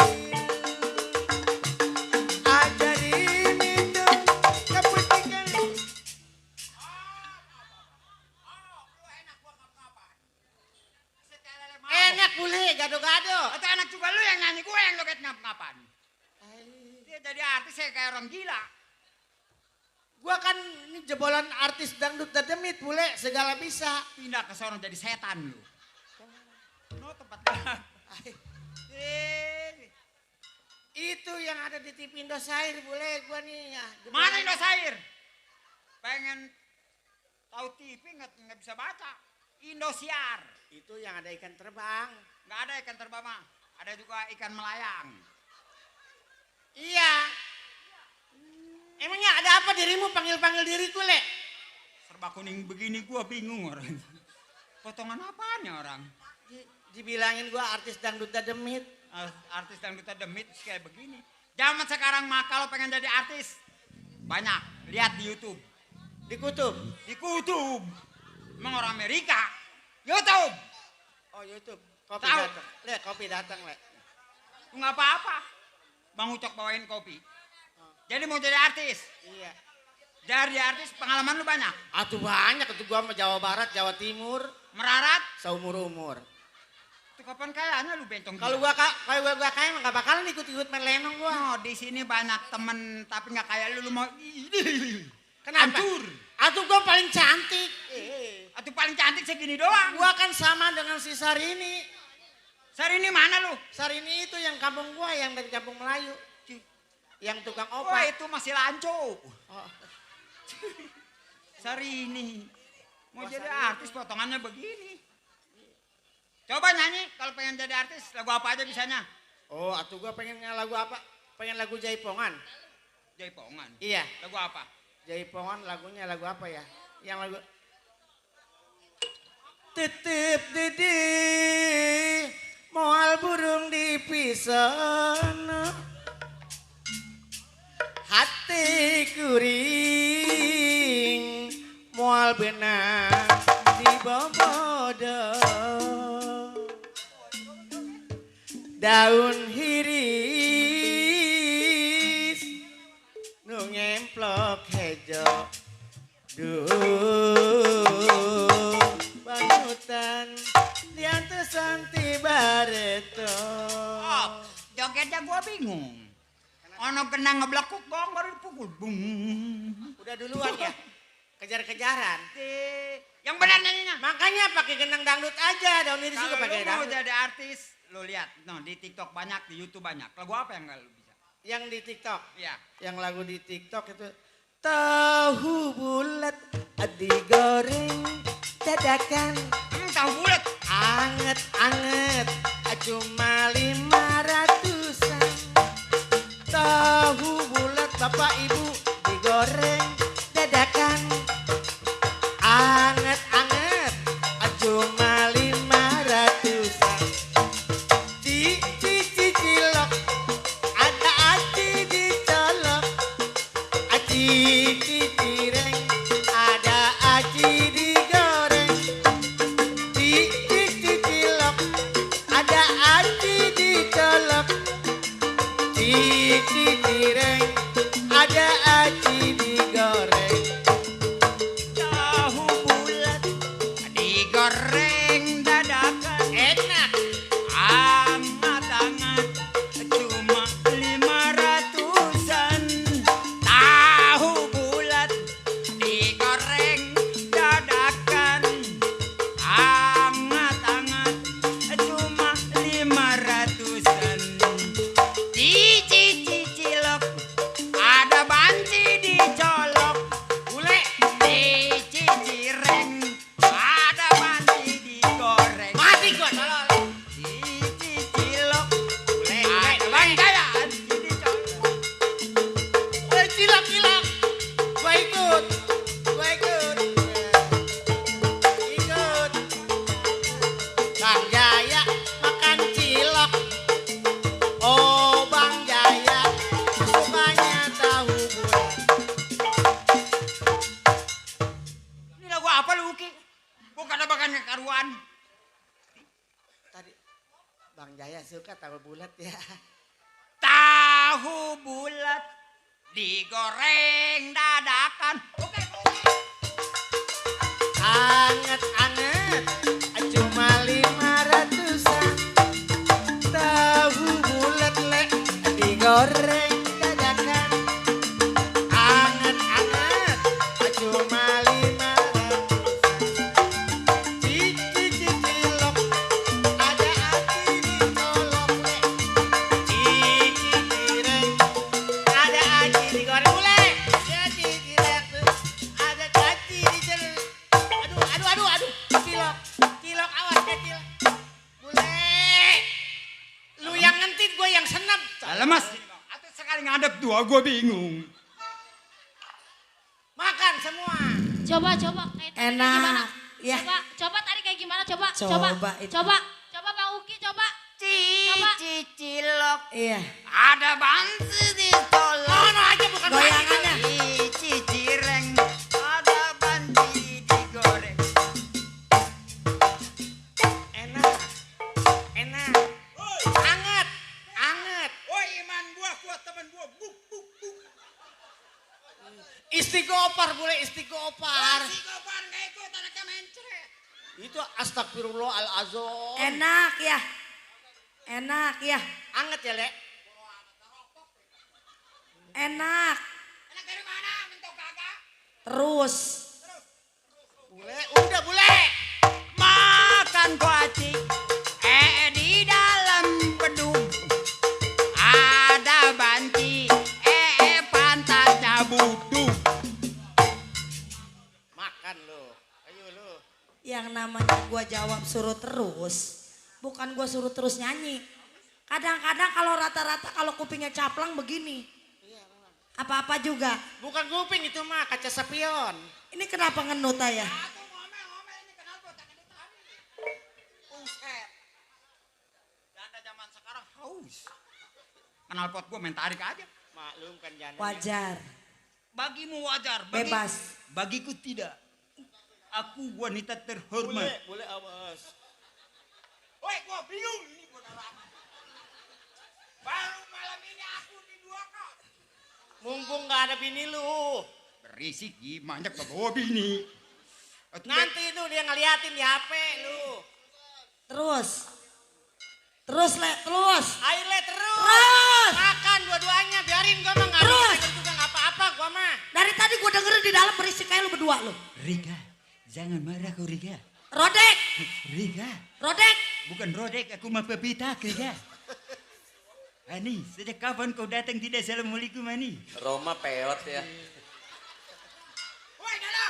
ajarin itu keputikan enak boleh gado-gado Atau anak juga lu yang nyanyi, gue yang joget ngap-ngapan. Dia jadi artis saya kayak orang gila. gua kan ini jebolan artis dangdut dademit boleh segala bisa Pindah ke sono jadi setan lu. No tempat itu yang ada di TV Indosiar boleh gua nih ya Mana Indosiar? Pengen tahu TV nggak bisa baca. Indosiar. itu yang ada ikan terbang Nggak ada ikan terbang mah. Ada juga ikan melayang. iya emangnya ada apa dirimu panggil-panggil diriku le Serba kuning begini gua bingung orang. Potongan apaan ya orang? dibilangin gua artis dangdut dademit Artis dangdut demit kayak begini. Zaman sekarang mah kalau pengen jadi artis banyak. Lihat di YouTube. di kutub Di YouTube. Emang orang Amerika. YouTube. oh YouTube kopi Tahu. datang le kopi datang le Nggak apa-apa. Bang Ucok bawain kopi. Jadi mau jadi artis. iya Jadi artis pengalaman lu banyak. atuh banyak itu gua sama Jawa Barat Jawa Timur Merarat. seumur-umur Itu kapan kayaknya lu bencong. kalau gua kaya mah gak bakalan ikut-ikut main lenong gua No, di sini banyak temen tapi nggak kayak lu mau. kenapa Hancur. atuh gua paling cantik Atau paling cantik segini doang. gua kan sama dengan si Sarini Sari ini mana lu? Sarini itu yang kampung gua yang dari kampung Melayu yang tukang Wah opak itu masih lanco. oh. Sari ini. Mau Wah, jadi Sari artis potongannya begini. Coba nyanyi kalau pengen jadi artis lagu apa aja bisanya? oh atuh gua pengen lagu apa pengen lagu Jaipongan Jaipongan. iya Lagu apa? Jaipongan lagunya lagu apa ya yang lagu titip didi moal burung di sono hati kuring moal benang di bobodo daun hiris nu ngemplok hejo duh banutan diantesan tibareto. Jogetnya gua bingung. Ono kena ngeblekuk gong baru dipukul. Bung. Udah duluan ya. Kejar-kejaran. Yang benar nyanyinya. Makanya pakai gendang dangdut aja, daun iris juga Kalau pakai lu mau dangdut. jadi artis, lu lihat, no, di TikTok banyak, di YouTube banyak. Lagu apa yang gak lu bisa? Yang di TikTok. Iya. Yang lagu di TikTok itu tahu bulat digoreng dadakan Tahu bulat. anget-anget cuma 500-an. Tahu bulat bapak ibu digoreng dadakan anget-anget cuma 500-an. Di cilok ada aci dicolok, aci cireng ada aci digoreng. Di cilok ada aci dicolok, di cireng ada aci digoreng. Tahu bulat digoreng dadakan. Enak. Anget-anget cuma 500-an. Tahu bulat digoreng dadakan. Anget-anget cuma 500-an. Di cilok ada banci dicolok. Bule di cireng ada banci digoreng. Mati gua tolol. Di cilok ada bangkayan dicolok. Cilok. Gua ikut. Ikut. Bang Jaya makan cilok. Oh Bang Jaya sukanya tahu bulat. Ini lagu apa lu Uki? Bukan abakannya karuan. Tadi Bang Jaya suka tahu bulat ya. Tahu bulat digoreng dadakan. Oke. Anget-anget cuma 500-an. Tahu bulat lek digoreng dadakan. Anget-anget cuma 500-an. Di cilok ada aci dicolok lek. Di cireng ada aci digoreng bule. Ya cilok tuh ada aci dicolok. Aduh. Cilok awas ya cilok. Bule. Lu yang ngentit gue yang senep. Alah mas, atau sekali ngadep dua gue bingung. Makan semua. Coba kayak tadi Enak, gimana? ya. Coba tadi kayak gimana? Coba itu. Coba Bang Uki coba. Coba. Cilok Iya. ada banci dicolok. Ono aja bukan Goyangannya. Di cireng ada banci digoreng. Enak. Anget. Oh iman buah kuat temen buah. Buk. Istighfar bule istighfar. Si Gopar gak ikut anaknya mencret. Itu astagfirullahalazim. Enak ya. Anget ya, Lek. Enak. Enak dari mana? Mentok kagak? Terus. Bule, udah bule. Makan kuaci di dalam bedung ada banci pantatnya buduk. Makan lu. Ayo lu. Yang namanya gua jawab suruh terus, bukan gua suruh terus nyanyi. Kadang-kadang kalau rata-rata kalau kupingnya caplang begini. Apa-apa juga. Bukan kuping itu mah kaca spion. Ini kenapa ngenut ya? Janda zaman zaman sekarang haus. Kenal pot gua main tarik aja. Maklum kan jana. Wajar. Bagimu wajar, Bebas. bagiku tidak. Aku wanita terhormat. Boleh awas. Woi, gua bingung ini gua darah. Baru malam ini aku di dua kok. Mumpung nggak ada bini lu. Berisik gimana bawa bini. Nanti itu dia ngeliatin di HP lu. Terus. Terus, Le, terus. Ayo Le terus. Terus. Makan dua-duanya, biarin gua mah nggak Terus. bisa juga nggak apa-apa gua mah. Dari tadi gue dengerin di dalam berisik kayak lu berdua lu. Rika, jangan marah kau Rika. Rodek, Rika, Rodek. bukan rodek, aku mah pepita Rika. Ani, sejak kapan kau datang tidak assalamualaikum Ani? Roma peot ya. Woi, Nana.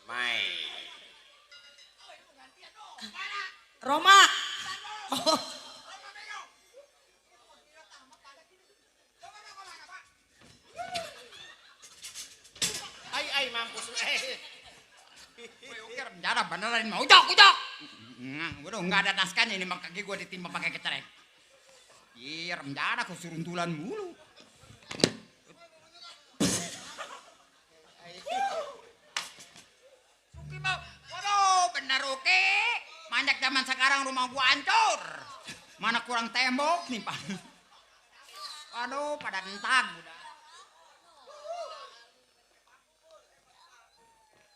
Mai. Roma. Oh, Ai mampus lu. Woi, oke, rencana beneran mau ujok. Udah nggak ada naskahnya ini, mak kaki gua ditimpa pakai kecerek. Iya, rencana kau suruntulan mulu. Suki mau, waduh, bener oke. Manjak zaman sekarang rumah gua hancur. Mana kurang tembok nih pak. Waduh, pada entag udah.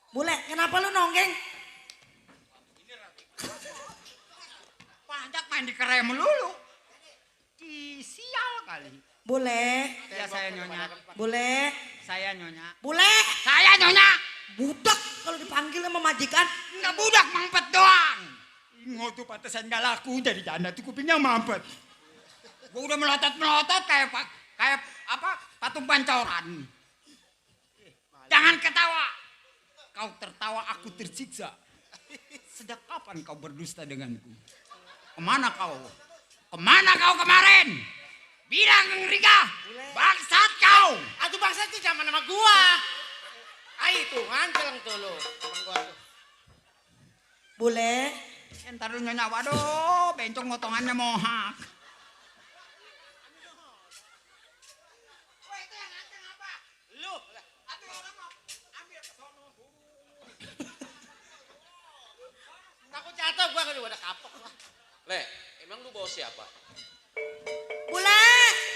Bule, kenapa lu nonggeng? Pajak main di kerem melulu. Sial kali. Bule, Ya saya nyonya. bule, Saya nyonya. bule. Saya nyonya. Budak kalau dipanggil sama majikan. Enggak budak mampet doang. Ingo tuh pantesan gak laku dari janda tuh kupingnya mampet. Gua udah melotot kayak apa? Patung pancoran. Jangan ketawa. Kau tertawa aku tersiksa. Sejak kapan kau berdusta denganku? Kemana kau? Kemana kau kemarin? Bilang Rika, bangsat kau. Atuh bangsa itu zaman sama gua. Ayo tuh, nganceng tuh lu. Temen gua tuh. Bule, Entar lu nyonya, waduh, bencong motongannya mohak. Lu, aduh orang mau ambil ke sono. Takut jatuh gua kalau udah kapok lah. Le, emang lu bawa siapa? bule.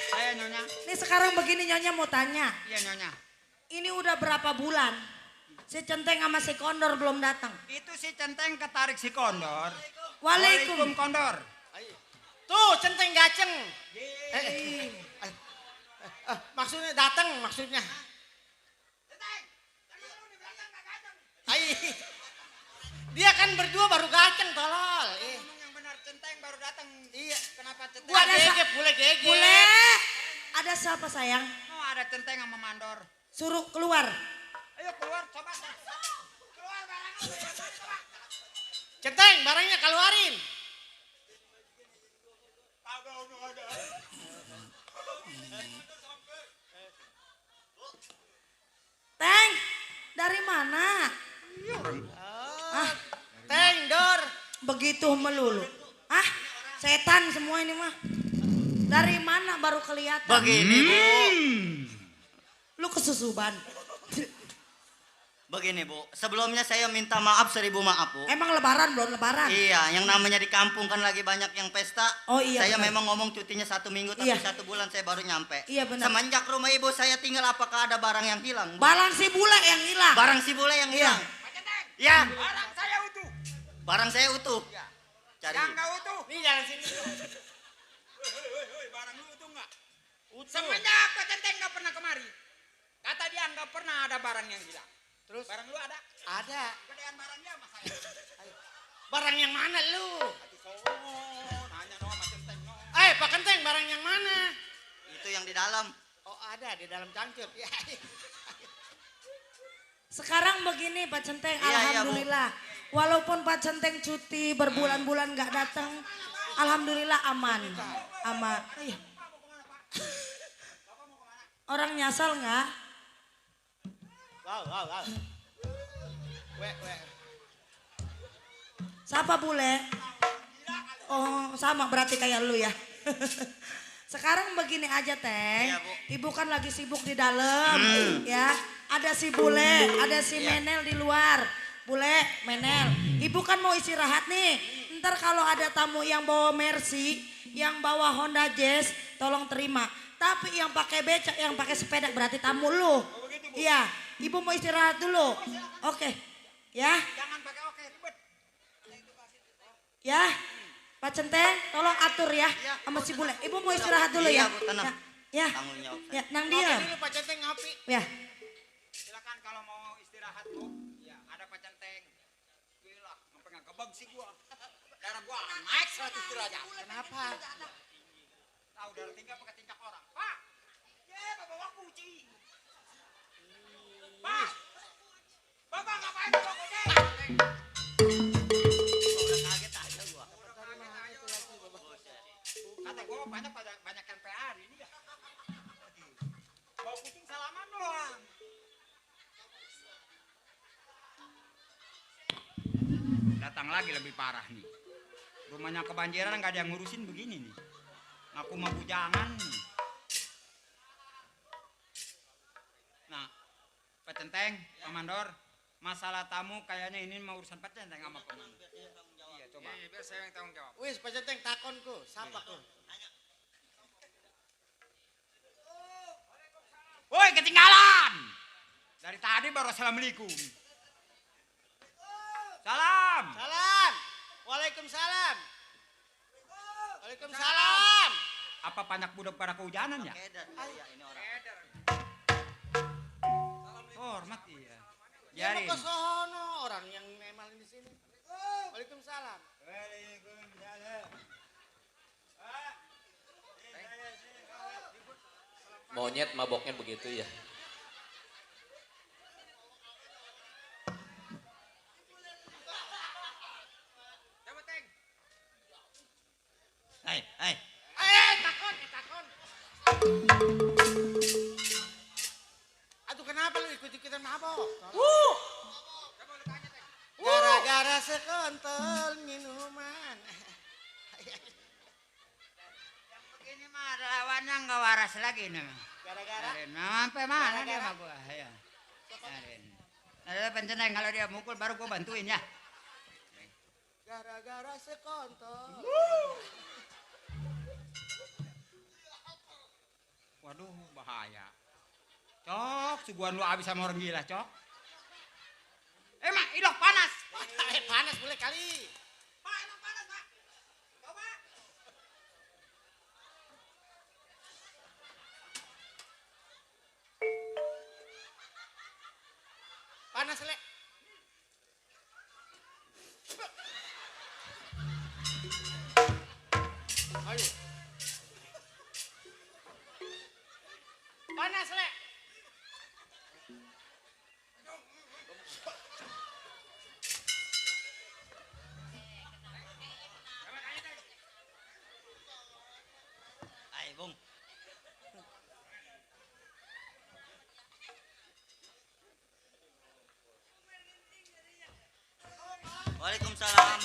Saya nyonya. Nih sekarang begini Nyonya mau tanya. Iya nyonya. Ini udah berapa bulan? Si Centeng sama si Kondor belum datang. Itu si Centeng ketarik si Kondor. Waalaikum. Kondor. Tuh, centeng gaceng. Maksudnya datang maksudnya. Ai. Dia kan berdua baru gaceng tolol. Ngomong yang benar, Centeng baru datang. Iya. Kenapa Centeng? Gua gegep, boleh gegep. Bule, ada siapa sayang? Oh, ada Centeng sama Mandor. Suruh keluar. Ayo keluar, coba. Keluar barangnya. Centeng, barangnya keluarin. Teng, dari mana? Teng, Dor. Begitu melulu. Ah, setan semua ini mah. Dari mana baru kelihatan? Begini Bu. Lu kesusuban. Begini Bu, sebelumnya saya minta maaf 1000 maaf Bu. Emang lebaran belum lebaran? Iya, yang namanya di kampung kan lagi banyak yang pesta. Oh, iya, Saya benar. memang ngomong cutinya 1 minggu, tapi Iya. 1 bulan saya baru nyampe. Iya, benar. Semenjak rumah ibu saya tinggal, apakah ada barang yang hilang? Bu? Barang si bule yang hilang. Barang si bule yang hilang. Ya, Barang saya utuh. barang saya utuh. Cari. Yang nggak utuh. Nih jalan sini. Hei, barang lu utuh nggak? Semenjak ke Centeng nggak pernah kemari. Kata dia nggak pernah ada barang yang hilang. Terus Barang lu ada? ada. Gedean barangnya sama saya. Barang yang mana lu? Nanya no sama Centeng no. Pak Kenteng, barang yang mana? Itu yang di dalam. Oh, ada di dalam cangcut. Ya. Sekarang begini Pak Centeng, Iya, iya, Bu. alhamdulillah. Walaupun Pak Centeng cuti berbulan-bulan nggak datang, alhamdulillah aman. Aman. Iya. Orang nyasal nggak? Wow. Wek. Siapa bule? Oh, sama berarti kayak lu ya. Sekarang begini aja Teng, Iya, Bu. ibu kan lagi sibuk di dalam, ya. Ada si Bule, ada si Menel di luar. Bule, Menel, ibu kan mau istirahat nih. Ntar kalau ada tamu yang bawa Mercy, yang bawa Honda Jazz, tolong terima. Tapi yang pakai becak, yang pakai sepeda berarti tamu lu. Iya, ibu mau istirahat dulu. Oke, ya. Jangan pakai oke ribet. Ya, Pak Centeng, tolong atur ya sama si Bule. Ibu mau istirahat dulu ya. Iya, Bu, tenang. Ya, Tanggung jawab saya. ya, nang Ngopi diam. dulu Pak Centeng ngopi. Ya, Silakan kalau mau istirahat Bu. Ya, ada Pak Centeng. Gila, sampai nggak kebag sih gua. Darah gua naik 100 derajat. Kenapa? Tahu darah tinggi pakai tingkah orang. Pak. Ya, bawa kucing. Pak. Bapak ngapain bawa kucing? Udah kaget aja gua. Kata gua banyak yang PR ini ya. Bawa kucing salaman doang. Datang lagi lebih parah nih. Rumahnya kebanjiran nggak ada yang ngurusin begini nih. Aku mau bujangan. Nah, Pak Centeng, Pak Mandor, masalah tamu kayaknya ini mau urusan Pak Centeng sama Pak Mandor. Iya, coba. Iya, biar saya yang tanggung jawab. Wis, Pak Centeng takonku, sapa ku? Woi, ketinggalan. Dari tadi baru assalamualaikum. Salam. Salam. Waalaikumsalam. Waalaikumsalam. Apa banyak budak pada kehujanan ya? Keder. Iya, ini orang. Hormat iya. Ya Biarin. mau ke sono orang yang memang di sini. Waalaikumsalam. Monyet maboknya begitu ya. Hai. Takon. Aduh kenapa lu ikut-ikutan mabok? Gara-gara sekontol minuman. Begini mah lawannya nggak waras lagi nih. Gara-gara Sampai mana dia sama gua? Ya. Ada Centeng kalau dia mukul baru gua bantuin ya. gara-gara sekontol. Waduh, bahaya. Cok, suguhan lu abis sama orang gila, Cok. Mak, ilok panas. Panas boleh kali. Pak, emang panas, Pak. Coba. Panas, Le. Ayo. Panas, Le. Hai, Bung. Waalaikumsalam.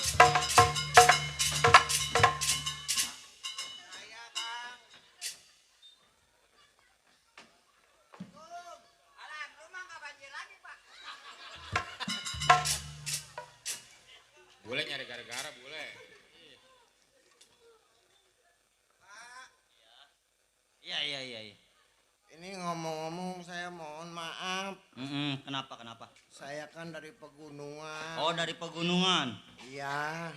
Alah, rumah nggak banjir lagi, Pak. Boleh nyari gara-gara, boleh. Iya. Ini ngomong-ngomong saya mohon maaf. Kenapa? Saya kan dari pegunungan. Oh, dari pegunungan. Iya.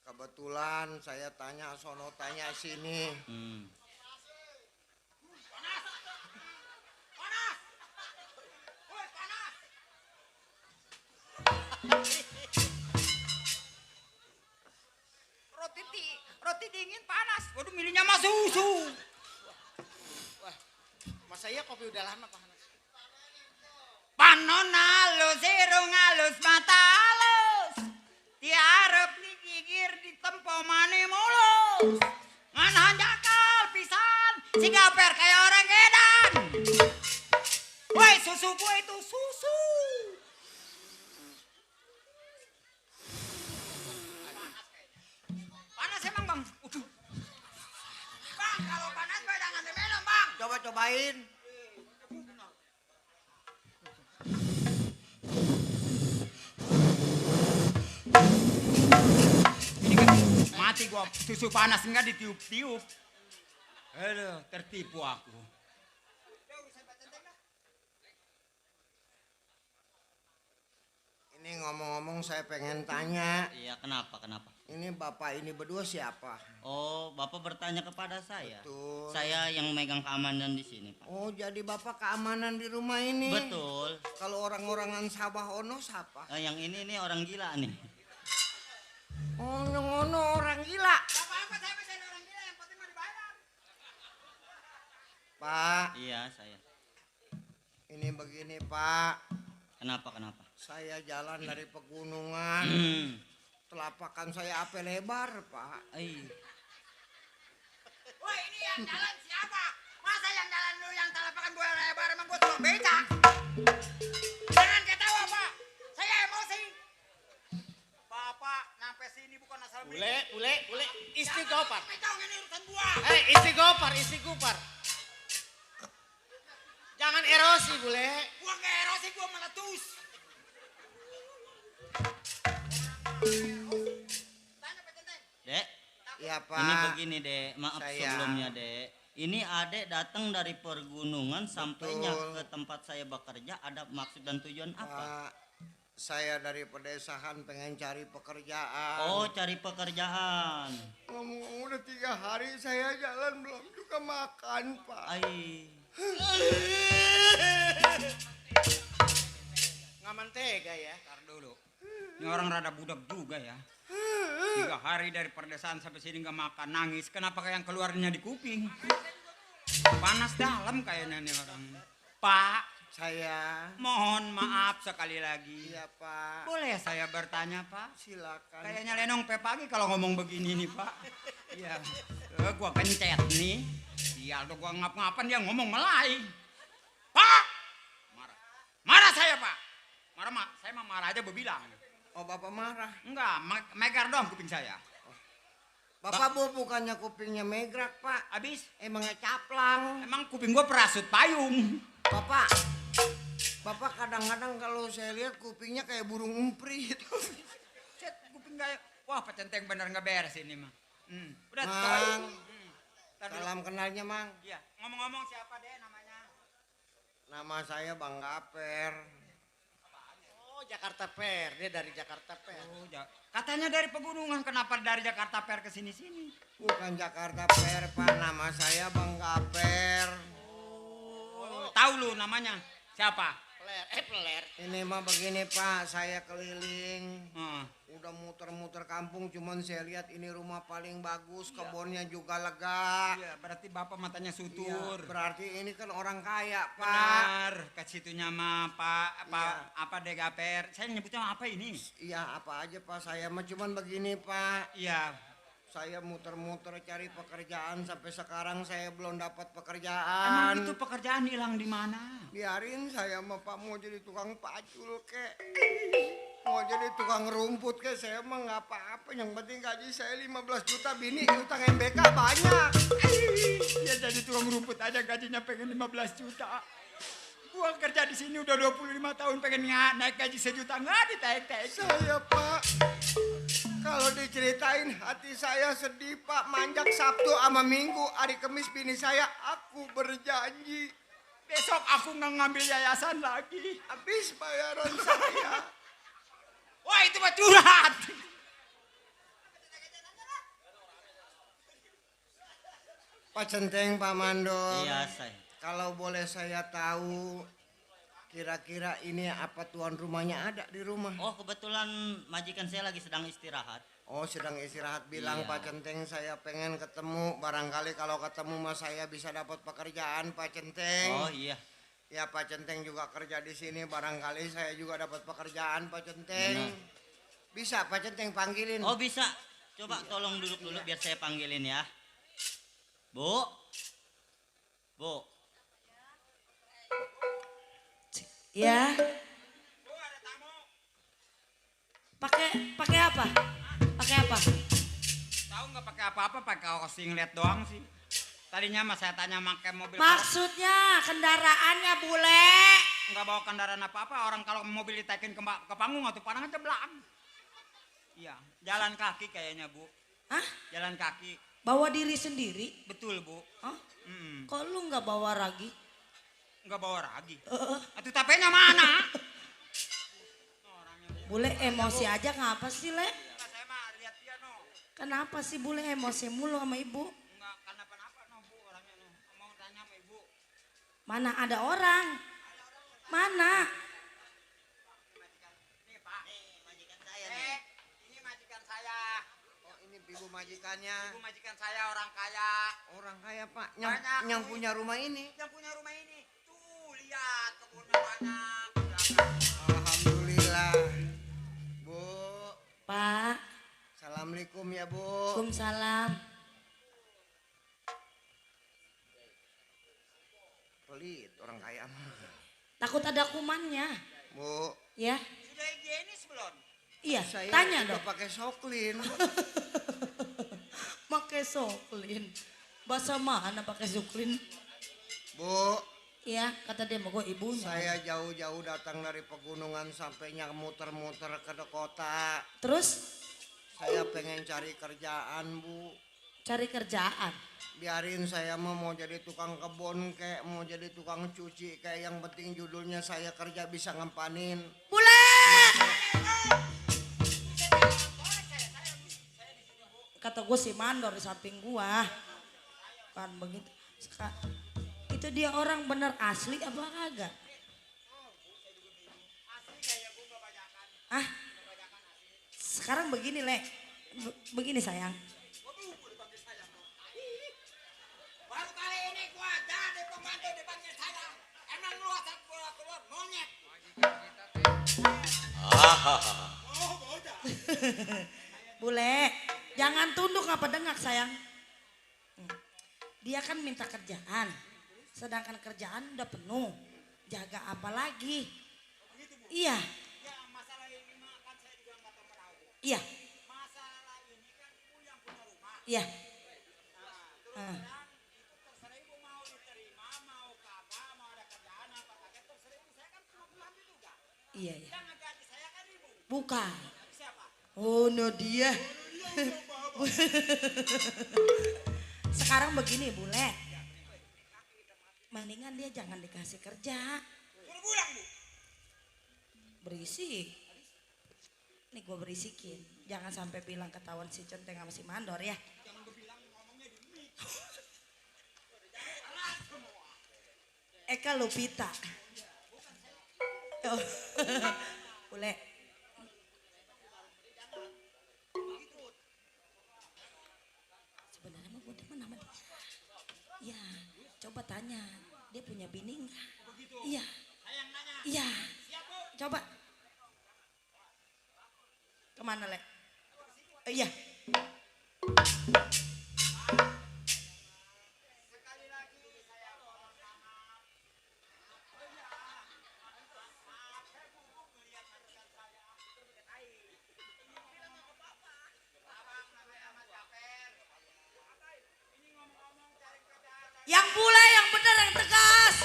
Kebetulan saya tanya sono tanya sini. Roti dingin panas. Waduh, milihnya mah susu. Wah, mas saya kopi udah lama panas. Panon halus, irung halus, mata halus. Tiarep digigir di tempo mane mulus. Ngan hanjakal pisan, si gaper kayak orang edan. Woi, susu gue itu susu. Panas Coba-cobain. Ini kan mati gua susu panas enggak ditiup-tiup. Aduh, tertipu aku. Ini ngomong-ngomong saya pengen tanya. Iya, kenapa? Ini bapak ini berdua siapa? Oh, Bapak bertanya kepada saya. Betul. Saya yang megang keamanan di sini, Pak. Oh, jadi bapak keamanan di rumah ini. Betul. Kalau orang-orangan Sabah Ono siapa? Yang ini nih orang gila nih. Oh, ngono orang gila. Apa-apa saya bisa orang gila yang penting mah dibayar. Pak, Iya, saya. ini begini Pak. Kenapa? Saya jalan dari pegunungan. Telapakan saya apa lebar, Pak. Woi, ini yang jalan siapa? Masa yang jalan lu yang telapakan gue lebar emang gue cuma becak? Jangan ketawa, Pak. Saya emosi. Bapak nyampe sini bukan asal Bule, istighfar. Pegang ini urusan gua. Istighfar. Jangan erosi, bule. Gua ke erosi gua meletus. Dek, Iya, Pak. ini begini, Dek. Maaf Saya- sebelumnya, Dek. Ini adek datang dari pergunungan sampainya Betul. ke tempat saya bekerja ada maksud dan tujuan apa? Pak, saya dari pedesaan pengen cari pekerjaan. Oh, cari pekerjaan. Ngomong udah 3 hari saya jalan belum juga makan, Pak. Ngaman tega ya. Ntar dulu. Ini orang rada budak juga ya. 3 hari dari perdesaan sampai sini nggak makan, nangis. Kenapa kayak yang keluarnya di kuping? Panas dalam kayaknya nih orang. Pak, Saya. mohon maaf sekali lagi. Iya, Pak. Boleh saya bertanya, Pak? Silakan. Kayaknya Lenong pe pagi kalau ngomong begini nih, Pak. Iya. Gua pencet nih. Sial tuh gua ngap-ngapan dia ngomong Melay. Pak! Marah saya, Pak. Saya mah marah aja berbilang. Oh, Bapak marah. Enggak, megar doang kuping saya. Bapak bukannya kupingnya megrak, Pak. Habis Emangnya caplang. emang kuping gua perasut payung. Bapak kadang-kadang kalau saya lihat kupingnya kayak burung umprit. Cet, kuping gak. Wah, pecenteng bener nggak beres ini mah. Udah Mang. Ntar dulu. Salam kenalnya, Mang. Iya, ngomong-ngomong siapa deh namanya? Nama saya Bang Gaper. Oh, Jakarta Fair. Dia dari Jakarta Fair. Oh, katanya dari pegunungan, kenapa dari Jakarta Fair ke sini-sini? Bukan Jakarta Fair, Pak. Nama saya Bang Gaper. Oh, tahu lu namanya siapa? Peler. Ini mah begini, Pak. Saya keliling. Heeh. Udah muter-muter kampung, cuman saya lihat ini rumah paling bagus, kebunnya juga lega. Iya, berarti bapak matanya Iya, sutur. berarti ini kan orang kaya, Pak. Benar, ke situnya mah Pak, Iya. apa Degaper. Saya nyebutnya apa ini? Iya, apa aja, Pak. Saya mah cuman begini, Pak. Iya. Saya muter-muter cari pekerjaan sampai sekarang saya belum dapat Emang pekerjaan. itu pekerjaan hilang di mana? Biarin saya mah, Pak, mau jadi tukang pacul kek. Mau jadi tukang rumput kek, saya mah nggak apa-apa. Yang penting gaji saya 15 juta, bini utang MBK banyak. Ya jadi tukang rumput aja gajinya pengen 15 juta. Gua kerja di sini udah 25 tahun pengen naik gaji 1 juta nggak ditaik-taik. Saya, Pak, kalau diceritain hati saya sedih, Pak. Manjak Sabtu sama Minggu, hari Kamis bini saya, aku berjanji Besok aku nggak ngambil yayasan lagi. habis bayaran saya. Wah itu mah curhat. Pak Centeng, Pak Mandor. Iya, saya. Kalau boleh saya tahu, kira-kira ini apa tuan rumahnya ada di rumah? Oh, kebetulan majikan saya lagi sedang istirahat. Oh, sedang istirahat. Bilang Iya. Pak Centeng saya pengen ketemu. Barangkali kalau ketemu mas saya bisa dapat pekerjaan, Pak Centeng. Oh, iya. Ya, Pak Centeng juga kerja di sini. Barangkali saya juga dapat pekerjaan, Pak Centeng. Benar. Bisa Pak Centeng panggilin. Oh, bisa. Coba tolong duduk dulu biar saya panggilin ya. Bu. Bu. Ya. Pakai apa? Pakai apa? Tahu nggak pakai apa-apa, pakai kaos singlet doang sih. Tadinya mah saya tanya pakai mobil. Maksudnya kendaraannya bule. Enggak bawa kendaraan apa-apa. Orang kalau mobil ditaikin ke panggung atau panang aja belang. Iya, jalan kaki kayaknya, Bu. Hah? Jalan kaki. Bawa diri sendiri? Betul, Bu. Hah? Kok lu nggak bawa ragi? Nggak bawa ragi. Atuh tapenya mana? Bule emosi aja ngapa sih, Le? Saya mah lihat dia no. Kenapa sih bule emosi mulu sama ibu? Enggak kenapa-napa no, Bu, orangnya no. Mau tanya sama Ibu. Mana ada orang? Mana? Nih, Pak. Majikan saya nih. Ini majikan saya. Oh, ini ibu majikannya. Ibu majikan saya orang kaya. Orang kaya, Pak. Banyak, Yang Bu. punya rumah ini. Yang punya rumah ini. Tuh, lihat kebunnya banyak. Alhamdulillah. Bu. Pak. Assalamualaikum ya, Bu. Waalaikumsalam. Pelit orang kaya mah. Takut ada kumannya. Bu. Ya. Sudah higienis belum? Iya, Saya tanya juga dong. pakai soklin. Pakai soklin. Bahasa mana pakai soklin? Bu. Iya, kata dia mau gue ibunya. Saya jauh-jauh datang dari pegunungan sampainya muter-muter ke kota. Terus? Saya pengen cari kerjaan, Bu. Cari kerjaan? Biarin saya mau jadi tukang kebun kayak mau jadi tukang cuci kayak yang penting judulnya saya kerja bisa ngempanin. Bule! Kata gue si mandor di samping gua. Kan begitu. Itu dia orang bener asli apa kagak? Ah? Sekarang begini, Le. Begini sayang. Baru kali ini gua jadi pembantu dipanggil saya. Emang lu asal keluar monyet. Bule, jangan tunduk apa dengak sayang. Dia kan minta kerjaan. Sedangkan kerjaan udah penuh. Jaga apa lagi? Iya. Iya. Iya. Iya, iya. Bukan. Oh, no dia. Sekarang begini, Bule. Mendingan dia jangan dikasih kerja. Suruh pulang, Bu. Berisik. Nih gue berisikin. Jangan sampai bilang ketahuan si Conteng sama si Mandor ya. Eka Lupita. Oh. Bule. Sebenarnya mah gue demen sama dia. Ya, coba tanya. Dia punya bini enggak? Iya. Iya. Coba. Kemana, Le? Iya. Yang bule, yang benar, yang tegas.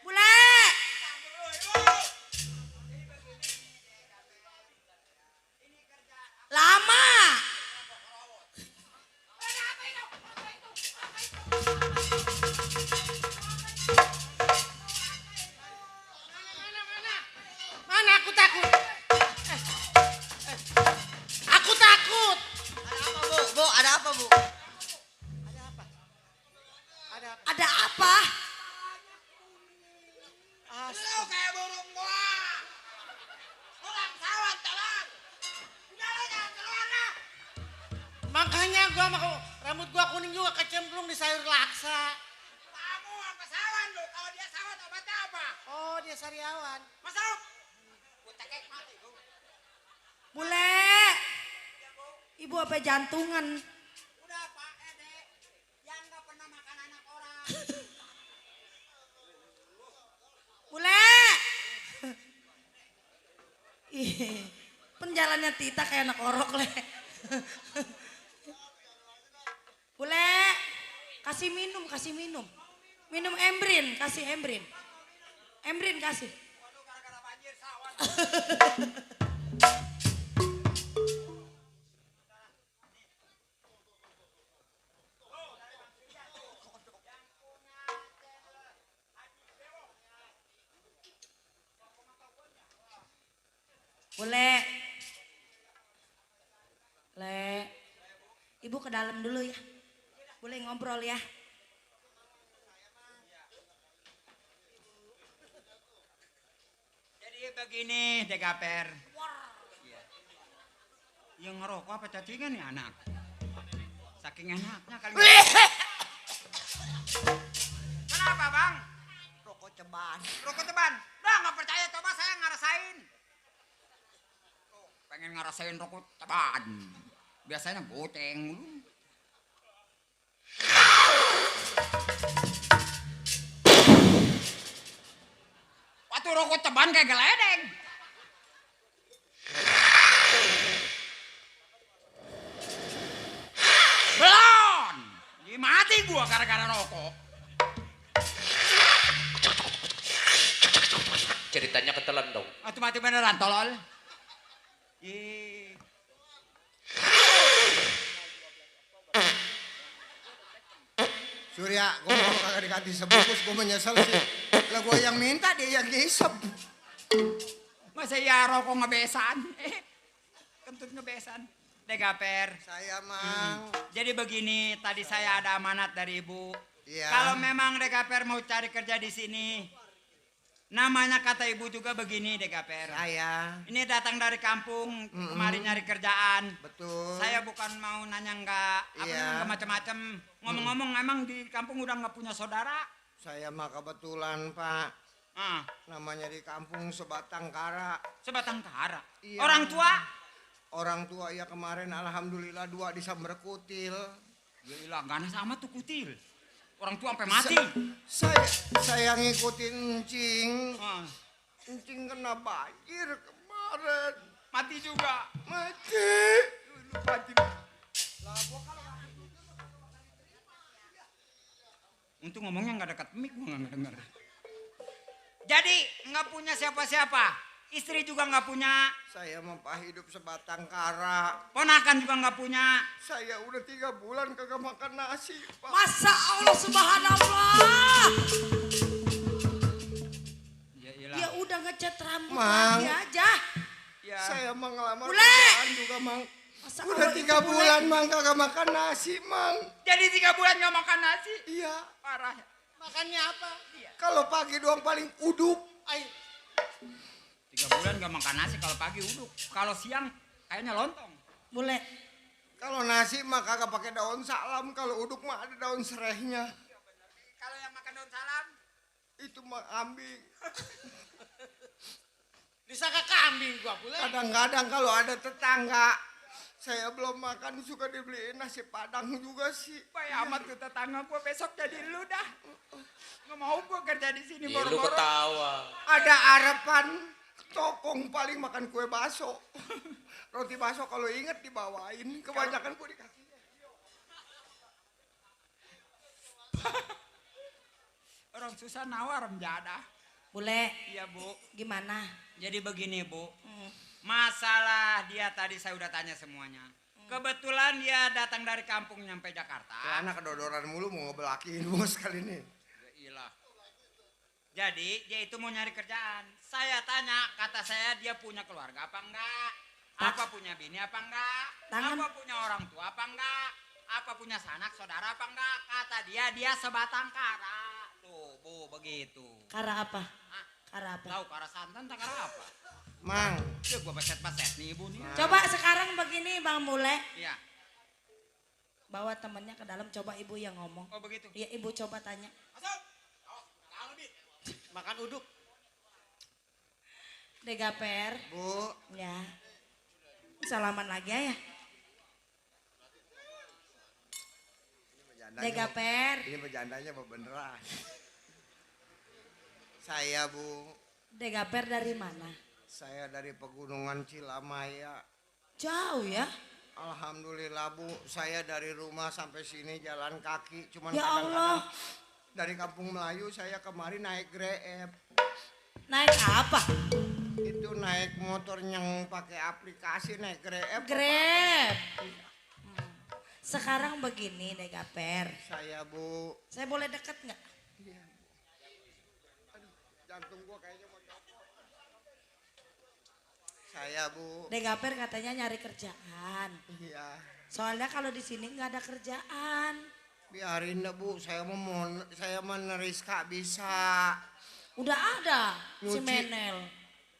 Bule. Lama. Mana aku takut? Aku takut. Ada apa, Bu? Ada apa? Lu kayak burung gua. Pulang sawan, telan. Udah lu jangan keluar lah. Makanya gua mau rambut gua kuning juga kecemplung di sayur laksa. Kamu apa sawan lu? Kalau dia sawan obatnya apa? Oh, dia sariawan. Masuk. Gua cekek mati, Bu. Bule. Ibu apa jantungan? Penjalannya Tita kayak anak orok le. Bule, kasih minum, kasih minum. Minum Embrin, kasih Embrin. Embrin kasih. Boleh. Le. Ibu ke dalam dulu ya. Boleh ngobrol ya. Jadi begini, Degaper. Iya. Yang ngerokok apa cacingan ya anak? Saking enaknya kali. Kenapa bang? Rokok ceban. Rokok teban. Dah nggak percaya, coba saya ngerasain. Pengen ngerasain rokok teban. Biasanya goceng dulu. Waktu rokok teban kayak geledeng. Belon! Jadi mati gua gara-gara rokok. Ceritanya ketelan dong. Atau mati beneran tolol. Ih. Surya, gue mau kagak diganti sebungkus, gue menyesal sih. Lah gue yang minta, dia yang ngisep. Masa ya rokok ngebesan? Kentut ngebesan. Degaper. Saya mang. Jadi begini, tadi saya ada amanat dari ibu. Iya. Kalau memang Degaper mau cari kerja di sini, namanya kata ibu juga begini Degaper. Saya. Ini datang dari kampung, kemari nyari kerjaan. Betul. Saya bukan mau nanya enggak, Iya. enggak macam-macam. Ngomong-ngomong emang di kampung udah nggak punya saudara? Saya mah kebetulan Pak. Ah, Namanya di kampung sebatang kara. sebatang kara. Iya. Orang tua? Orang tua ya kemarin alhamdulillah 2 disamber kutil. Gila, ganas sama tuh kutil. Orang tua sampai mati. Saya ngikutin Encing. Ah, Encing kena banjir kemarin. mati juga. Mati. Mati. Untung ngomongnya nggak dekat mic, gua nggak denger. Jadi nggak punya siapa-siapa. Istri juga nggak punya. Saya mempah hidup sebatang kara. Ponakan juga nggak punya. Saya udah 3 bulan kagak makan nasi, Pak. Masa Allah subhanallah. Ya udah ngecat rambut Mang. lagi aja. Ya. Saya mah ngelamar Bule. kerjaan juga, Mang. Masa Udah Allah 3 itu, bulan, Mang, kagak makan nasi, Mang. Jadi 3 bulan nggak makan nasi. Iya. Parah. Makannya apa? Kalau pagi doang paling uduk. 3 bulan nggak makan nasi, kalau pagi uduk. Kalau siang kayaknya lontong. Boleh. Kalau nasi mah kagak pakai daun salam, kalau uduk mah ada daun serehnya. Kalau yang makan daun salam, Itu mah kambing. Disangka kambing gua Bule. Kadang-kadang kalau ada tetangga, saya belum makan suka dibeliin nasi padang juga sih. baik amat tuh tetangga gua besok jadi lu dah. Nggak mau gua kerja di sini Ya lu boro-boro. ketawa. Ada harapan tokong paling makan kue baso. Roti baso kalau inget dibawain, kebanyakan gua dikasih. Orang susah nawar menjadah. Boleh. Iya bu. Gimana? Jadi begini bu. Masalah dia tadi saya udah tanya semuanya. Kebetulan dia datang dari kampung nyampe Jakarta. Ya, anak kedodoran mulu mau ngebelakin bos kali ini. Ya iyalah. Jadi dia itu mau nyari kerjaan. Saya tanya, kata saya dia punya keluarga apa enggak? Apa punya bini apa enggak? Tangan. Apa punya orang tua apa enggak? Apa punya sanak saudara apa enggak? Kata dia sebatang kara. Tuh bu begitu. Kara apa? Hah? Kara apa? Tahu kara santan tak kara apa? Mang, Ya gua paset-paset nih ibu nih. Coba sekarang begini Bang Bule. Iya. Bawa temennya ke dalam, coba ibu yang ngomong. Oh begitu. Iya ibu coba tanya. Masuk. Makan uduk. Degaper. Bu, Ya. Salaman lagi ya. Degaper. ini bercandanya apa beneran? Saya Bu, Degaper dari mana? Saya dari Pegunungan Cilamaya. Jauh ya? Alhamdulillah Bu, saya dari rumah sampai sini jalan kaki. Cuman Ya kadang-kadang Allah. dari Kampung Melayu saya kemarin naik Grab. Naik apa? Itu naik motor yang pakai aplikasi naik Grab. Grab. Sekarang begini deh Gaper. Saya Bu. Saya boleh deket nggak? Jantung gua kayaknya mau copot. Saya Bu. Degaper katanya nyari kerjaan. Iya. Soalnya kalau di sini nggak ada kerjaan. Biarin deh Bu, saya mau Neriska bisa. Udah ada si Nyuci. Menel.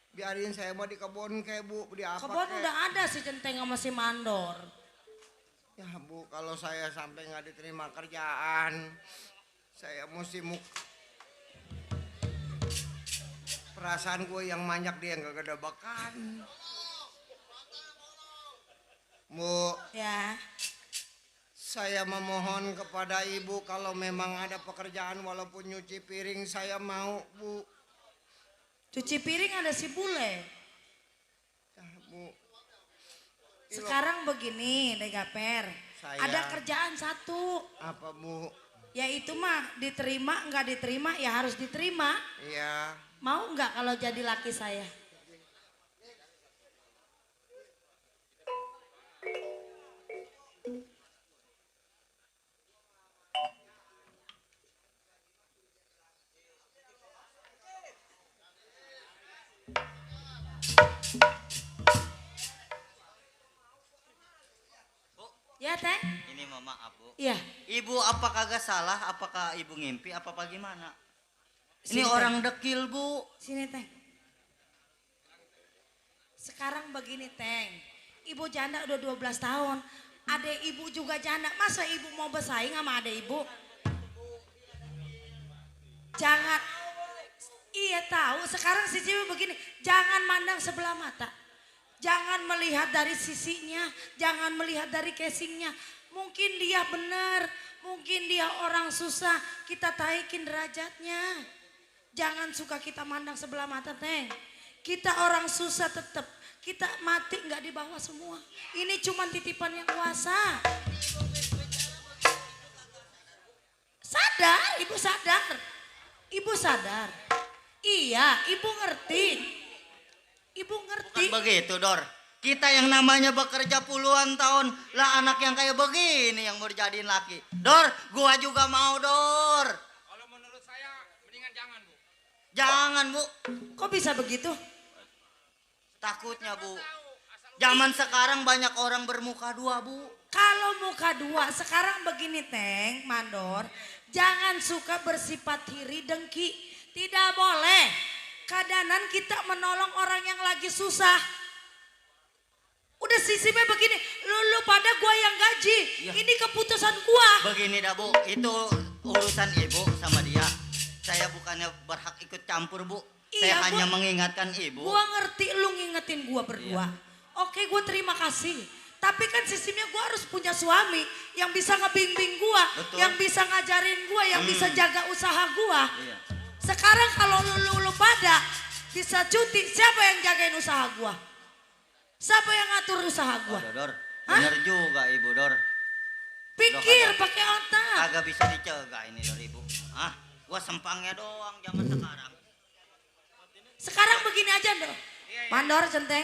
Biarin saya mau di kebun kayak Bu, di apa Kebon kek. udah ada si Centeng sama si Mandor. Ya Bu, kalau saya sampai nggak diterima kerjaan, saya mesti perasaan gue yang manyak dia nggak gedebakan. Bu, Ya. saya memohon kepada Ibu kalau memang ada pekerjaan walaupun nyuci piring saya mau Bu. Cuci piring ada si Bule. Ya, Bu. Sekarang begini Degaper. Saya- Ada kerjaan satu. Apa Bu? Yaitu mah diterima nggak diterima ya harus diterima. Iya. Mau nggak kalau jadi laki saya? Ya Teh? Ini mama abu. Iya. Ibu apa kagak salah? Apakah ibu ngimpi? Apa bagaimana? Ini Sini, orang dekil bu. Sini Teng. Sekarang begini Teng. Ibu janda udah 12 tahun. Adek ibu juga janda. Masa ibu mau bersaing sama adek ibu? Jangan. Iya tahu. Sekarang si Ciwi begini. Jangan mandang sebelah mata. Jangan melihat dari sisinya. Jangan melihat dari casingnya. Mungkin dia benar. Mungkin dia orang susah. Kita taikin derajatnya. Jangan suka kita mandang sebelah mata Teng. Kita orang susah tetap. Kita mati nggak di bawah semua. Ini cuma titipan yang kuasa. Sadar, ibu sadar. Ibu sadar. Iya, ibu ngerti. Ibu ngerti. Bukan begitu Dor. Kita yang namanya bekerja puluhan tahun. Lah anak yang kayak begini yang mau dijadiin laki. Dor, gua juga mau Dor. Kalau menurut saya mendingan jangan Bu. Jangan bu. Kok bisa begitu? Takutnya bu. Zaman sekarang banyak orang bermuka dua bu. Kalau muka dua, sekarang begini Teng, Mandor. Jangan suka bersifat iri dengki. Tidak boleh. Kadanan kita menolong orang yang lagi susah. Udah sistemnya begini, lu pada gua yang gaji. Ya. Ini keputusan gua. Begini dah bu. Itu urusan ibu sama dia. Saya bukannya berhak ikut campur bu. Iya, Saya hanya gua- mengingatkan ibu. Gua ngerti lu ngingetin gua berdua. Oke, gua terima kasih. Tapi kan sistemnya gua harus punya suami yang bisa ngebimbing gua, Betul. yang bisa ngajarin gua, yang bisa jaga usaha gua. Iya. Sekarang kalau lu pada bisa cuti, siapa yang jagain usaha gua? Siapa yang ngatur usaha gua? Oh, Dor. Bener juga ibu Dor. Pikir pakai otak. Kagak bisa dicegah ini Dor ibu. Ah, gua sempangnya doang zaman sekarang. Sekarang begini aja dong. Mandor Centeng,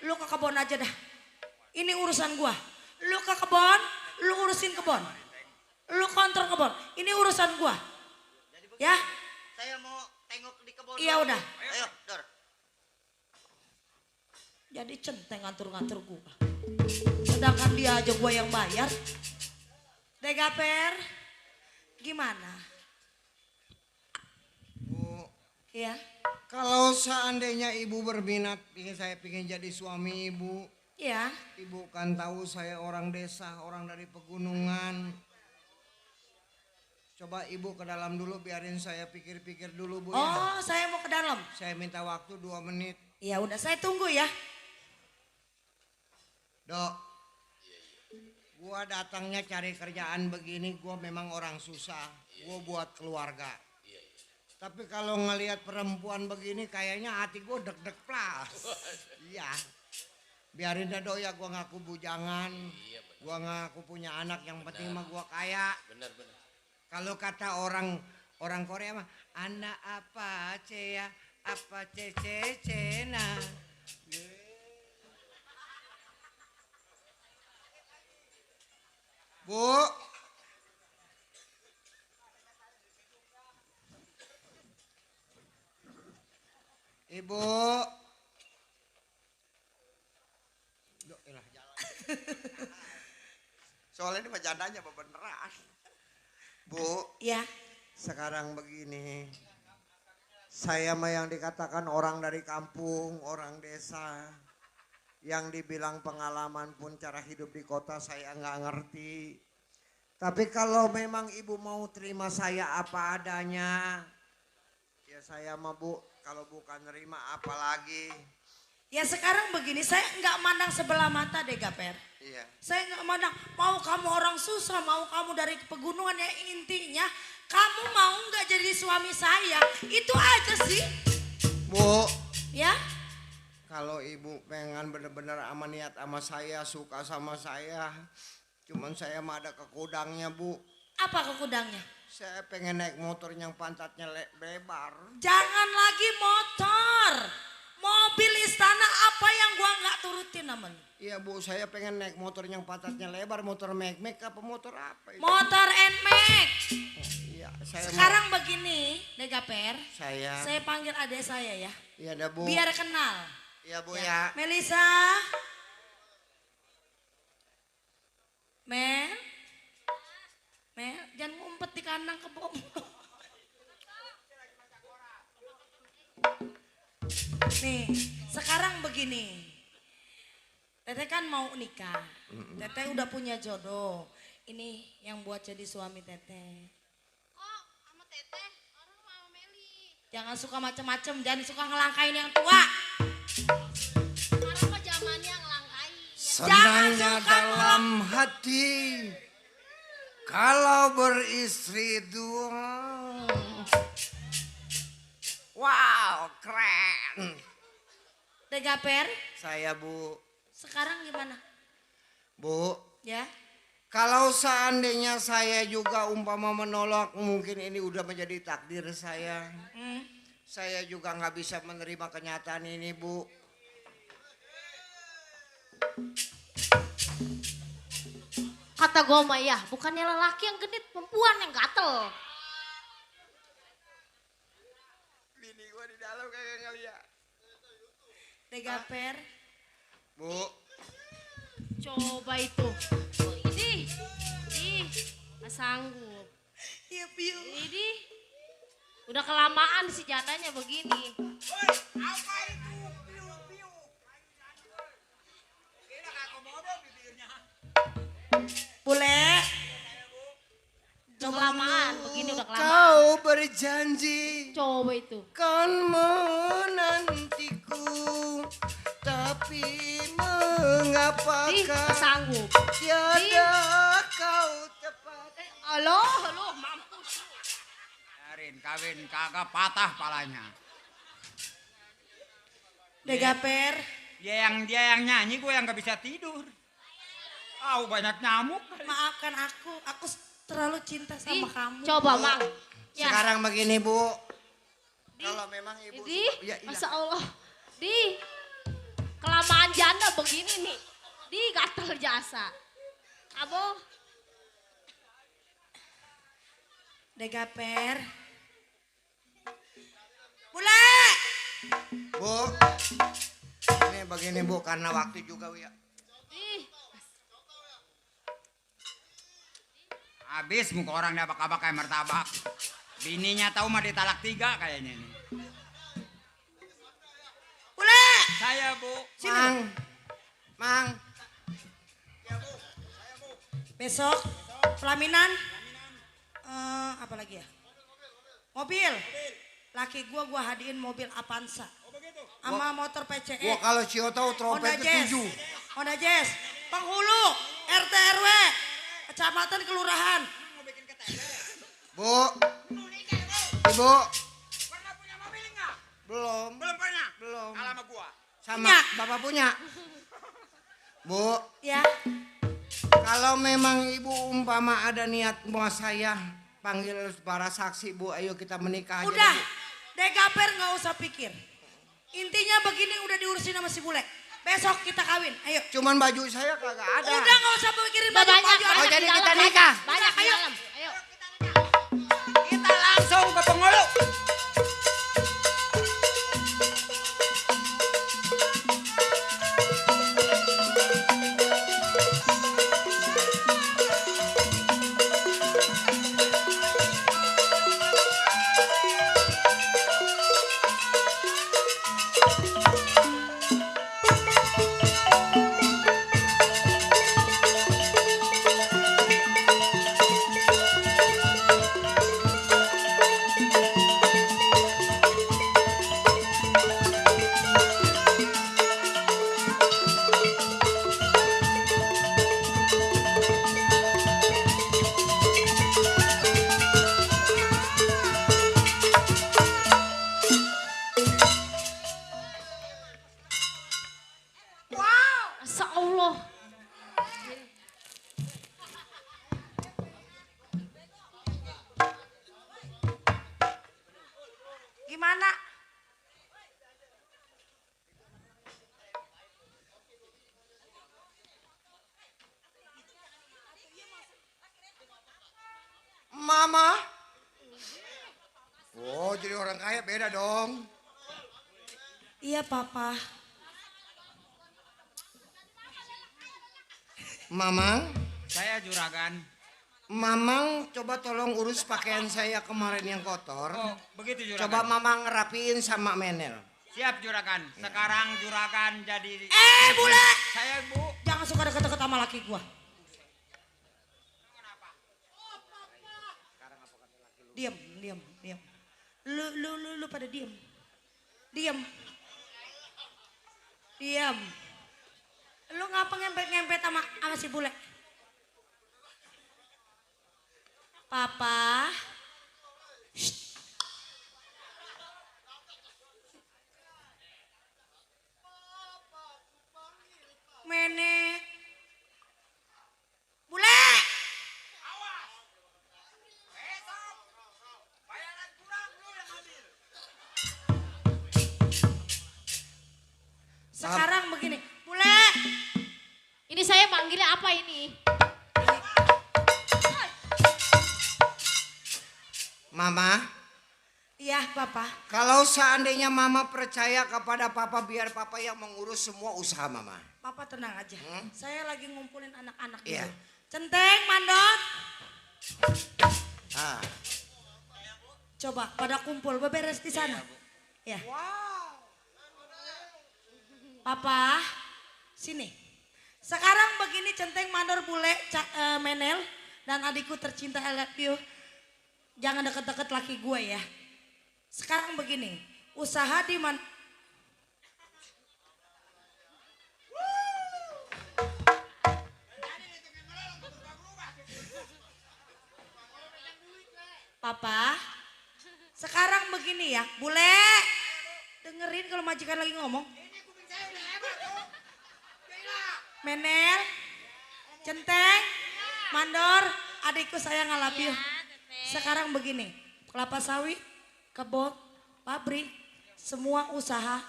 lu ke kebon aja dah. Ini urusan gua. Lu ke kebon, lu urusin kebon. Lu kontrol kebon. Ini urusan gua. Ya? Saya mau tengok di kebun. Iya udah. Ayo, Dor. Jadi Centeng ngatur-ngatur gua. Sedangkan dia aja gua yang bayar. Degaper, gimana? Bu, Ya? kalau seandainya ibu berminat, saya pengen jadi suami ibu. Ya? Ibu kan tahu saya orang desa, orang dari pegunungan. Coba ibu ke dalam dulu, biarin saya pikir-pikir dulu bu ya. Oh, saya mau ke dalam. Saya minta waktu 2 menit. Ya udah, saya tunggu ya. Dok, gua datangnya cari kerjaan begini, gua memang orang susah. Gua buat keluarga. Tapi kalau ngelihat perempuan begini kayaknya hati gue deg-deg plas. Iya. Biarin dah ya gue ngaku bujangan. Iya bener. Gue ngaku punya anak yang penting mah gue kaya. Bener bener. Kalau kata orang Korea mah anak apa ce ya apa ce nah. Bu. Ibu. Duh, elah jalan. Soalnya ini mah jandanya apa beneran. Bu. Ya. Sekarang begini. Saya mah yang dikatakan orang dari kampung, orang desa. Yang dibilang pengalaman pun cara hidup di kota saya nggak ngerti. Tapi kalau memang ibu mau terima saya apa adanya. Ya saya mah bu. Kalau bukan nerima apalagi. Ya sekarang begini, saya nggak mandang sebelah mata deh Gaper. Iya. Saya nggak mandang, mau kamu orang susah, mau kamu dari pegunungan, ya intinya kamu mau nggak jadi suami saya, itu aja sih. Bu. Ya. Kalau ibu pengen bener-bener ama niat sama saya, suka sama saya. Cuman saya mah ada kekudangnya bu. Apa kekudangnya? Saya pengen naik motor yang pantatnya lebar. Jangan lagi motor. Mobil istana apa yang gua nggak turutin namanya? Iya bu, saya pengen naik motor yang pantatnya lebar, motor Mac apa motor apa itu? Motor NMAX. Iya, saya sekarang begini, Degaper. Saya panggil adik saya ya. Iya dah bu. Biar kenal. Iya bu ya. Melisa. Mel, jangan ngumpet di kandang kebom. Nih, sekarang begini. Teteh kan mau nikah. Teteh udah punya jodoh. Ini yang buat jadi suami Teteh. Kok sama Teteh? Orang sama Meli. Jangan suka macem-macem, jangan suka ngelangkain yang tua. Sekarang kok zamannya ngelangkain. Senangnya dalam hati kalau beristri dua. Wow, keren. Degaper, Saya bu. sekarang gimana? Bu, Ya, kalau seandainya saya juga umpama menolak, mungkin ini udah menjadi takdir saya. Saya juga nggak bisa menerima kenyataan ini bu. Kata gue mah ya, bukannya lelaki yang genit, perempuan yang gatel. Bini gua di dalam kagak ngeliat. Degaper. Bu. Coba itu. Oh, ini. Gak sanggup. Iya, Piu. Ini. Udah kelamaan si jandanya begini. Apa itu? Piu. Kira akomodo bibirnya. Bule. Udah kelamaan, begini udah kelamaan. Kau berjanji Coba itu. kan menantiku, tapi mengapakah Gak sanggup. tiada kau tepat. Halo, mampus. Biarin kawin kagak patah palanya. Degaper. Dia yang nyanyi, gue yang gak bisa tidur. Banyak nyamuk. Maafkan aku terlalu cinta sama kamu. Coba, Mang. Ya. Sekarang begini bu, kalau memang ibu Di, ya, iya. Masya Allah. Di, kelamaan janda begini nih. Di, gatel jasa. Abo. Degaper. Bule. Bu, ini begini bu, karena waktu juga ya. Di, Habis muka orang dabak-abak kayak martabak. Bininya tahu mah ditalak 3 kayaknya nih. Bule. Saya bu. Mang. Besok pelaminan. Apa lagi ya? Mobil. Laki gua hadiin mobil Avanza. Sama motor PCE. Gua kalau Cio tahu Honda trompetnya Jazz. 7. Honda Jazz. Penghulu. RT RW. Kecamatan kelurahan. Bu. Ibu. Belum. Belum pernah? Belum. Kalah sama gua. Sama Punya. Bapak punya. Bu, Ya. kalau memang Ibu umpama ada niat mau saya panggil para saksi, Bu, ayo kita menikah aja. Udah, Bu. Degaper nggak usah pikir. Intinya begini udah diurusin sama si bule. Besok kita kawin, ayo. Cuman baju saya kagak ada. Udah nggak usah pikirin Udah baju banyak, baju. Oh, banyak jadi di kita dalam, nikah? Banyak di Ayo. dalam. Ayo. Kita langsung ke penghulu. Masya Allah. Gimana? Mama. Oh, jadi orang kaya beda dong. Iya papa. Mamang, Saya juragan. Mamang coba tolong urus pakaian saya kemarin yang kotor. Oh, begitu juragan. Coba Mamang ngerapiin sama Menel. Siap juragan. Sekarang juragan jadi. Bule. Saya bu. Jangan suka deket-deket sama laki gua. Diam, diam, diam. Lu pada diam. Diam. Diam. Lu ngapa ngempet-ngempet sama si bule? Papa. Shh. Mene. Bule. Sekarang begini, bule. Ini saya manggilnya apa ini? Mama, Iya, papa. kalau seandainya Mama percaya kepada Papa, biar Papa yang mengurus semua usaha Mama. Papa tenang aja. Saya lagi ngumpulin anak-anak Iya. dulu. Centeng, mandot. Ah. Coba pada kumpul, beberes di sana. Ya. Papa, sini. Sekarang begini Centeng, Mandor, Bule, Menel, dan adikku tercinta I love you. Jangan deket-deket laki gue ya. Sekarang begini, usaha di mana? Papa, sekarang begini ya, Bule. Dengerin kalau majikan lagi ngomong. Menel, Centeng, Mandor, adikku sayang I love you. Sekarang begini, kelapa sawit, kebun, pabrik, semua usaha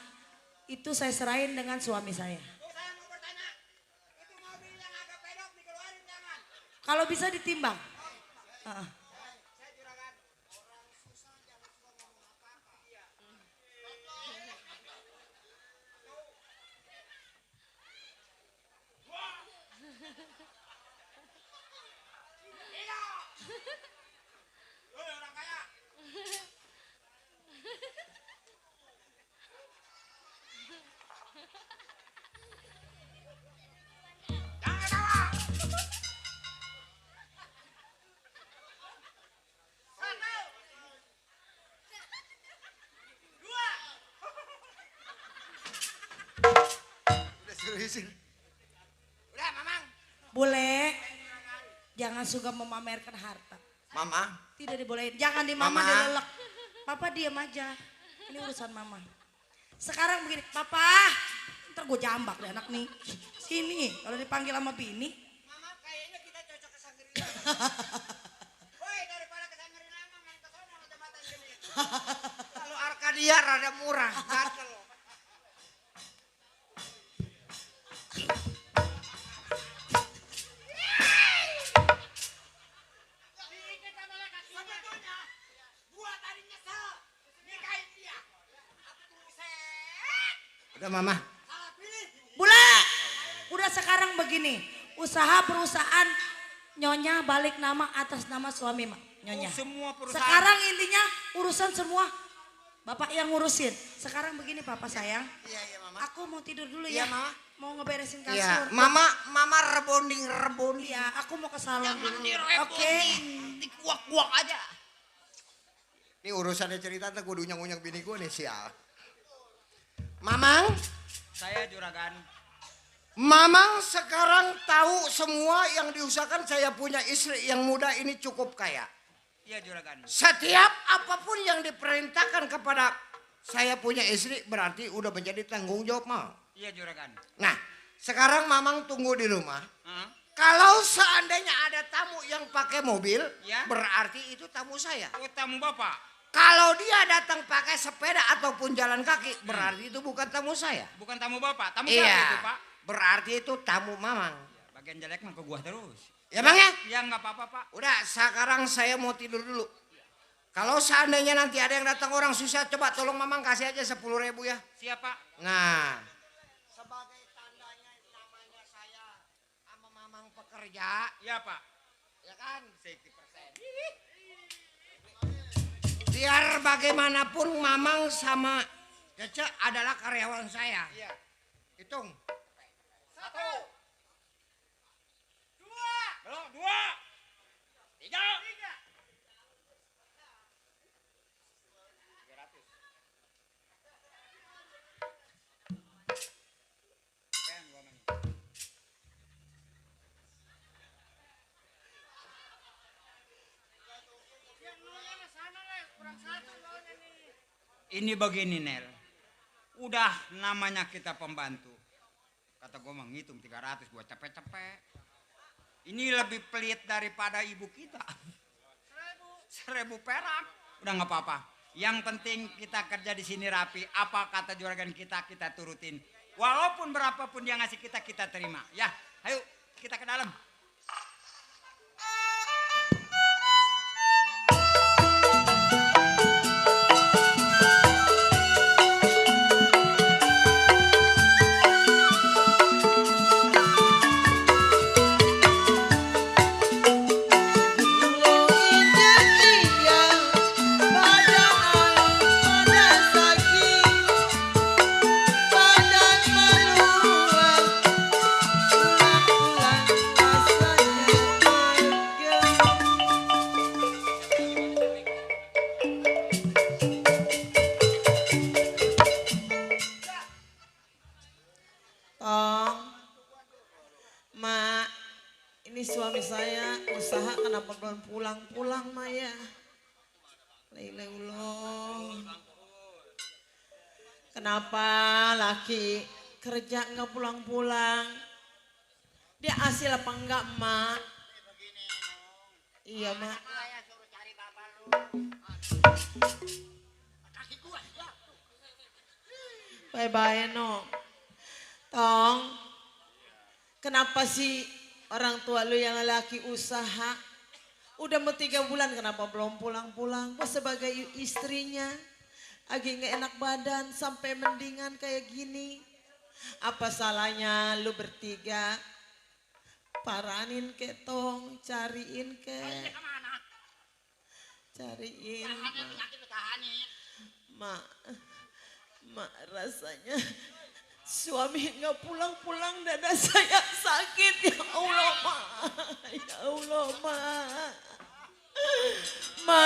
itu saya serahin dengan suami saya. Kalau bisa ditimbang. Udah, Mamang. Boleh. Jangan suka memamerkan harta. Mama. Tidak dibolehin. Jangan di mama Mama. dilelek. Papa diam aja. Ini urusan mama. Sekarang begini, papa. Ntar gue jambak deh anak nih. Sini, kalau dipanggil sama bini. Mama kayaknya kita cocok ke Sangrila. Woi, daripada ke Sangrila mah main ke sono ke jembatan gini. Kalau Arkadia rada murah, gatel. Sebetulnya gua tadi nyesel nikahin dia. Udah mama. Bule, udah sekarang begini. Usaha perusahaan Nyonya balik nama atas nama suami Nyonya. Semua perusahaan. Sekarang intinya urusan semua Bapak yang ngurusin. Sekarang begini Papa sayang. Iya mama. Aku mau tidur dulu Iya, ya. Mama. Mau ngeberesin kasur. Iya, mama rebonding. Iya, aku mau ke salon dulu. Oke. Dikuak-kuak aja. Ini urusannya cerita tuh kudu unyang-unyang bini gue nih sial. Mamang, Saya juragan. Mamang sekarang tahu semua yang diusahakan saya punya istri yang muda ini cukup kaya. Iya juragan. Setiap apapun yang diperintahkan kepada saya punya istri berarti udah menjadi tanggung jawab mau. Iya juragan. Nah, sekarang Mamang tunggu di rumah. Hah? Kalau seandainya ada tamu yang pakai mobil, Ya. berarti itu tamu saya. Oh tamu bapak. Kalau dia datang pakai sepeda ataupun jalan kaki, berarti itu bukan tamu saya. Bukan tamu bapak, tamu Iya, saya itu pak. berarti itu tamu Mamang. Ya, bagian jelek mah ke gua terus. Ya Bang ya? Ya nggak apa-apa pak. Udah, sekarang saya mau tidur dulu. Kalau seandainya nanti ada yang datang orang susah, coba tolong Mamang kasih aja 10.000 ya. Siapa? Nah, sebagai tandanya namanya saya sama Mamang pekerja, Iya pak. ya kan? 60%. Biar bagaimanapun Mamang sama Cece adalah karyawan saya. Iya. Hitung. 1, 2, belum 2, 3. 300. Kan gua main. Ini begini Nel. Udah namanya kita pembantu. Kata gue mah ngitung 300 buat capek-capek. Ini lebih pelit daripada ibu kita. 1.000 perak. Udah nggak apa-apa. Yang penting kita kerja di sini rapi. Apa kata juragan kita turutin. Walaupun berapapun dia ngasih kita terima. Ya, ayo kita ke dalam. Tong, Mak, ini suami saya usaha kenapa belum pulang-pulang, Mak ya? Leleuloh. Kenapa laki kerja nggak pulang-pulang? Dia hasil apa enggak, Mak? Iya, Mak. Bye-bye, no. Tong, kenapa sih orang tua lu yang laki usaha? Udah mau 3 bulan kenapa belum pulang-pulang? Gua sebagai istrinya, lagi gak enak badan sampai mendingan kayak gini. Apa salahnya lu bertiga? Paranin ke Tong, cariin ke. Cariin. Mak, rasanya suami nggak pulang-pulang, dada saya sakit. Ya Allah, Ma. Ya Allah, Ma. Ma,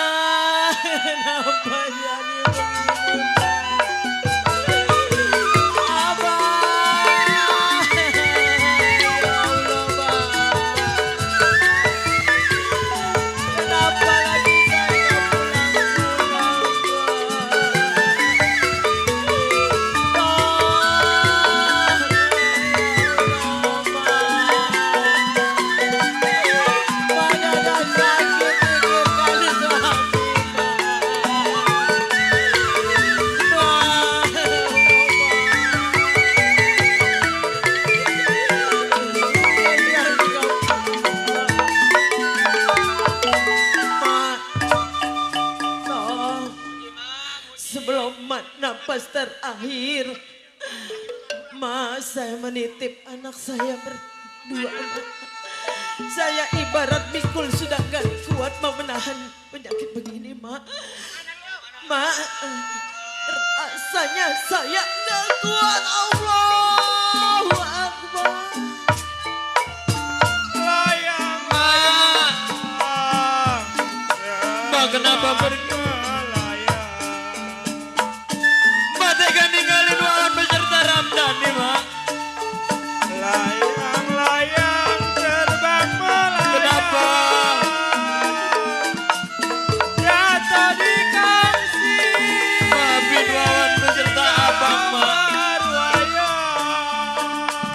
kenapa jadi begini? Abah. Ya Allah, Ma. Kenapa lagi saya pulang-pulang, Ma? lahir. Mas, saya menitip anak saya berdua. Saya ibarat mikul sudah gak kuat mau menahan penyakit begini, Mak. Mak, rasanya saya gak kuat. Allahu Akbar. Mak, kenapa pergi? Mak tega ninggalin Wawan beserta Ramdhani, Mak. Layang-layang terbang melayang. Kenapa? Jatuh di kangsi. Maafin Wawan beserta abang, Mak.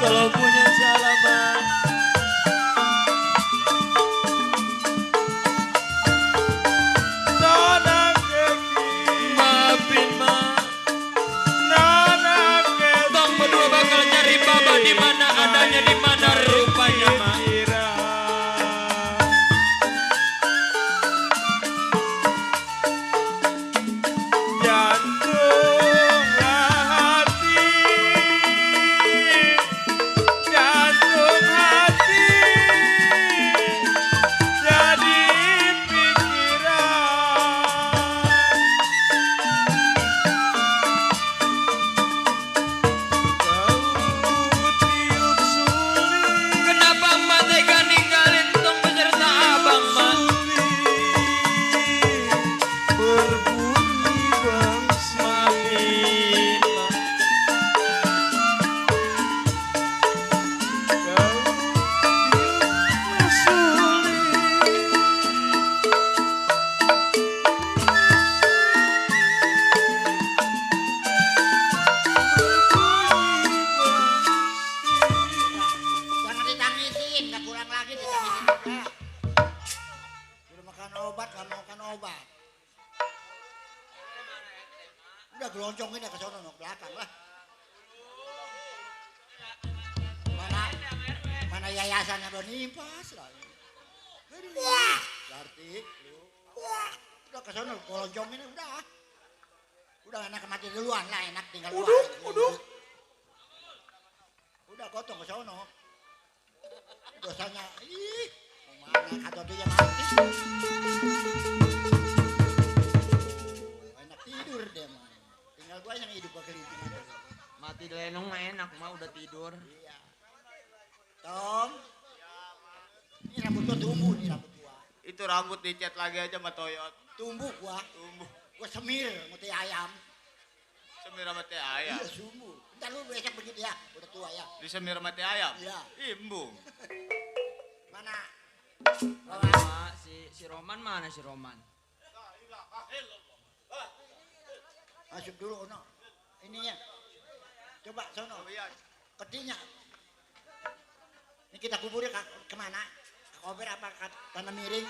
Kalau punya salah, Mak. Maafin, Mak. Bang berdua bakal nyari Baba di mana adanya, di mana rupanya, Mak. Jantung hati jadi Kenapa Mak tega ninggalin Tong beserta abang, Mak? Maafin, Mak. Jangan ditangisin, nggak pulang lagi ditangisin juga. Udah makan obat, nggak mau makan obat. Udah geloncongin ya ke sono, ke belakang lah. Mana yayasannya belum nimpas lah. Wah, berarti lu. Udah ke sono, geloncongin udah. Udah enak mati duluan lah, enak tinggal luar. Udah gotong ke sono. Dosanya, mana kata dia mati. Enak tidur deh, mah. Tinggal gua yang hidup berkelintingan. Mati Lenong mah enak, mah udah tidur. Iya. Tom. Ini rambut gua tumbuh nih, rambut gua. Itu rambut dicat lagi aja sama Toyot. Tumbuh gua. Gua semir sama teh ayam. Semir sama teh ayam. Iya, sumbu. Ntar lu besok begitu ya, udah tua ya. Disemir sama teh ayam. Iya. Imbung. Mana? Mak, si Roman mana si Roman? Masuk dulu, no. Ininya. Coba sono. Ketinya. Ini kita kuburnya kemana? Ke kober apa ke tanah miring?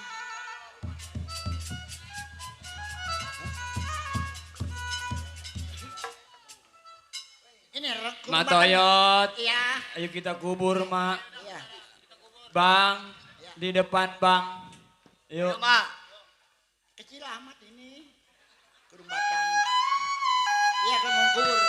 Ini Mak Toyot. Iya. Ayo kita kubur, Mak. Iya. Bang, di depan, Bang. Yuk. Mak. Kecil amat ini. Kerumbatan. Iya, kamu mau kubur.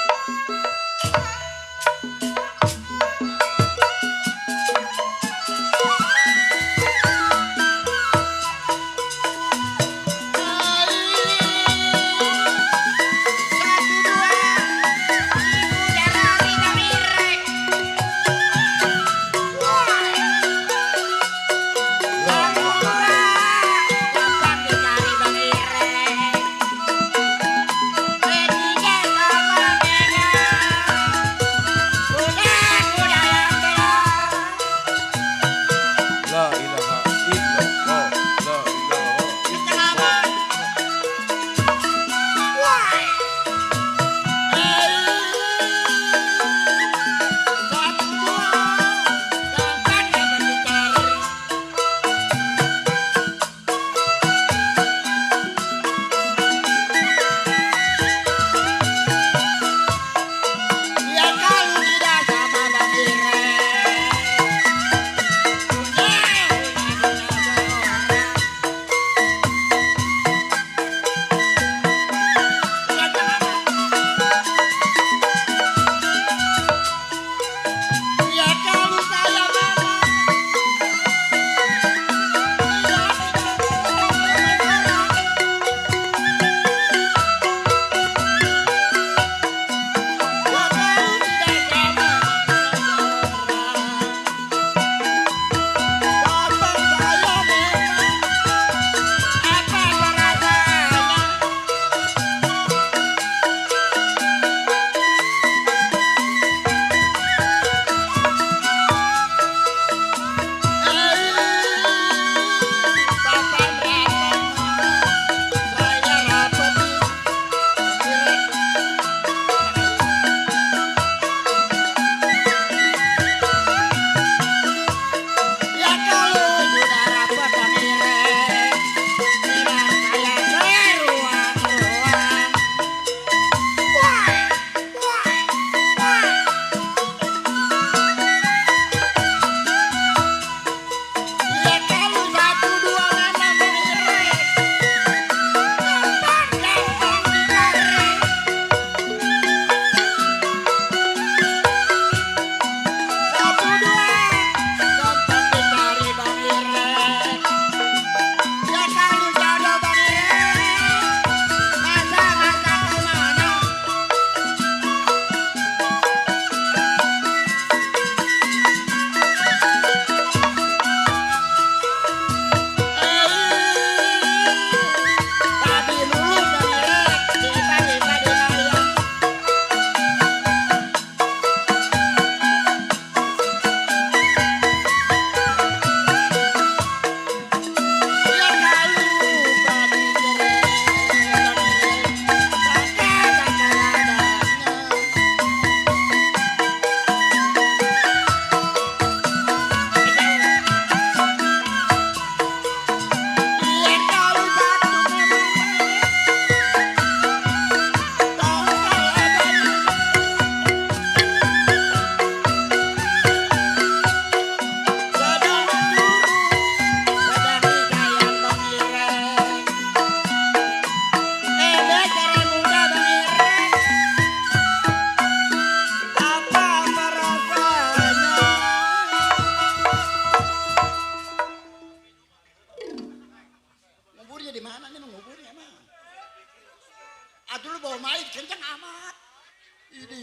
Ini.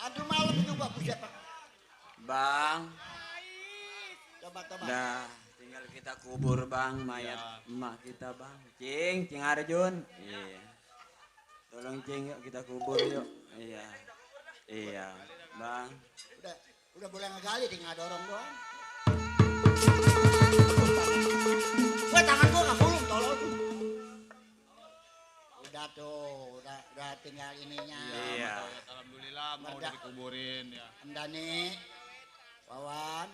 Aduh malam juga buset Pak. Bang, Coba. dah tinggal kita kubur bang mayat emak kita bang. Cing Arjun. Iya. Tolong Cing yuk kita kubur yuk. Iya, bang. Udah boleh ngegali tinggal dorong doang. Gue tangan gue nggak bulung tolong. Udah tuh, udah tinggal ininya. Iya. Alhamdulillah mau udah dikuburin ya. Dani, Wawan,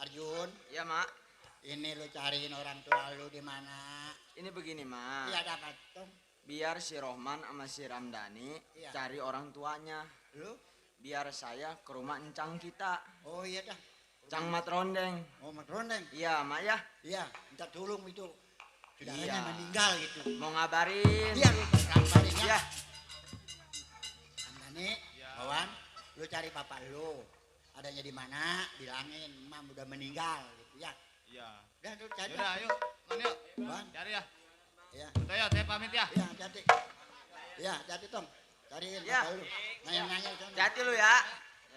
Arjun. Iya mak. Ini lu cariin orang tua lu di mana? Ini begini mak. Iya dapat tuh. Biar si Rohman sama si Ramdhani Iya. cari orang tuanya. Lu? Biar saya ke rumah encang kita. Oh iya dah. Cang Mat Rondeng. Oh Mat Rondeng. Iya mak ya. Iya, minta tolong itu. Saudaranya Iya. meninggal gitu. Mau ngabarin. Iya lu kabarin ya. Iya. Dani, Wawan, lu cari papa lu. Adanya di mana? Bilangin, Mam udah meninggal gitu ya. Iya. Udah lu cari. Yaudah ayo, Ton yuk. Bang. Cari ya. Iya. Udah ya, saya pamit ya. Iya, hati. Iya, hati Tom. Cariin Ya. papa lu. Nanya-nanya sana. Hati lu ya.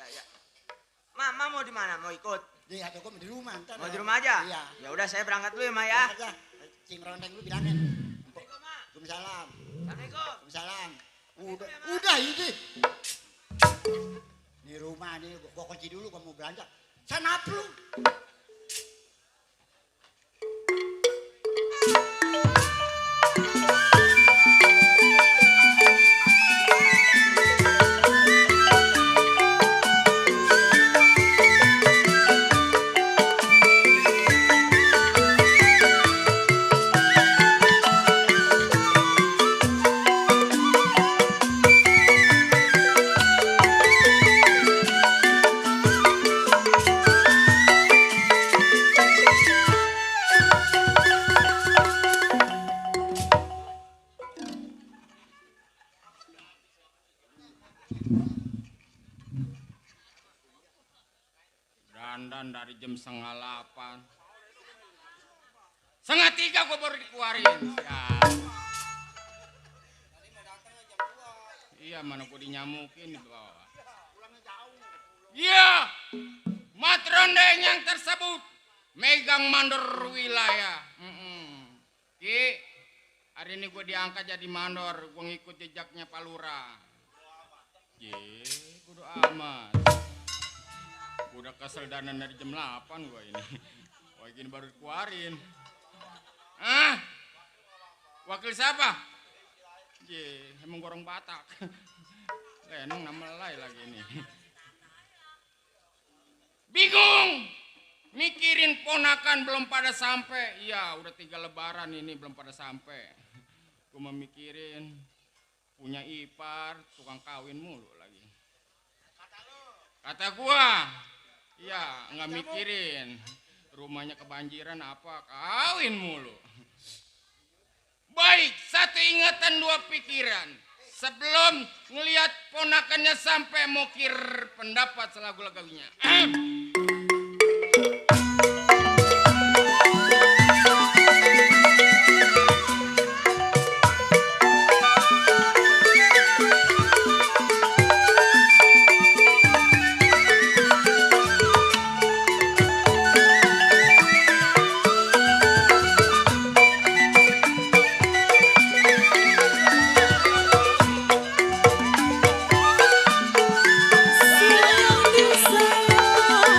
Ya. Mama mau di mana? Mau ikut? Dia ada gua di rumah ntar. Mau di rumah aja? Iya. Ya udah saya berangkat dulu ya, Ma ya. Aja. Cing Rondeng lu bilangin. Waalaikumsalam. Assalamualaikum. Waalaikumsalam. Udah ini. Di rumah nih gua kunci dulu gua mau belanja. Sana lu. Dandan dari jam 7:30. 2:30 gue baru dikeluarin. Iya, mana gue dinyamukin di bawah. Iya, Mat Rondeng yang tersebut megang mandor wilayah. Ki, hari ini gue diangkat jadi mandor, gue ngikut jejaknya Pak Lurah. Ye, kudu amat. Gue udah kesel danan dari jam 8 gue ini. Wah, gini baru dikeluarin. Wakil siapa? Ye, emang gorong Batak. Lenong nama lay lagi ini. Bingung! Mikirin ponakan belum pada sampai. Iya, udah 3 lebaran ini belum pada sampai. Gue memikirin punya ipar, tukang kawin mulu lagi. Kata gua, iya nggak mikirin rumahnya kebanjiran apa, kawin mulu. Baik, satu ingatan dua pikiran. Sebelum ngelihat ponakannya sampai mokir pendapat selagu lagawinya. Sayang disayang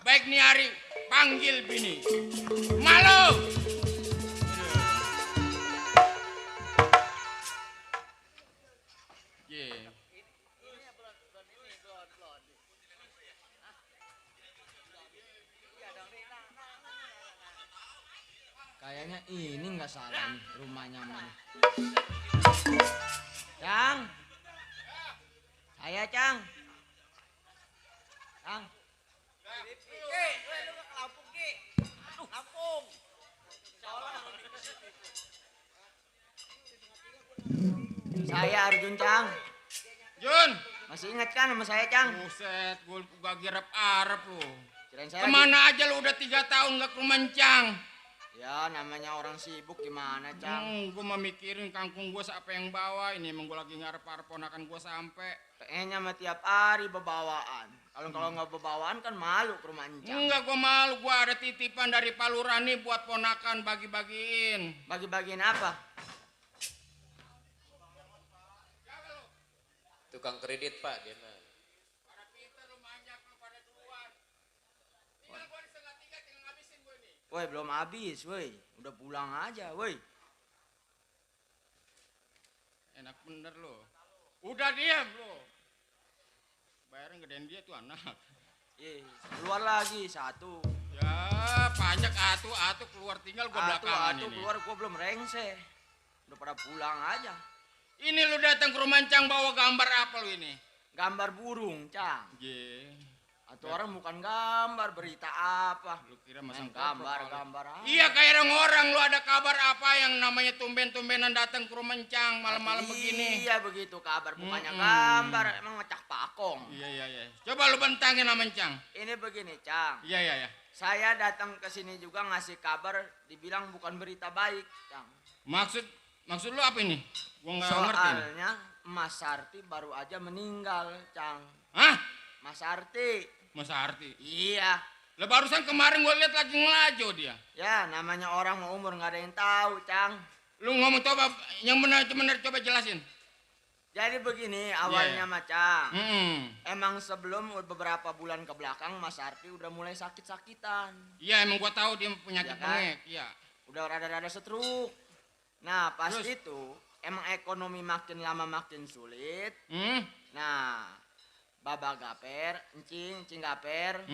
baik nih hari panggil bini. Malu. Yeah. Kayaknya ini nggak salah nih rumahnya mana. Cang. Saya Cang. Cang. Saya Arjun Cang. Jun. Masih ingat kan sama saya Cang? Buset, gue gak girap-arap lu. Kirain saya Kemana aja lu udah 3 tahun gak ke rumah Cang? Ya namanya orang sibuk gimana Cang? Gue mah mikirin kangkung gue siapa yang bawa. Ini emang gue lagi ngarep-arep ponakan gue sampai. Kayaknya mah tiap hari bebawaan. Kalau nggak bebawaan kan malu ke rumah Encang. Enggak, gue malu. Gue ada titipan dari Palurani buat ponakan bagi-bagiin. Bagi-bagiin apa? Tukang kredit Pak dia mah. Woi belum habis, woi. Udah pulang aja, woi. Enak bener lo. Udah diam lo. Bayaran gedein dia tuh anak. Keluar lagi satu. Ya pajak atu keluar tinggal gua belakangan ini. Keluar gua belum rengse. Udah pada pulang aja. Ini lu datang ke rumah Cang bawa gambar apa lu ini? Gambar burung, Cang. Atau orang bukan gambar, berita apa? Lu kira masang gambar apa? Iya kayak orang lu ada kabar apa yang namanya tumben-tumbenan datang ke rumah Cang malam-malam begini? Iya begitu kabar, bukannya gambar, emang ngecak pakong. Iya. Coba lu bentangin nama Cang. Ini begini, Cang. Iya. Saya datang ke sini juga ngasih kabar, dibilang bukan berita baik, Cang. Maksud lu apa ini? Gua nggak ngerti. Soalnya Mas Sarti baru aja meninggal, Cang. Hah? Mas Sarti. Mas Sarti? Iya. Lah barusan kemarin gua lihat lagi ngelajo dia. Ya namanya orang mau umur nggak ada yang tahu, Cang. Lu ngomong coba yang benar coba jelasin. Jadi begini awalnya Cang. Emang sebelum beberapa bulan ke belakang Mas Sarti udah mulai sakit-sakitan. Iya emang gua tahu dia penyakit bengek. Iya. Udah rada-rada stroke. Nah pas itu emang ekonomi makin lama makin sulit. Nah Baba Gaper, Encing Gaper,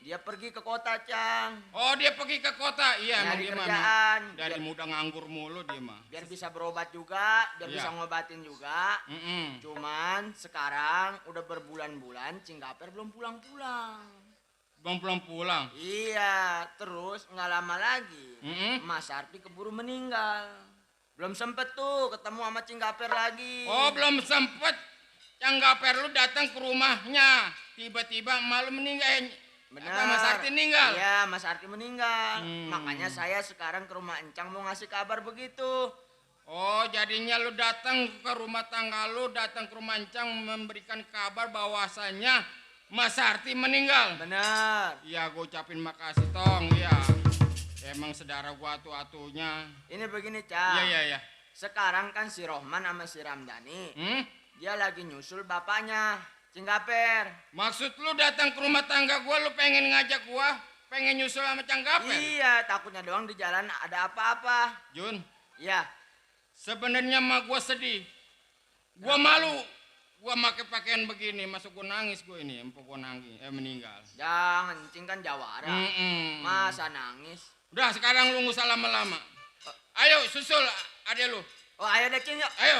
dia pergi ke kota, Cang. Oh, dia pergi ke kota. Iya, emang Nyari dia kerjaan. Dari muda nganggur mulu dia mah. Biar bisa berobat juga, biar bisa ngobatin juga. Cuman sekarang udah berbulan-bulan Cing Gaper belum pulang-pulang. Belum pulang-pulang? Iya, terus nggak lama lagi Mas Sarti keburu meninggal. Belum sempet tuh ketemu sama Cing Gaper lagi. Oh, belum sempet. Yang gak perlu datang ke rumahnya. Tiba-tiba malu meninggal. Benar. Mas Sarti meninggal? Iya, Mas Sarti meninggal. Makanya saya sekarang ke rumah Encang mau ngasih kabar begitu. Oh, jadinya lu datang ke rumah tangga lu, datang ke rumah Encang memberikan kabar bahwasannya Mas Sarti meninggal. Benar. Iya, gue ucapin makasih, Tong. Iya. Emang saudara gua atu-atunya. Ini begini, Cang. Iya. Sekarang kan si Rohman sama si Ramdhani. Dia lagi nyusul bapaknya, Cing Gaper. Maksud lu datang ke rumah tangga gua, lu pengen ngajak gua, pengen nyusul sama Cang Gaper? Iya, takutnya doang di jalan ada apa-apa. Jun. Iya. Sebenarnya mah gua sedih. Gua malu. Gua pakai pakaian begini, masuk gua nangis gua ini, empuk gua nangis, meninggal. Jangan, Cing kan jawara. Masa nangis? Udah sekarang lu nggak usah lama-lama. Ayo susul adek lu. Oh ayo deh Cing yuk. Ayo.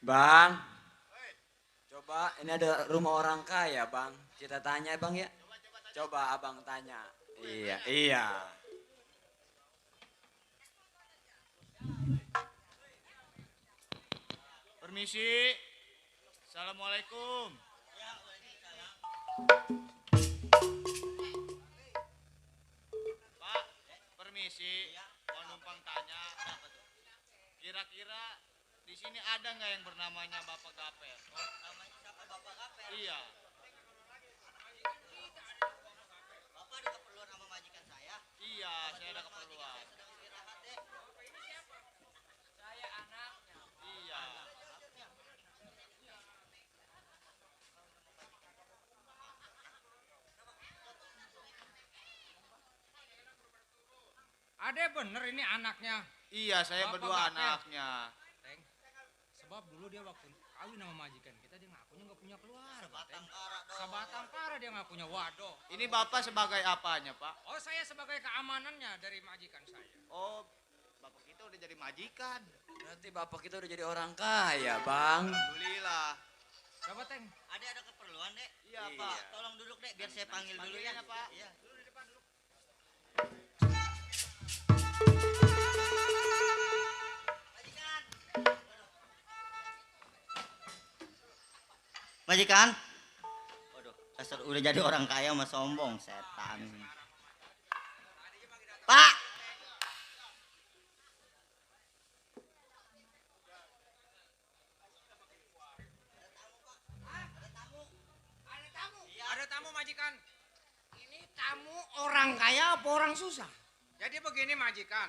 Bang, coba ini ada rumah orang kaya bang. Kita tanya bang ya. Coba abang tanya. Iya, iya. Permisi. Assalamualaikum. Pak, permisi. Mau numpang tanya. Kira-kira di sini ada nggak yang bernamanya Bapak Gaper? Oh, namanya siapa Bapak Gaper? Iya. Bapak ada keperluan sama majikan saya? Iya, saya ada keperluan. Saya anaknya. Iya. Ada bener ini anaknya. Iya, saya Bapak berdua Gaper. anaknya. Teng. Sebab dulu dia waktu kawin sama majikan kita dia ngakunya nggak punya keluarga. Teng. Sebatang kara dia nggak punya. Waduh. Ini Bapak sebagai apanya, Pak? Oh saya sebagai keamanannya dari majikan saya. Oh, Bapak kita udah jadi majikan. Berarti bapak kita udah jadi orang kaya bang. Alhamdulillah. Coba Teng. Ada keperluan, Dek? Iya, Pak. Tolong duduk, Dek, biar saya panggil dulu ya. Pak. Iya. Majikan. Waduh, dasar udah jadi orang kaya mah sombong, setan. Pak. Ada tamu majikan. Ini tamu orang kaya apa orang susah? Jadi begini majikan.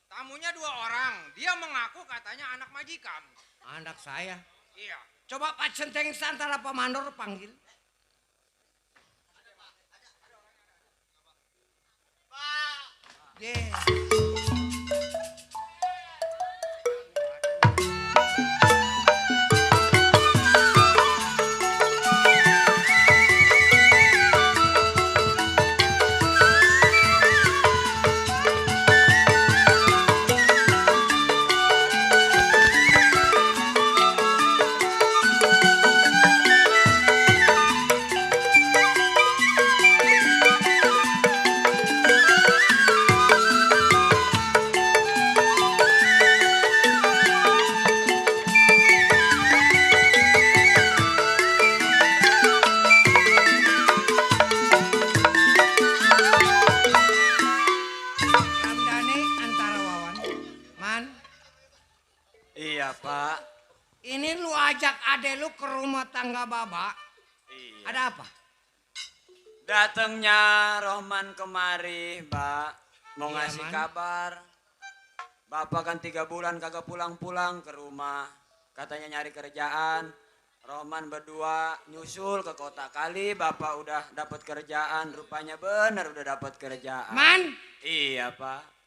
Tamunya 2 orang. Dia mengaku katanya anak majikan. Anak saya? Iya. Coba Pak Centeng Santara Pak Mandor panggil. Pak. Yeah. Ramdhani antara Wawan. Man. Iya pak. Ini lu ajak ade lu ke rumah tangga Baba. Iya. Ada apa? Datangnya Rohman kemari, Mbak. Mau Iya, ngasih Man. kabar. Bapak kan 3 bulan kagak pulang-pulang ke rumah. Katanya nyari kerjaan. Rohman berdua nyusul ke kota kali. Bapak udah dapat kerjaan. Rupanya bener udah dapat kerjaan. Man. Iya, Pak.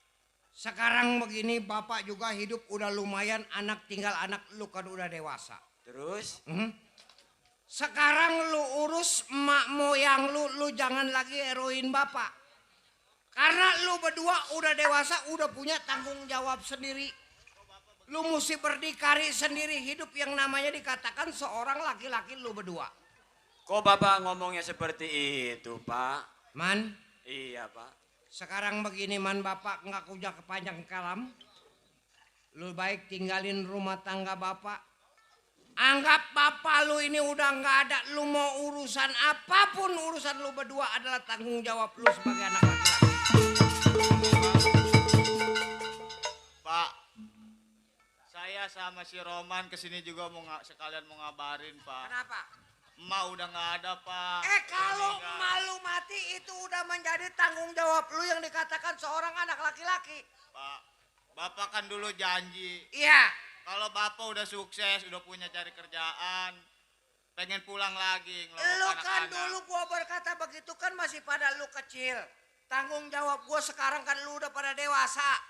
Sekarang begini bapak juga hidup udah lumayan, anak tinggal anak lu kan udah dewasa. Terus? Sekarang lu urus emak moyang lu jangan lagi heroin bapak. Karena lu berdua udah dewasa, udah punya tanggung jawab sendiri. Lu mesti berdikari sendiri, hidup yang namanya dikatakan seorang laki-laki lu berdua. Kok bapak ngomongnya seperti itu, Pak? Man. Iya, Pak. Sekarang begini man bapak nggak kuja kepanjang kalam. Lu baik tinggalin rumah tangga bapak. Anggap bapak lu ini udah nggak ada. Lu mau urusan apapun urusan lu berdua adalah tanggung jawab lu sebagai anak laki-laki. Pak, saya sama si Roman kesini juga sekalian mau ngabarin, Pak. Kenapa? Emak udah nggak ada, Pak. Kalau malu mati itu udah menjadi tanggung jawab lu yang dikatakan seorang anak laki-laki. Pak, Bapak kan dulu janji. Iya. Kalau Bapak udah sukses, udah punya cari kerjaan, pengen pulang lagi ngelawak Lu kan anak-anak. dulu gua berkata begitu kan masih pada lu kecil. Tanggung jawab gua sekarang kan lu udah pada dewasa.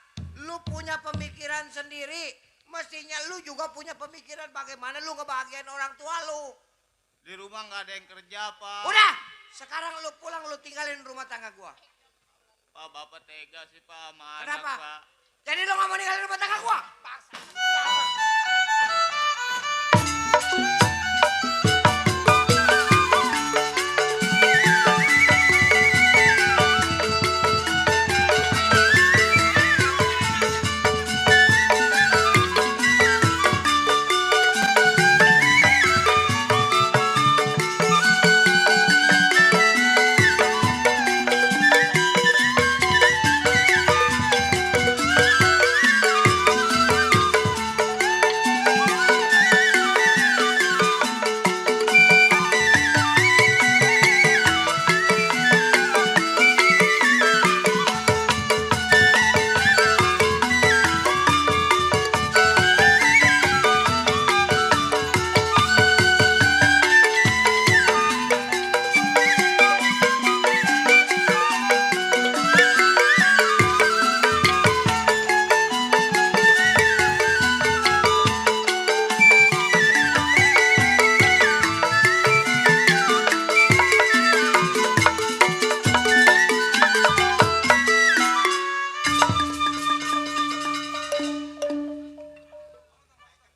Lu punya pemikiran sendiri. Mestinya lu juga punya pemikiran bagaimana lu ngebahagiain orang tua lu. Di rumah nggak ada yang kerja, Pak. Udah, sekarang lu pulang lu tinggalin rumah tangga gua. Pak, Bapak tega sih, Pak, sama anak, Kenapa? Pak. Jadi lo nggak mau ninggalin rumah tangga gua?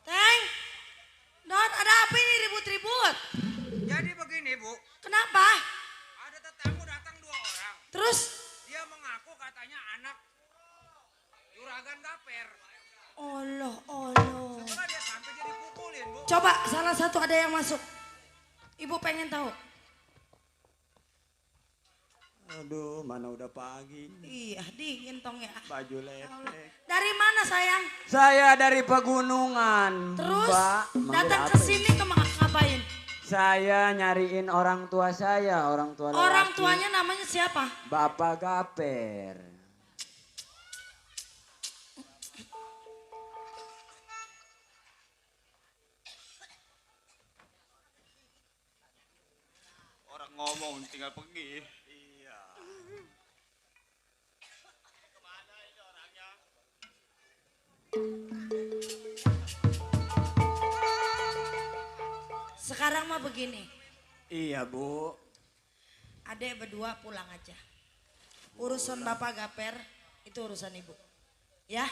Teng, Don, ada apa ini ribut-ribut? Jadi begini, Bu. Kenapa? Ada tetangga datang 2 orang. Terus? Dia mengaku katanya anak juragan Gaper. Allah, Allah. Setelah dia sampai jadi pukulin, Bu. Coba salah satu ada yang masuk. Ibu pengen tahu. Aduh, mana udah pagi. Iya, dingin tong ya. Baju lepek. Dari mana sayang? Saya dari pegunungan, Terus Mbak. Manggil datang apa ke ya? sini ngapain? Saya nyariin orang tua saya, orang tua lelaki. Orang tuanya namanya siapa? Bapak Gaper. Orang ngomong tinggal pergi. Iya. Sekarang mah begini, Iya, Bu. adek berdua pulang aja. Urusan Bapak Gaper itu urusan ibu. Ya,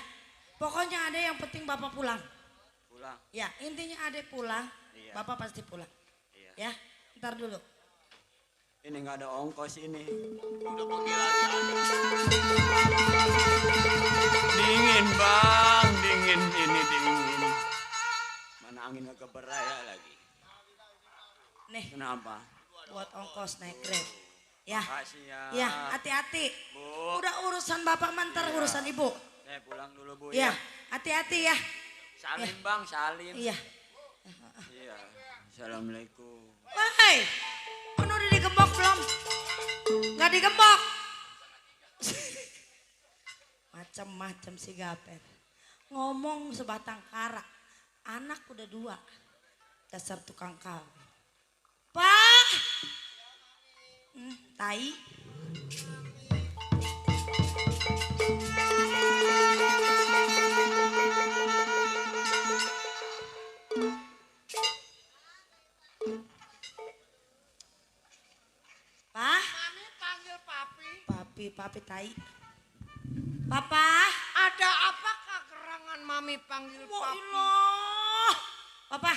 pokoknya ada yang penting Bapak pulang. Pulang. Ya, intinya adek pulang, Iya. Bapak pasti pulang. Iya. Ya, ntar dulu. Ini nggak ada ongkos ini. Udah pergi lagi anak. Dingin, Bang. Dingin ini, dingin. Mana angin nggak keberaya lagi. Nih, Kenapa? buat ongkos naik Grab. Ya, Makasih ya. ya, hati-hati. Bu. Udah urusan Bapak mantar urusan ibu. Saya pulang dulu, Bu. Ya, hati-hati ya. Salim, Bang. Salim. Iya. Iya. Assalamualaikum. Wahai, kan udah digembok belum? Nggak digembok. Macam-macam si Gaper. Ngomong sebatang kara. Anak udah 2. Dasar tukang kawin. Pak. Tai. Pak. Mami panggil papi. Papi tai. Papa. Ada apakah gerangan mami panggil papi? Allah. Papa.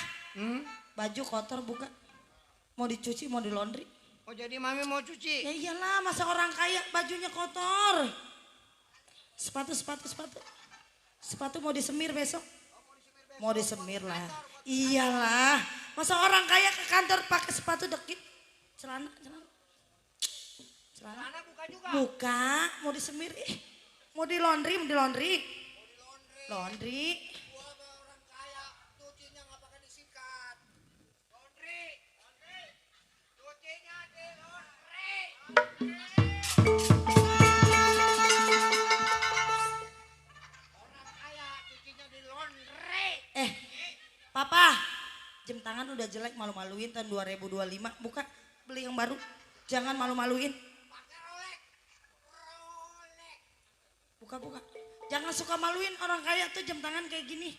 Baju kotor bukan? Mau dicuci, mau di laundry? Oh jadi mami mau cuci? Ya iyalah, masa orang kaya bajunya kotor. Sepatu. Sepatu mau disemir besok? Mau disemir lah. Iyalah, masa orang kaya ke kantor pakai sepatu dekit? Celana. Celana buka juga? Buka, mau disemir. Mau di laundry. Laundry. Gua sama orang kaya, cucinya nggak pakai disikat. Laundry. Cucinya di laundry. Orang kaya cucinya di laundry. Papa, jam tangan udah jelek, malu-maluin tahun 2025. Buka, beli yang baru. Jangan malu-maluin. Pakai Rolex. Buka. Jangan suka maluin orang kaya tuh jam tangan kayak gini.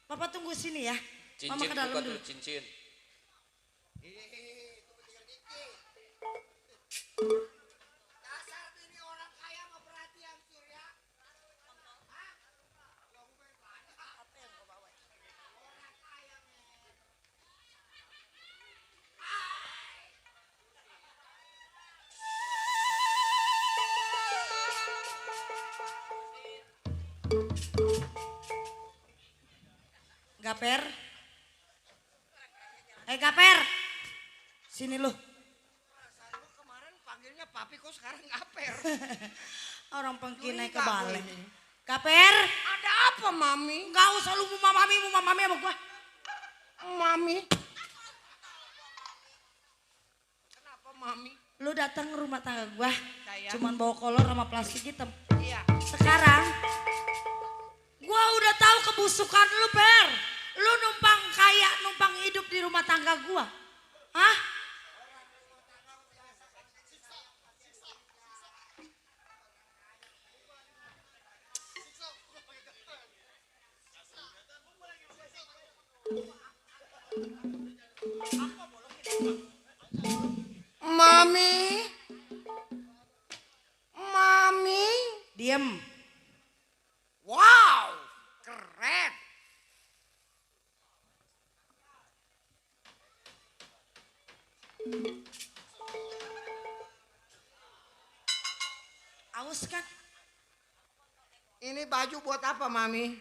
Papa tunggu sini ya. Mama Cincin ke dalam buka dulu. dulu cincin. Dasar bini orang kaya mah Gaper. Gaper. Sini lu. Kemarin panggilnya papi kok sekarang ngaper. Orang pengkinai ke balik. Gaper. Ada apa mami? Enggak usah lu mau mami sama gua. Mami. Kenapa mami? Lu datang ke rumah tangga gua. Sayang. Cuman bawa kolor sama plastik hitam. Iya. Sekarang gua udah tahu kebusukan lu, Per. Lu numpang kaya, numpang hidup di rumah tangga gua. Hah? Mami. Mami. Diem. Wow, keren. Aus kan? Ini baju buat apa mami?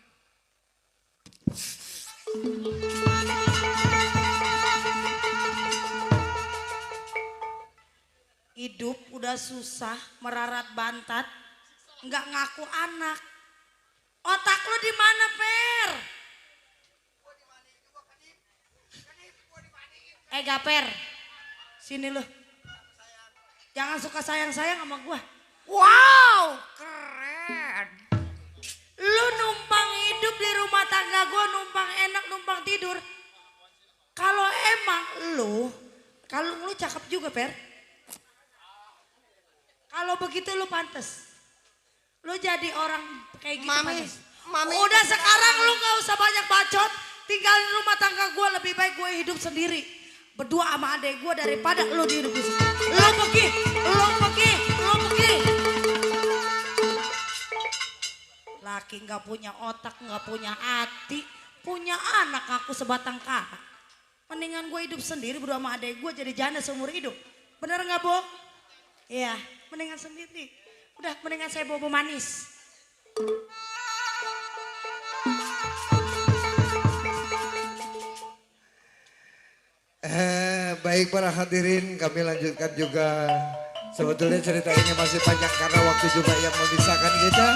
Hidup udah susah, merarat bantat, nggak ngaku anak. Otak lu di mana, Per? Gaper, sini lu. Jangan suka sayang-sayang sama gua. Wow, keren. Lu numpang hidup di rumah tangga gua, numpang enak, numpang tidur. Kalau emang kalau lu cakep juga, Per. Kalau begitu lu pantes. Lu jadi orang kayak gitu pantes. Mami. Udah sekarang lu gak usah banyak bacot. Tinggalin rumah tangga gue, lebih baik gue hidup sendiri. Berdua sama adek gue daripada lu di hidup sendiri. Lu pergi. Laki gak punya otak, gak punya hati. Punya anak aku sebatang kara. Mendingan gue hidup sendiri berdua sama adek gue jadi janda seumur hidup. Bener gak, Bo? Iya, mendingan sendiri. Udah, mendingan saya bobo manis. Baik para hadirin, kami lanjutkan juga. Sebetulnya cerita ini masih panjang karena waktu juga yang memisahkan kita.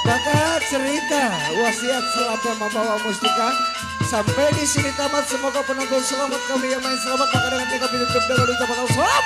Maka cerita wasiat selama membawa mustika sampai di sini tamat. Semoga penonton selamat, kami yang main selamat. Maka dengan kita tutup dengan ucapan assalamualaikum.